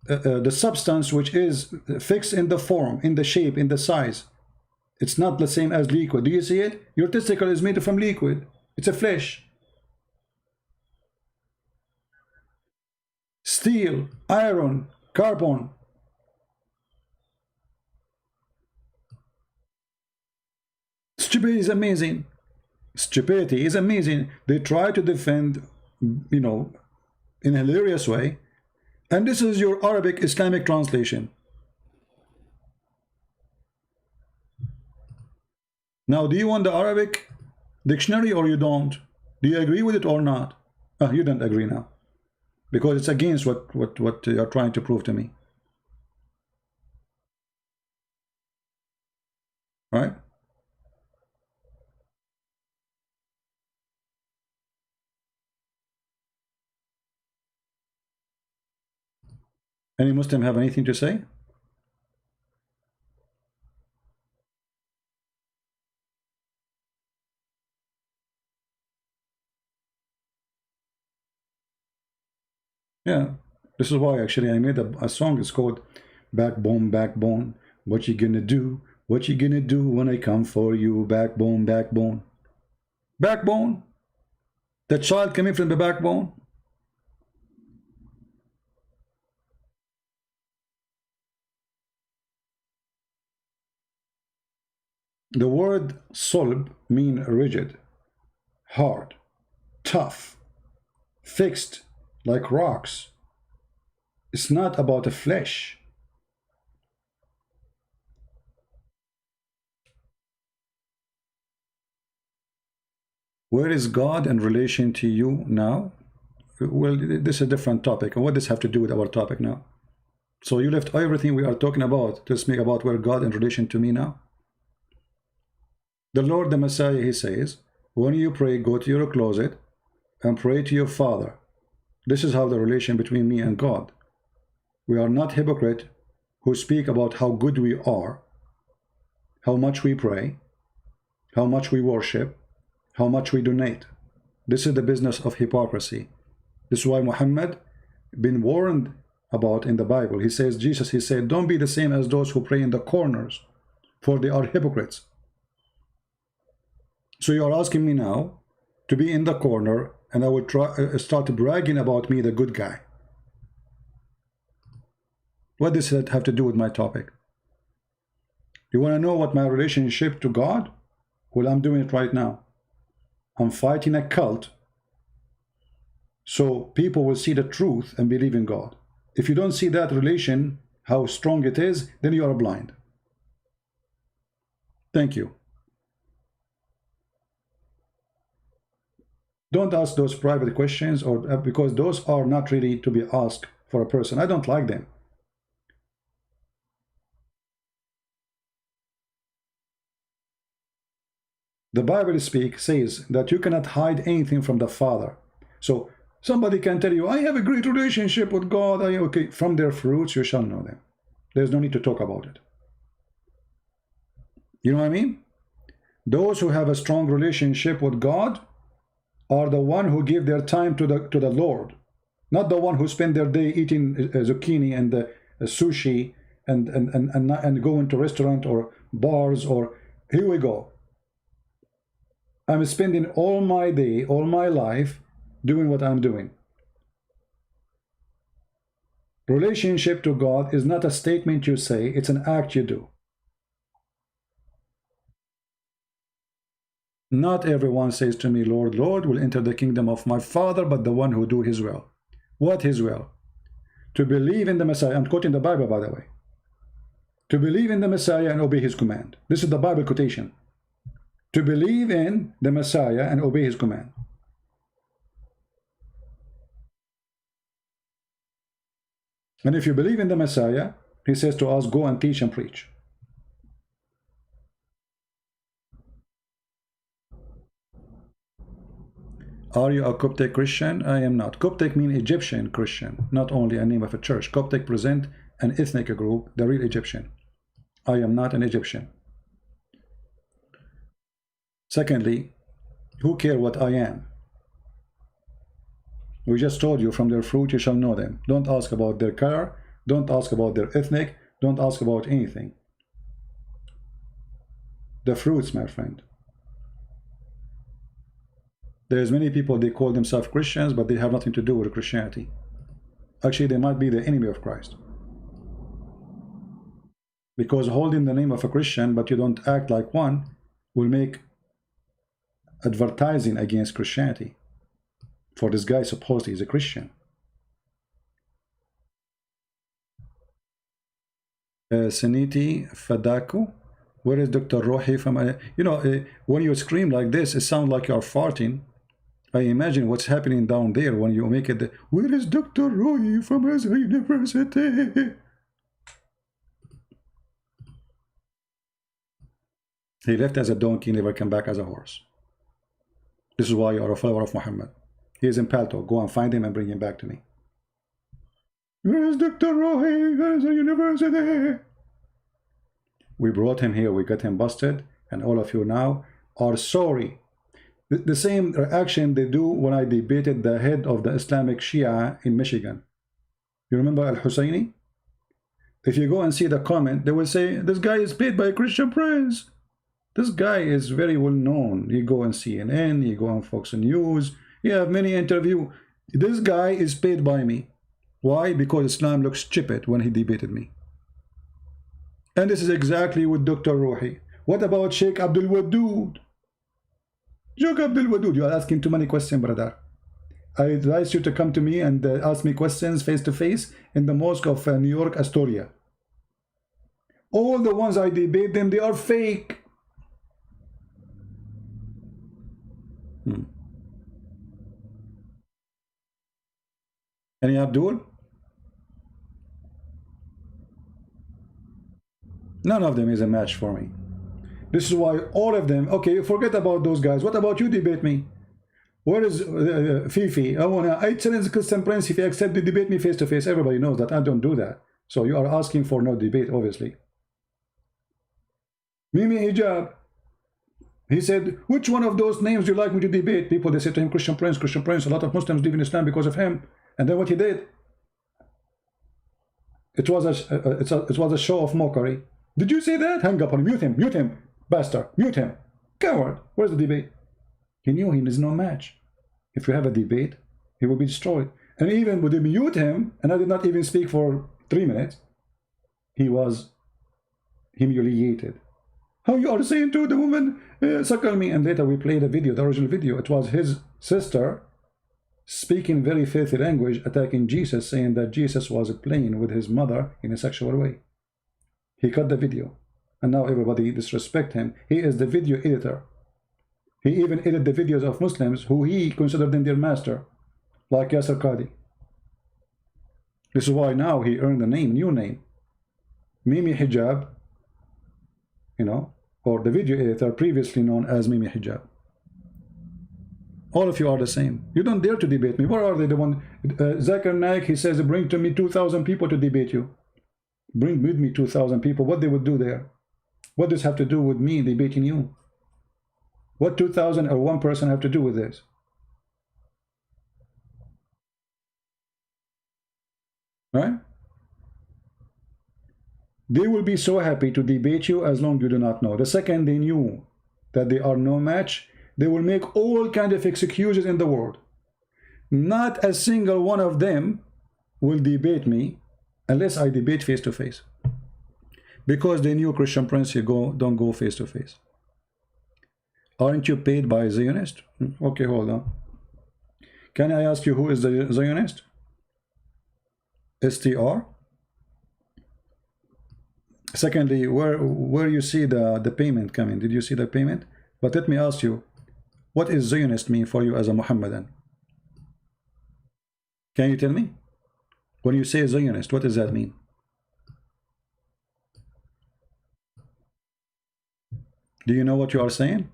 The substance which is fixed in the form, in the shape, in the size. It's not the same as liquid. Do you see it? Your testicle is made from liquid. It's a flesh. Steel, iron, carbon. Stupidity is amazing. Stupidity is amazing. They try to defend, you know, in a hilarious way. And this is your Arabic Islamic translation. Now, do you want the Arabic dictionary or you don't? Do you agree with it or not? Oh, you don't agree now. Because it's against what you're trying to prove to me. Right? Any Muslim have anything to say? Yeah, this is why actually I made a song. It's called Backbone, Backbone. What you gonna do? What you gonna do when I come for you? Backbone, backbone. Backbone? The child coming from the backbone? The word solb mean rigid, hard, tough, fixed, like rocks. It's not about a flesh. Where is God in relation to you now? Well, this is a different topic. And what does this have to do with our topic now? So you left everything we are talking about to speak about where God in relation to me now? The Lord, the Messiah, he says, when you pray, go to your closet and pray to your Father. This is how the relation between me and God. We are not hypocrite who speak about how good we are, how much we pray, how much we worship, how much we donate. This is the business of hypocrisy. This is why Muhammad been warned about in the Bible. He says, Jesus, he said, don't be the same as those who pray in the corners, for they are hypocrites. So you are asking me now to be in the corner and I would start bragging about me, the good guy. What does that have to do with my topic? You want to know what my relationship to God? Well, I'm doing it right now. I'm fighting a cult so people will see the truth and believe in God. If you don't see that relation, how strong it is, then you are blind. Thank you. Don't ask those private questions, or because those are not really to be asked for a person. I don't like them. The Bible says that you cannot hide anything from the Father. So somebody can tell you, I have a great relationship with God. Okay, from their fruits you shall know them. There's no need to talk about it. You know what I mean? Those who have a strong relationship with God are the one who give their time to the Lord, not the one who spend their day eating zucchini and sushi and going to restaurant or bars. Or here we go, I'm spending all my day, all my life doing what I'm doing. Relationship to God is not a statement you say, it's an act you do. Not everyone says to me, Lord, Lord, will enter the kingdom of my Father, but the one who do his will. What his will? To believe in the Messiah. I'm quoting the Bible, by the way. To believe in the Messiah and obey his command. This is the Bible quotation. To believe in the Messiah and obey his command. And if you believe in the Messiah, he says to us, go and teach and preach. Are you a Coptic Christian? I am not. Coptic means Egyptian Christian, not only a name of a church. Coptic present an ethnic group, the real Egyptian. I am not an Egyptian. Secondly, who care what I am? We just told you, from their fruit you shall know them. Don't ask about their color, don't ask about their ethnic, don't ask about anything. The fruits, my friend. There's many people, they call themselves Christians, but they have nothing to do with Christianity. Actually, they might be the enemy of Christ. Because holding the name of a Christian, but you don't act like one, will make advertising against Christianity. For this guy, supposedly he's a Christian. Saniti Fadaku, where is Dr. Rohi from? You know, when you scream like this, it sounds like you're farting. I imagine what's happening down there when you make it. Where is Dr. Rohi from Azhar University? He left as a donkey, never came back as a horse. This is why you are a follower of Muhammad. He is in Palto. Go and find him and bring him back to me. Where is Dr. Rohi? Where is the university? We brought him here. We got him busted. And all of you now are sorry. The same reaction they do when I debated the head of the Islamic Shia in Michigan. You remember Al-Husseini? If you go and see the comment, they will say, this guy is paid by a Christian prince. This guy is very well known. You go on CNN, you go on Fox News, you have many interviews. This guy is paid by me. Why? Because Islam looks stupid when he debated me. And this is exactly with Dr. Rohi. What about Sheikh Abdul Wadud? Sheikh Abdul Wadud, you are asking too many questions, brother. I advise you to come to me and ask me questions face to face in the mosque of New York, Astoria. All the ones I debate them, they are fake. Any Abdul? None of them is a match for me. This is why all of them, okay, forget about those guys. What about you debate me? Where is Fifi? I want to challenge Christian Prince if you accept to debate me face to face. Everybody knows that I don't do that. So you are asking for no debate, obviously. Mimi Hijab. He said, which one of those names do you like me to debate? People, they said to him, Christian Prince, Christian Prince. A lot of Muslims live in Islam because of him. And then what he did? It was a show of mockery. Did you say that? Hang up on him, mute him, bastard, mute him. Coward, where's the debate? He knew he is no match. If you have a debate, he will be destroyed. And even when they mute him, and I did not even speak for 3 minutes, he was humiliated. How you are saying to the woman, suckle me? And later we played a video, the original video. It was his sister speaking very filthy language, attacking Jesus, saying that Jesus was playing with his mother in a sexual way. He cut the video, and now everybody disrespect him. He is the video editor. He even edited the videos of Muslims who he considered them their master, like Yasser Qadi. This is why now he earned a name, new name, Mimi Hijab, you know, or the video editor previously known as Mimi Hijab. All of you are the same. You don't dare to debate me. Where are they? The one, Zakir Naik, he says, bring to me 2,000 people to debate you. Bring with me 2,000 people. What they would do there? What does have to do with me debating you? What 2,000 or one person have to do with this? right? They will be so happy to debate you as long as you do not know. The second they knew that they are no match, they will make all kinds of excuses in the world. Not a single one of them will debate me unless I debate face to face. Because they knew Christian Prince, don't go face to face. Aren't you paid by a Zionist? Okay, hold on. Can I ask you who is the Zionist? STR? Secondly, where you see the payment coming? Did you see the payment? But let me ask you, what is Zionist mean for you as a Mohammedan? Can you tell me? When you say Zionist, what does that mean? Do you know what you are saying?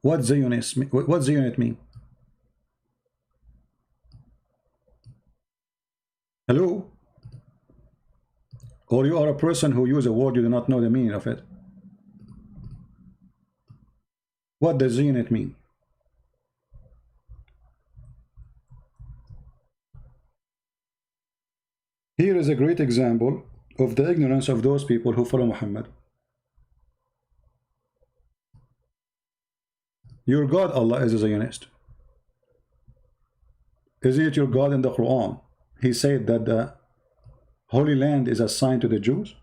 What Zionist mean? Hello? Or you are a person who use a word you do not know the meaning of it. What does Zionist mean? Here is a great example of the ignorance of those people who follow Muhammad. Your God Allah is a Zionist. Isn't it your God in the Quran? He said that the Holy Land is assigned to the Jews.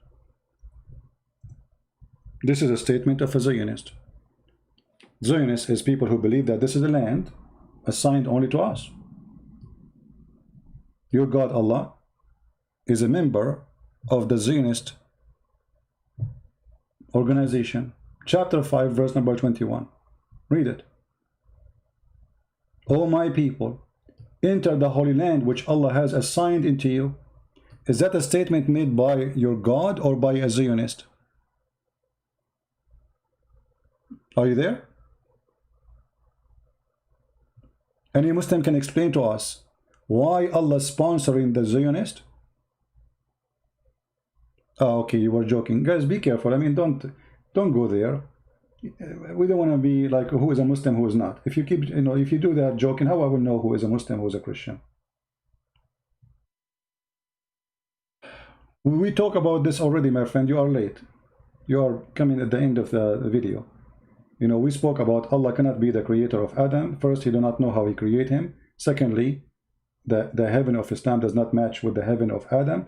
This is a statement of a Zionist. Zionist is people who believe that this is a land assigned only to us. Your God Allah is a member of the Zionist organization. Chapter 5, verse number 21. Read it. O my people, enter the Holy Land which Allah has assigned into you. Is that a statement made by your God or by a Zionist? Are you there? Any Muslim can explain to us why Allah is sponsoring the Zionist? Oh, okay, you were joking. Guys, be careful. I mean, don't go there. We don't want to be like who is a Muslim, who is not. If you keep, if you do that joking, how I will know who is a Muslim, who is a Christian? We talk about this already, my friend. You are late. You are coming at the end of the video. We spoke about Allah cannot be the creator of Adam. First, he do not know how he created him. Secondly, the heaven of Islam does not match with the heaven of Adam.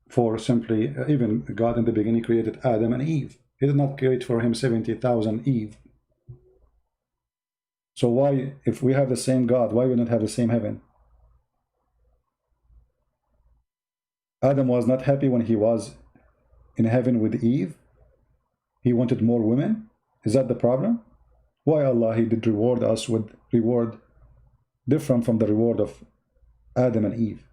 For simply, even God in the beginning created Adam and Eve. He did not create for him 70,000 Eve. So why, if we have the same God, why we don't have the same heaven? Adam was not happy when he was in heaven with Eve. He wanted more women. Is that the problem? Why Allah, he did reward us with reward different from the reward of Adam and Eve?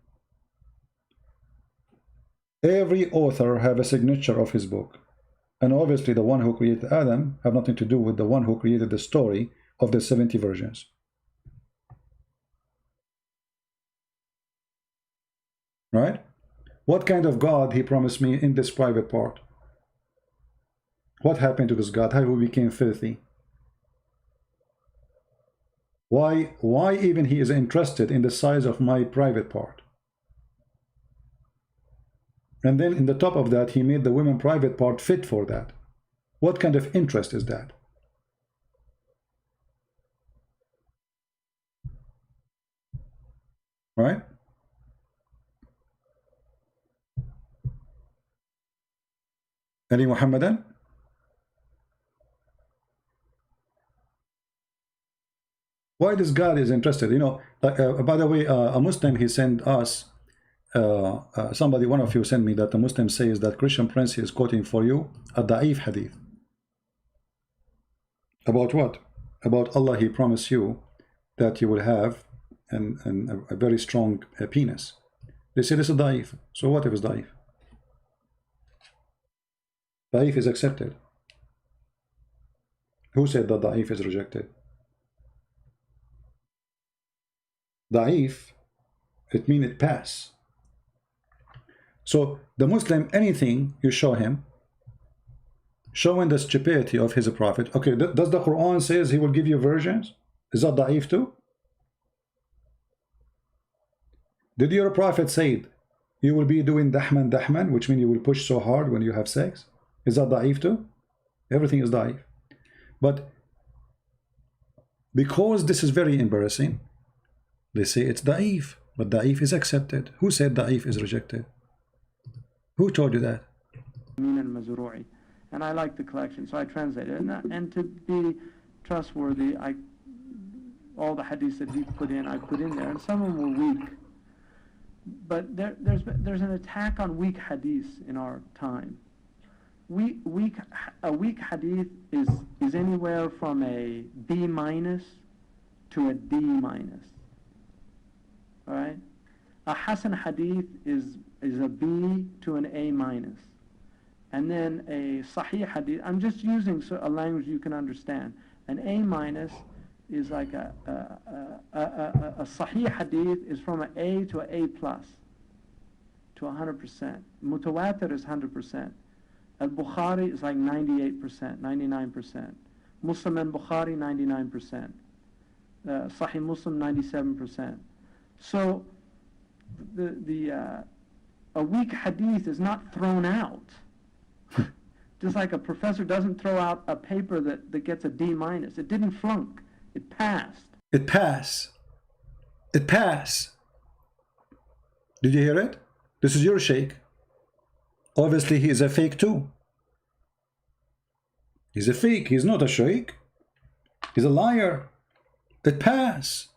Every author have a signature of his book. And obviously the one who created Adam have nothing to do with the one who created the story of the 70 virgins. Right? What kind of God he promised me in this private part? What happened to this God? How he became filthy? Why even he is interested in the size of my private part? And then in the top of that, he made the women private part fit for that. What kind of interest is that? Right? Any Muhammadan? Why this God is interested? By the way, a Muslim, he sent us, somebody, one of you sent me that the Muslim says that Christian Prince is quoting for you a da'if hadith. About what? About Allah, he promised you that you will have a very strong penis. They say this is da'if. So what if it's da'if? Da'if is accepted. Who said that da'if is rejected? Da'if, it means it pass. So the Muslim, anything you show him, showing the stupidity of his prophet. Okay, does the Quran says he will give you virgins? Is that da'if too? Did your prophet say you will be doing dahman dahman, which means you will push so hard when you have sex? Is that da'if too? Everything is da'if. But because this is very embarrassing, they say it's da'if, but da'if is accepted. Who said da'if is rejected? Who told you that? And I like the collection, so I translated it. And to be trustworthy, all the hadiths that he put in, I put in there, and some of them were weak. But there's an attack on weak hadiths in our time. A weak hadith is anywhere from a B minus to a D minus. All right, a Hasan hadith is a B to an A minus, and then a Sahih hadith. I'm just using a language you can understand. An A minus is like a Sahih hadith is from an A to an A plus to 100%. Mutawatir is 100%. Al-Bukhari is like 98%, 99%. Muslim and Bukhari 99%. Sahih Muslim 97%. So a weak hadith is not thrown out. Just like a professor doesn't throw out a paper that gets a D minus. It didn't flunk. It passed. It passed. It passed. Did you hear it? This is your sheikh. Obviously, he is a fake too. He's a fake. He's not a sheikh. He's a liar. It passed.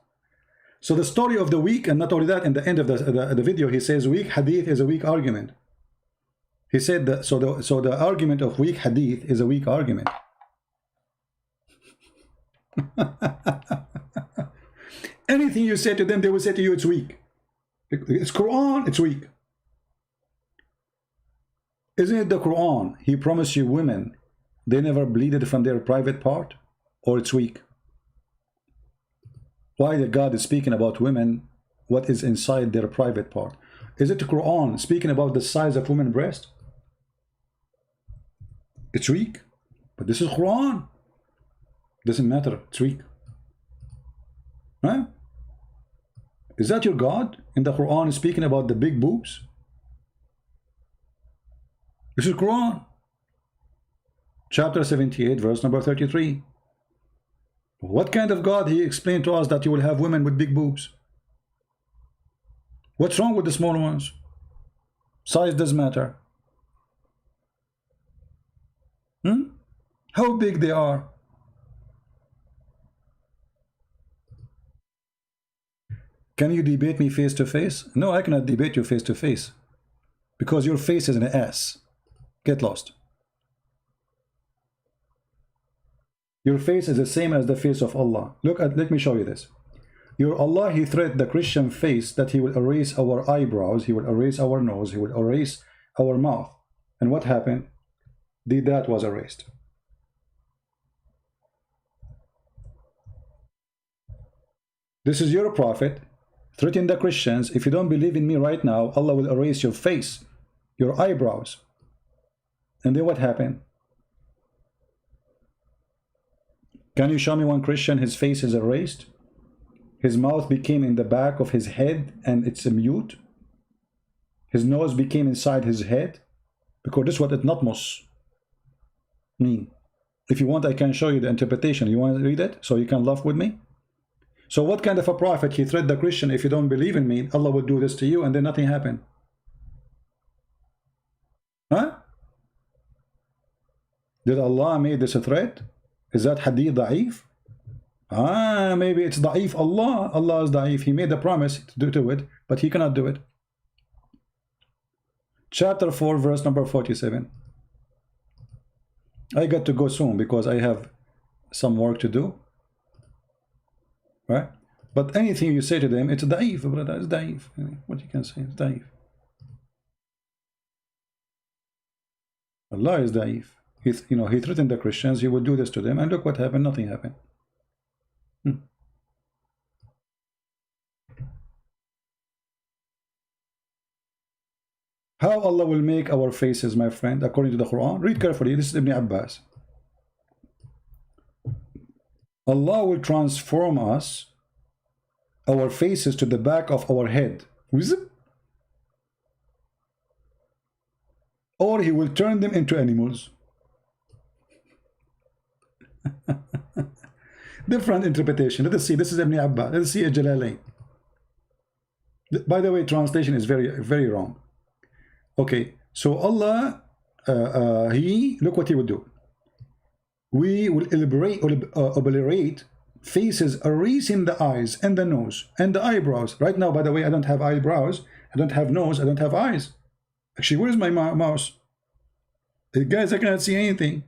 So the story of the weak, and not only that, in the end of the video, he says weak hadith is a weak argument. He said that. So the argument of weak hadith is a weak argument. Anything you say to them, they will say to you it's weak. It's Quran, it's weak. Isn't it the Quran? He promised you women, they never bleeded from their private part, or it's weak. Why the God is speaking about women, what is inside their private part? Is it the Quran speaking about the size of women's breast? It's weak. But this is Quran. Doesn't matter, it's weak. Huh? Is that your God in the Quran speaking about the big boobs? This is Quran. Chapter 78, verse number 33. What kind of God he explained to us that you will have women with big boobs? What's wrong with the small ones? Size doesn't matter. How big they are. Can you debate me face to face? No, I cannot debate you face to face. Because your face is an ass. Get lost. Your face is the same as the face of Allah. Let me show you this. Your Allah, he threatened the Christian face that he will erase our eyebrows, he will erase our nose, he will erase our mouth. And what happened? That was erased. This is your prophet threatening the Christians. If you don't believe in me right now, Allah will erase your face, your eyebrows. And then what happened? Can you show me one Christian, his face is erased? His mouth became in the back of his head and it's a mute. His nose became inside his head. Because this is what etnotmos mean. If you want, I can show you the interpretation. You want to read it so you can laugh with me? So what kind of a prophet he threatened the Christian, if you don't believe in me, Allah will do this to you, and then nothing happened? Huh? Did Allah make this a threat? Is that hadith da'if? Maybe it's da'if. Allah is da'if. He made the promise to do it, but he cannot do it. Chapter 4, verse number 47. I got to go soon because I have some work to do. Right? But anything you say to them, it's da'if, brother. It's da'if. What you can say, it's da'if. Allah is da'if. He threatened the Christians, he would do this to them, and look what happened, nothing happened. How Allah will make our faces, my friend, according to the Quran? Read carefully. This is Ibn Abbas. Allah will transform us, our faces, to the back of our head, Zip. Or he will turn them into animals. Different interpretation. Let us see. This is Ibn Abbas. Let us see a Jalalain. By the way, translation is very wrong. Okay, so Allah, look what he would do. We will obliterate faces, erasing the eyes and the nose and the eyebrows. Right now, by the way, I don't have eyebrows, I don't have nose, I don't have eyes. Actually, where's my mouse? Guys, I cannot see anything.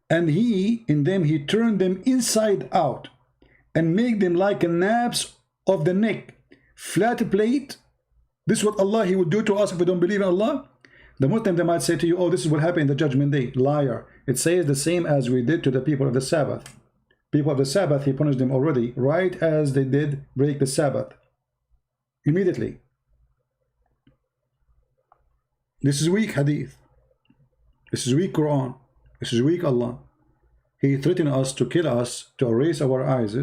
And in them, he turned them inside out and make them like a naps of the neck, flat plate. This is what Allah, he would do to us if we don't believe in Allah. The Muslim, they might say to you, oh, this is what happened in the judgment day. Liar. It says the same as we did to the people of the Sabbath. People of the Sabbath, he punished them already, right as they did break the Sabbath. Immediately. This is weak hadith. This is weak Quran. This is weak Allah. He threatened us to kill us, to erase our eyes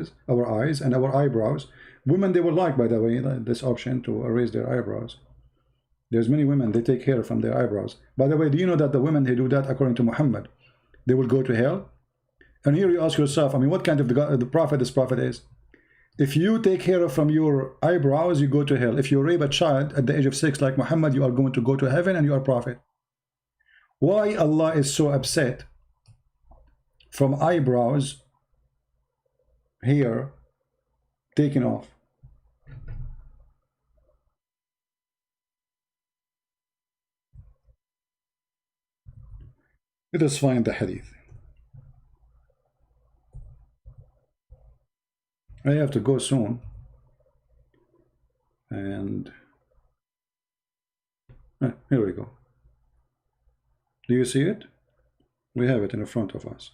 and our eyebrows. Women, they would like, by the way, this option to erase their eyebrows. There's many women, they take hair from their eyebrows. By the way, do you know that the women who do that, according to Muhammad, they will go to hell? And here you ask yourself, I mean, what kind of the prophet this prophet is? If you take hair from your eyebrows, you go to hell. If you rape a child at the age of 6 like Muhammad, you are going to go to heaven and you are prophet. Why Allah is so upset from eyebrows, hair taken off? Let us find the hadith. I have to go soon. And here we go. Do you see it? We have it in front of us.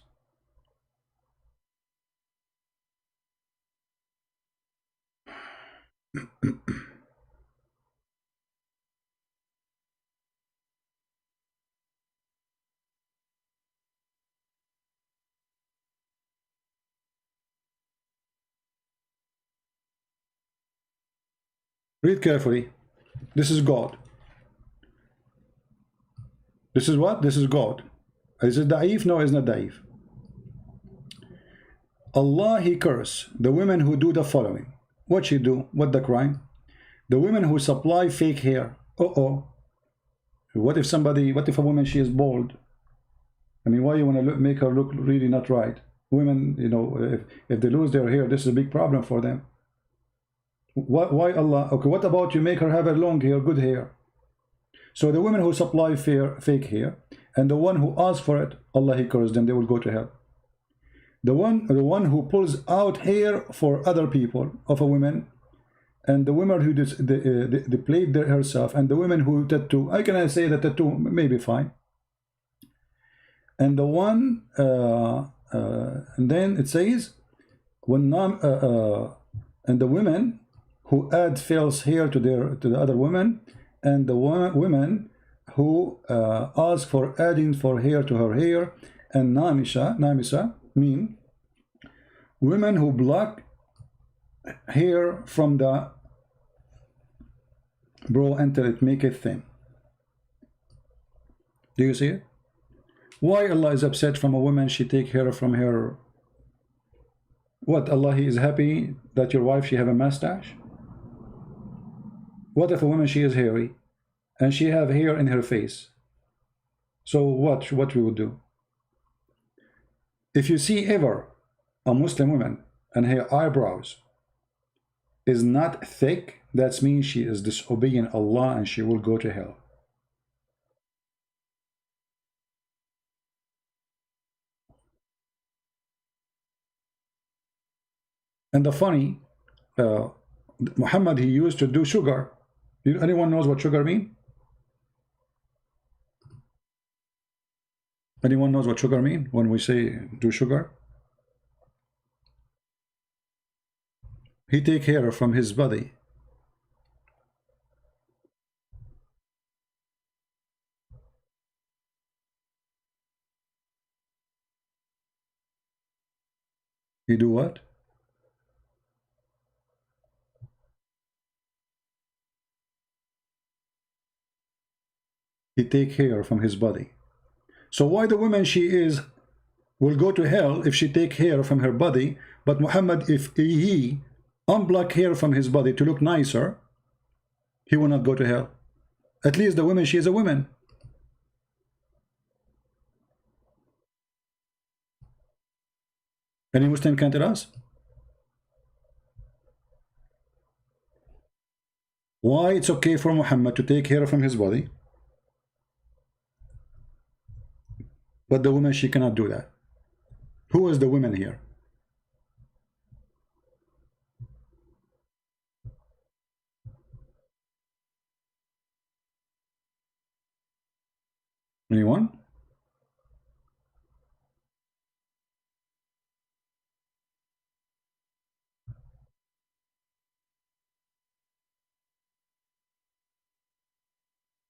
Read carefully. This is God. This is what? This is God. Is it da'if? No, it's not da'if. Allah, he curse the women who do the following. What she do? What the crime? The women who supply fake hair. What if a woman, she is bald? I mean, why you want to make her look really not right? Women, you know, if they lose their hair, this is a big problem for them. Why Allah? Okay, what about you make her have a long hair, good hair? So the women who supply fake hair, and the one who asks for it, Allah, he curses them, they will go to hell. The one who pulls out hair for other people of a woman, and the women who deplete herself, and the women who tattoo. I can say that tattoo may be fine. And the one, and then it says, and the women who add false hair to the other women, and the women who ask for adding for hair to her hair, and namisa mean women who block hair from the brow until it make it thin. Do you see it? Why Allah is upset from a woman? She take hair from her. What, Allah, he is happy that your wife, she have a mustache? What if a woman, she is hairy and she have hair in her face? So what we would do? If you see ever a Muslim woman and her eyebrows is not thick, that means she is disobeying Allah and she will go to hell. And the funny, Muhammad, he used to do sugar. Anyone knows what sugar mean? Anyone knows what sugar mean when we say do sugar? He take hair from his body. He do what? he take hair from his body. So why the woman she is will go to hell if she take hair from her body, but Muhammad, if he unblock hair from his body to look nicer, he will not go to hell. At least the woman, she is a woman. Any Muslim can tell us why it's okay for Muhammad to take hair from his body, but the woman, she cannot do that. Who is the woman here? Anyone?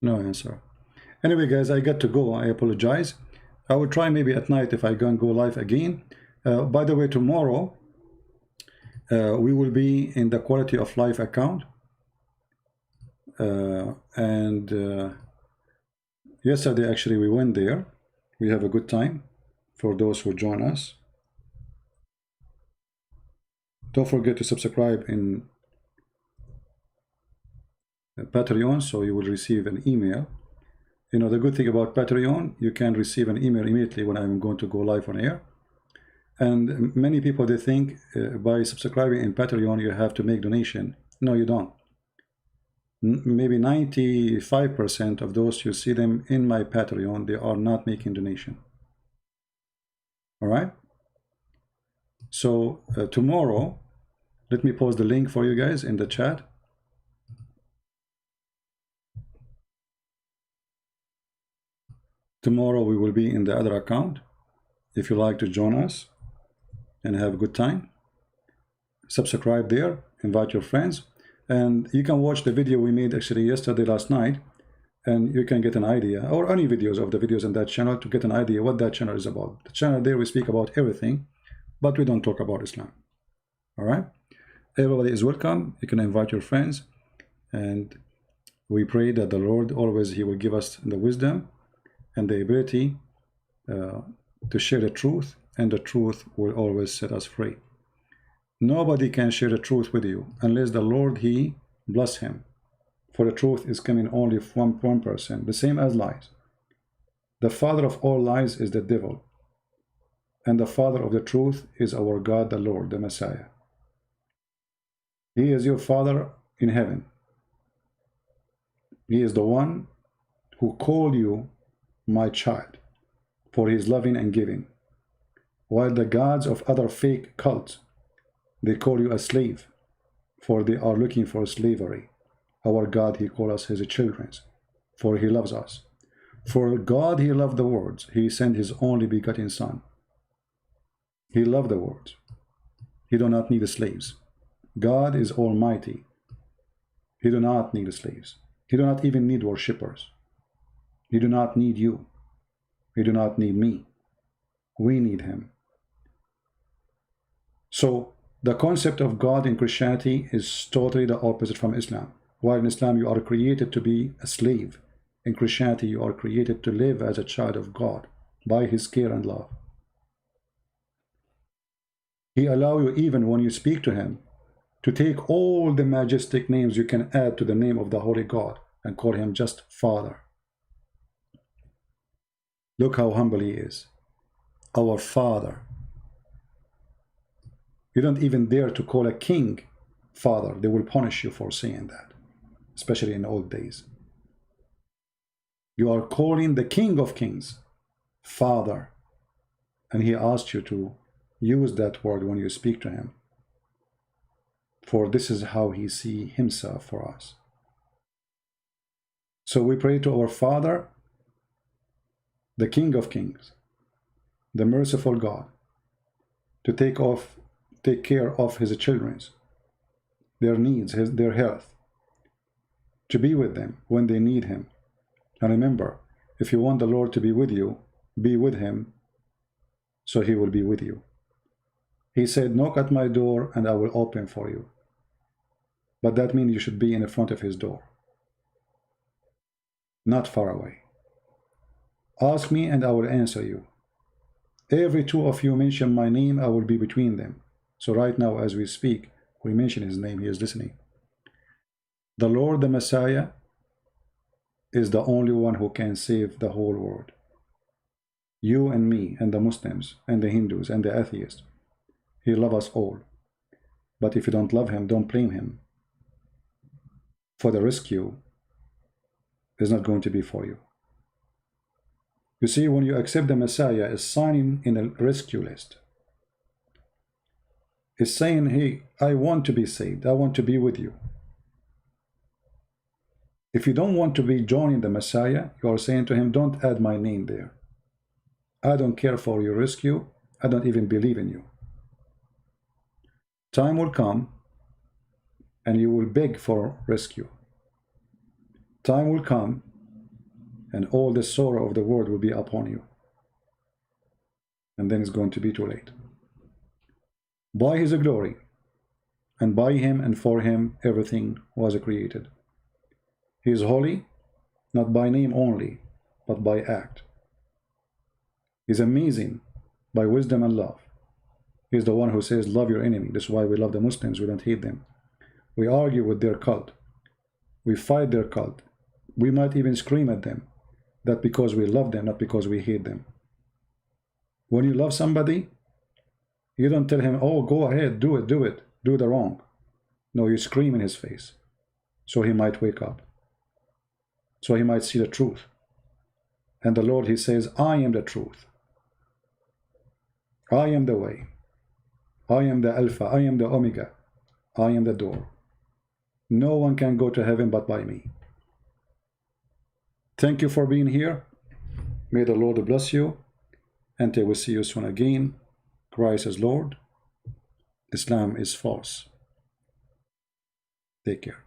No answer. Anyway, guys, I got to go. I apologize. I will try maybe at night if I can go live again. By the way, tomorrow we will be in the quality of life account. Yesterday, actually, we went there. We have a good time for those who join us. Don't forget to subscribe in Patreon, so you will receive an email. You know, the good thing about Patreon, you can receive an email immediately when I'm going to go live on air. And many people, they think by subscribing in Patreon, you have to make donation. No, you don't. Maybe 95% of those, you see them in my Patreon, they are not making donation. All right? So tomorrow, let me post the link for you guys in the chat. Tomorrow we will be in the other account. If you like to join us and have a good time, subscribe there, invite your friends, and you can watch the video we made actually yesterday, last night, and you can get an idea, or any videos of the videos in that channel, to get an idea what that channel is about. The channel there, we speak about everything, but we don't talk about Islam. All right? Everybody is welcome. You can invite your friends, and we pray that the Lord always, he will give us the wisdom and the ability to share the truth, and the truth will always set us free. Nobody can share the truth with you unless the Lord, he bless him. For the truth is coming only from one person, the same as lies. The father of all lies is the devil, and the father of the truth is our God, the Lord, the Messiah. He is your father in heaven. He is the one who called you my child, for his loving and giving, while the gods of other fake cults, they call you a slave, for they are looking for slavery. Our God, he calls us his children, for he loves us. For God, he loved the world. He sent his only begotten son. He loved the world. He do not need slaves. God is almighty. He do not need slaves. He do not even need worshippers. He do not need you. He do not need me. We need him. So the concept of God in Christianity is totally the opposite from Islam. While in Islam you are created to be a slave, in Christianity you are created to live as a child of God by his care and love. He allows you, even when you speak to him, to take all the majestic names you can add to the name of the Holy God and call him just Father. Look how humble he is. Our Father. You don't even dare to call a king Father. They will punish you for saying that, especially in old days. You are calling the King of Kings Father, and he asked you to use that word when you speak to him, for this is how he sees himself for us. So we pray to our Father, the King of Kings, the merciful God, to take care of his children, their needs, their health, to be with them when they need him. And remember, if you want the Lord to be with you, be with him, so he will be with you. He said, knock at my door and I will open for you. But that means you should be in front of his door, not far away. Ask me and I will answer you. Every two of you mention my name, I will be between them. So right now, as we speak, we mention his name, he is listening. The Lord, the Messiah, is the only one who can save the whole world. You and me and the Muslims and the Hindus and the atheists, he loves us all. But if you don't love him, don't blame him. For the rescue is not going to be for you. You see, when you accept the Messiah, is signing in a rescue list. It's saying, hey, I want to be saved. I want to be with you. If you don't want to be joining the Messiah, you are saying to him, don't add my name there. I don't care for your rescue. I don't even believe in you. Time will come and you will beg for rescue. Time will come and all the sorrow of the world will be upon you. And then it's going to be too late. By his glory, and by him and for him, everything was created. He is holy, not by name only, but by act. He's amazing by wisdom and love. He's the one who says, love your enemy. That's why we love the Muslims. We don't hate them. We argue with their cult. We fight their cult. We might even scream at them. That because we love them, not because we hate them. When you love somebody, you don't tell him, oh, go ahead, do it, do the wrong. No, you scream in his face. So he might wake up. So he might see the truth. And the Lord, he says, I am the truth. I am the way. I am the Alpha. I am the Omega. I am the door. No one can go to heaven but by me. Thank you for being here. May the Lord bless you. Until we see you soon again. Christ is Lord. Islam is false. Take care.